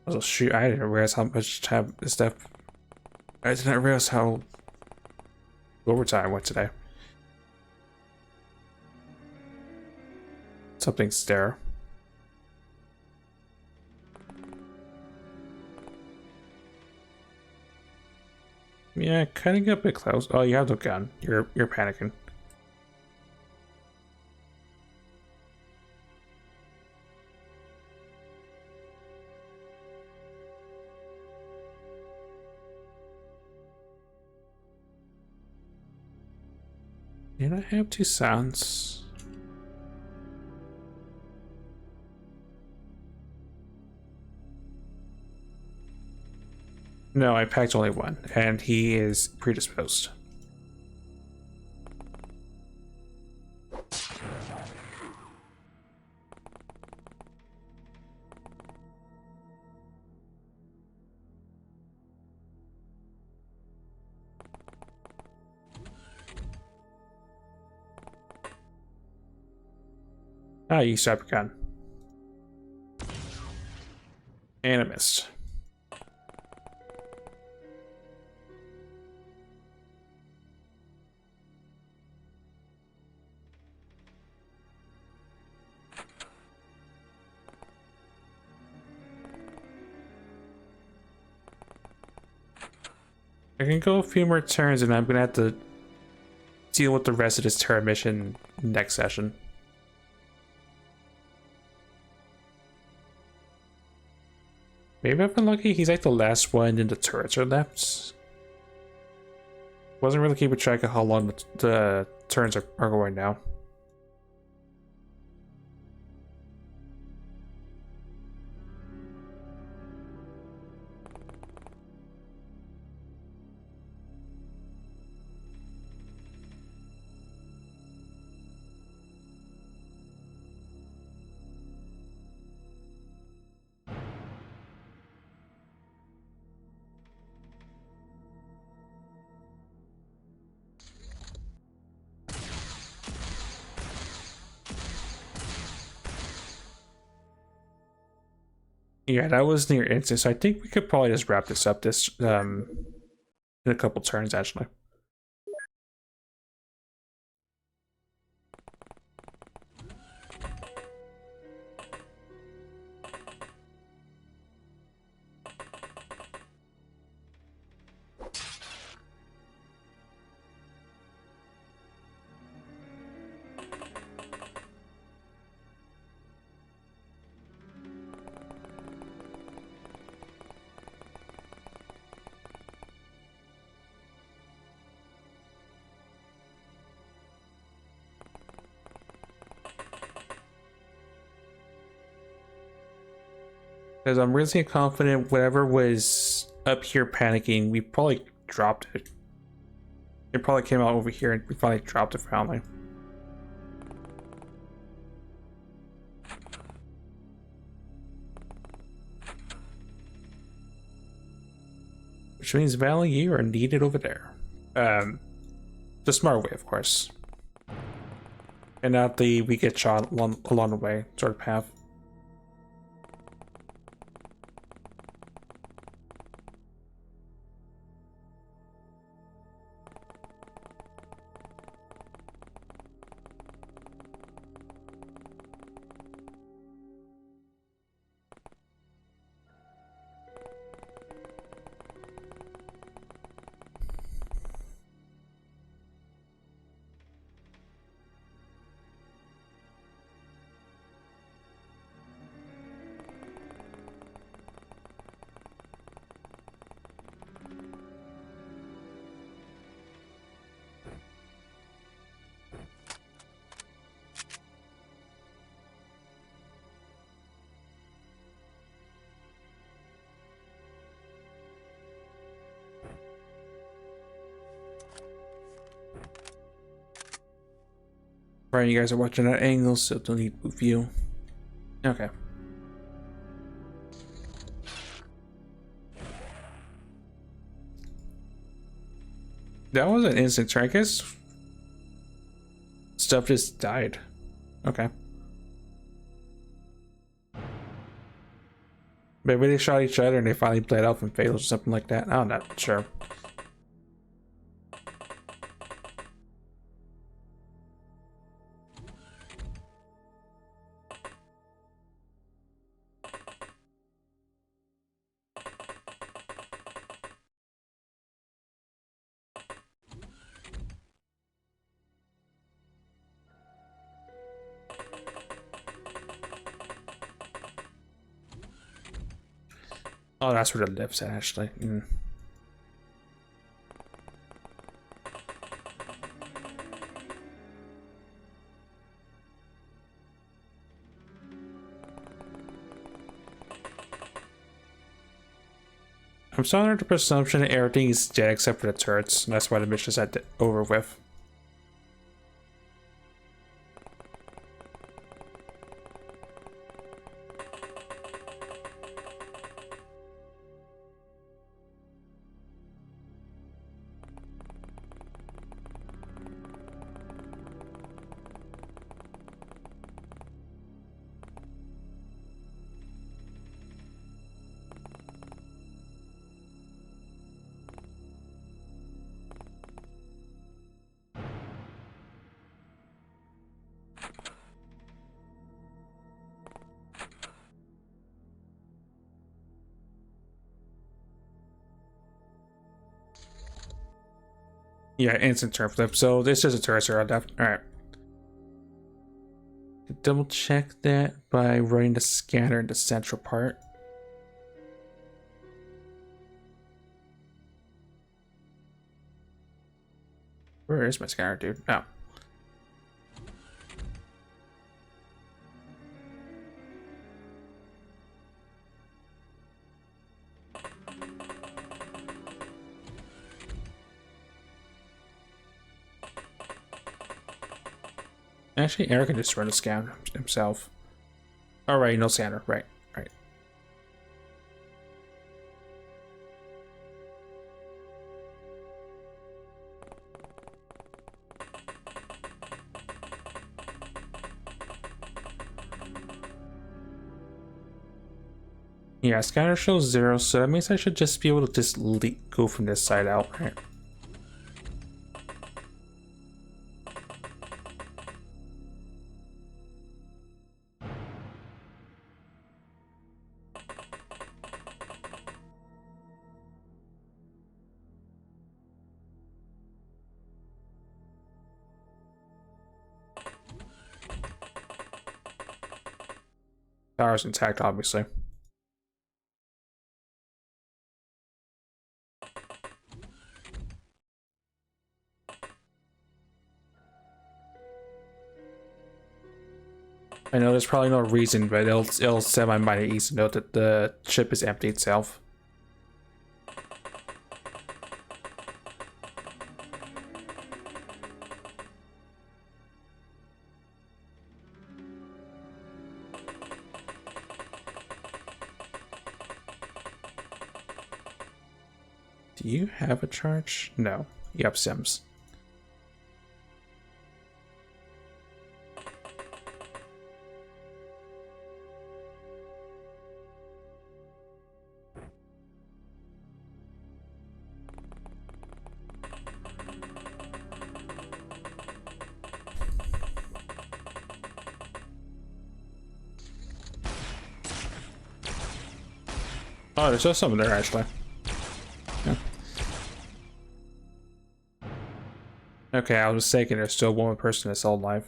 Speaker 1: Also, shoot, I didn't realize how much time this stuff. I didn't realize how overtime went today. Something's there. Yeah, kind of get a bit close. Oh, you have the gun. You're panicking. Did I have 2 sounds? No, I packed only 1, and he is predisposed. Ah, you stop your gun. And I missed. I can go a few more turns and I'm gonna have to deal with the rest of this turret mission next session. Maybe I've been lucky, he's like the last one and the turrets are left. Wasn't really keeping track of how long the turns are going now. Yeah, that was near instant, so I think we could probably just wrap this up in a couple turns actually. Because I'm really confident whatever was up here panicking, we probably dropped it. It probably came out over here and we probably dropped it finally. Which means, Valley, you are needed over there. The smart way, of course. And not the we get shot along the way sort of path. Right, you guys are watching at angles, so don't need to view. Okay. That was an instant turn. I guess stuff just died. Okay. Maybe they shot each other and they finally bled off and failed or something like that. I'm not sure. Oh, that's where the lift's at, actually. I'm still under the presumption that everything is dead except for the turrets, and that's why the mission's over with. Yeah, instant turn flip. So this is a turret, sir. Alright. Double check that by running the scanner in the central part. Where is my scanner, dude? Oh. Actually, Eric can just run a scan himself. Alright, no scanner. Right, right. Yeah, scanner shows 0, so that means I should just be able to just go from this side out, right? Tower's intact, obviously. I know there's probably no reason, but it'll set my mind at ease to know that the ship is empty itself. Do you have a charge? No. You have Sims. Oh, there's just something there actually. Yeah. Okay, I was mistaken. There's still one person that's all alive.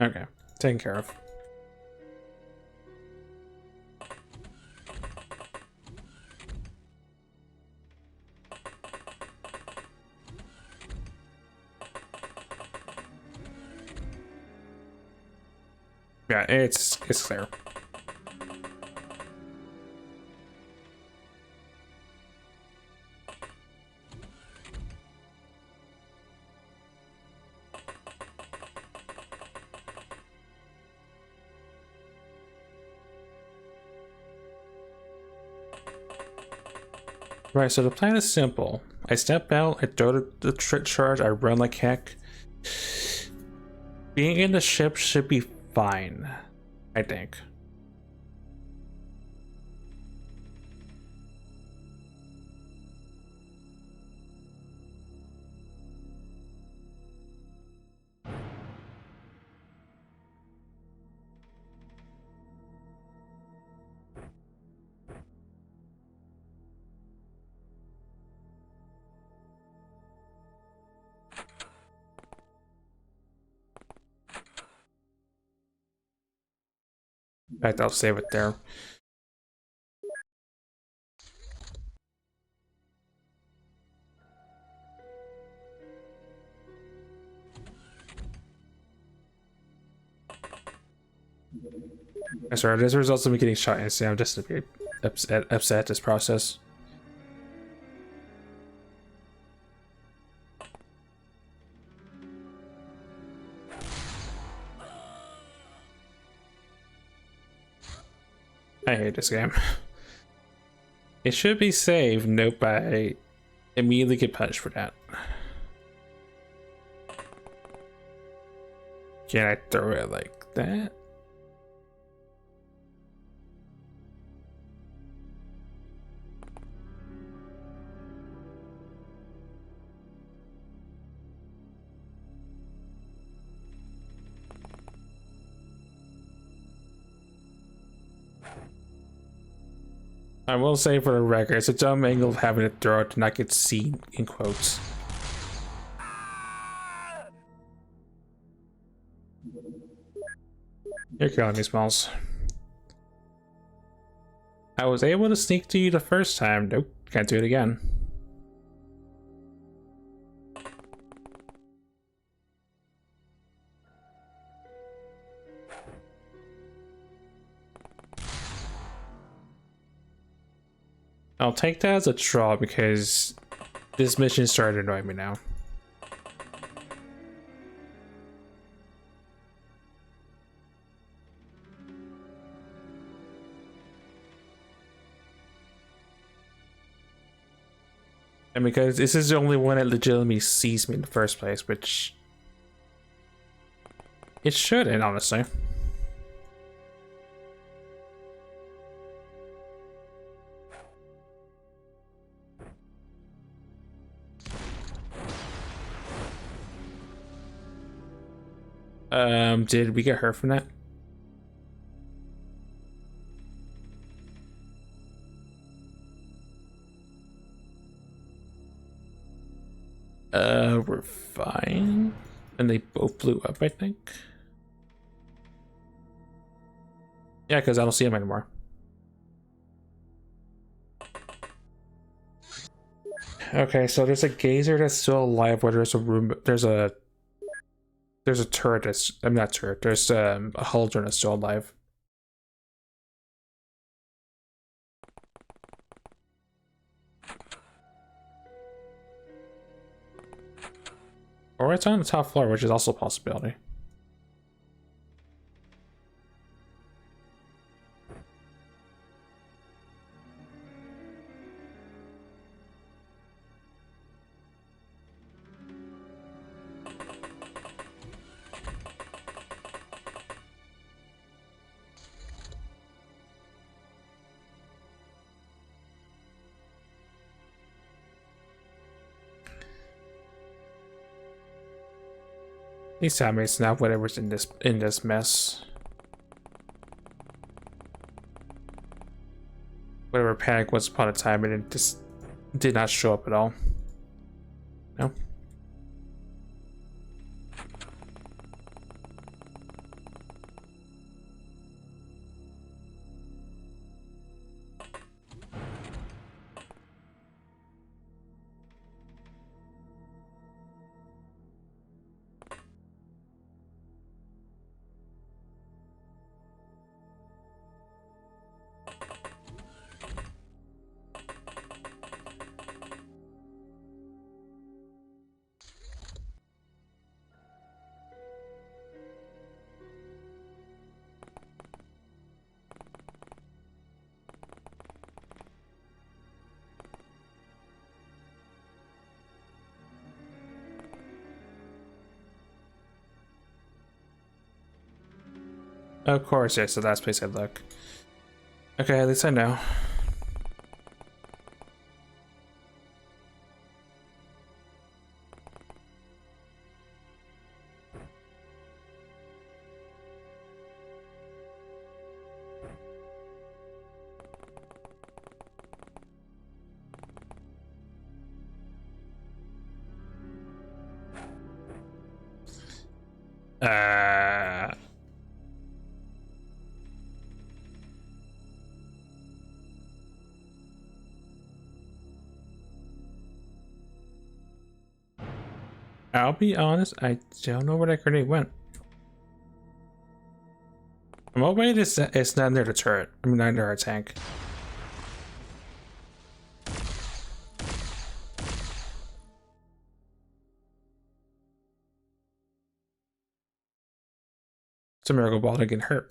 Speaker 1: Okay, taken care of. Yeah, it's clear. Right, so the plan is simple. I step out, I throw the charge, I run like heck. Being in the ship should be fine, I think. In fact, I'll save it there. I'm sorry, as a result of me getting shot instantly, I'm just a bit upset at this process. I hate this game. It should be saved, nope, I immediately get punished for that. Can I throw it like that? I will say for the record, it's a dumb angle of having to throw it to not get seen in quotes. You're killing me, Smalls. I was able to sneak to you the first time. Nope, can't do it again. I'll take that as a draw because this mission started annoying me now. And because this is the only one that legitimately sees me in the first place, which it shouldn't, honestly. Did we get hurt from that? We're fine. And they both blew up, I think. Yeah, because I don't see them anymore. Okay, so there's a geyser that's still alive where there's a room, there's a turret that's, I'm not turret, there's a Huldron that's still alive. Or it's on the top floor, which is also a possibility. These teammates now whatever's in this mess. Whatever panic was upon a time and it just did not show up at all. No. Of course, yes, the last place I'd look. Okay, at least I know. I'll be honest, I don't know where that grenade went. I'm hoping it's not near the turret. I mean, not near our tank. It's a miracle ball to get hurt.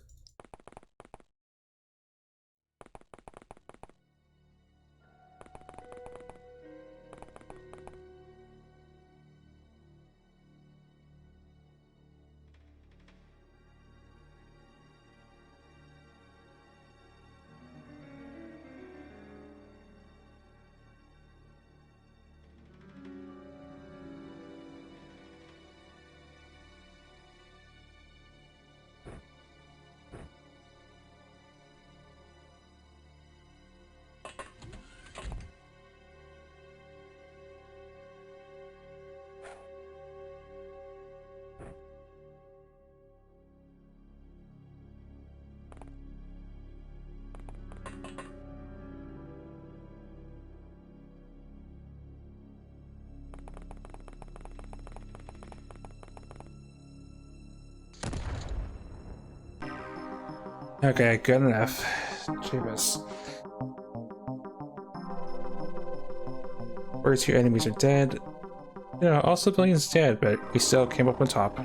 Speaker 1: Okay, good enough. Jeebus. First two enemies are dead. You know, all civilians dead, but we still came up on top.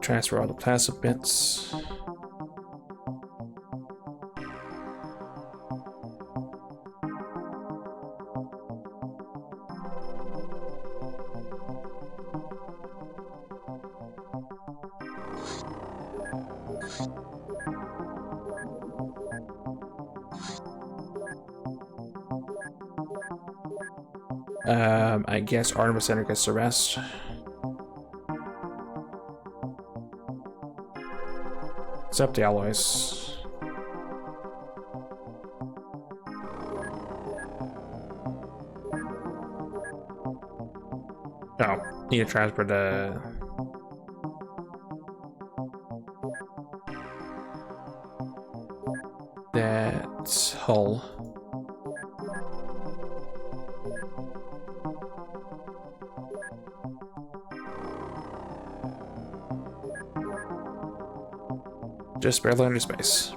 Speaker 1: Transfer all the plasma bits. I guess Artemis Center gets the rest. Except the alloys. Oh, need to transfer the... that hull. Just barely under space.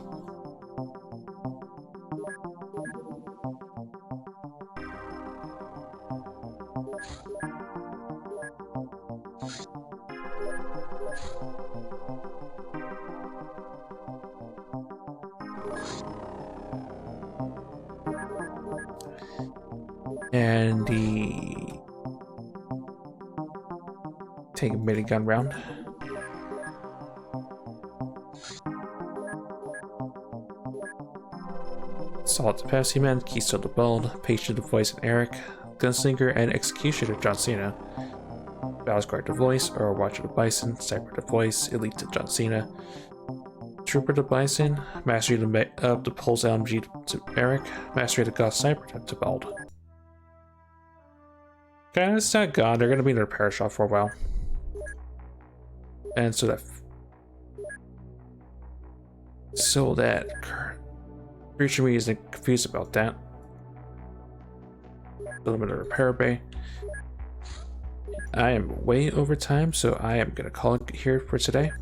Speaker 1: And the take a minigun round. Solid the Pepsi Man, Keystone the Bald, Patient the Voice and Eric, Gunslinger and Executioner John Cena, Battlesguard the Voice, or Watcher the Bison, Sniper the Voice, Elite to John Cena, Trooper the Bison, Mastery of the Pulse LMG to Eric, Mastery of the Gauss Sniper to Bald. Okay, it's not gone. They're gonna be in a repair shop for a while. And so that creature me isn't confused about that. A little bit of repair bay. I am way over time, so I am gonna call it here for today.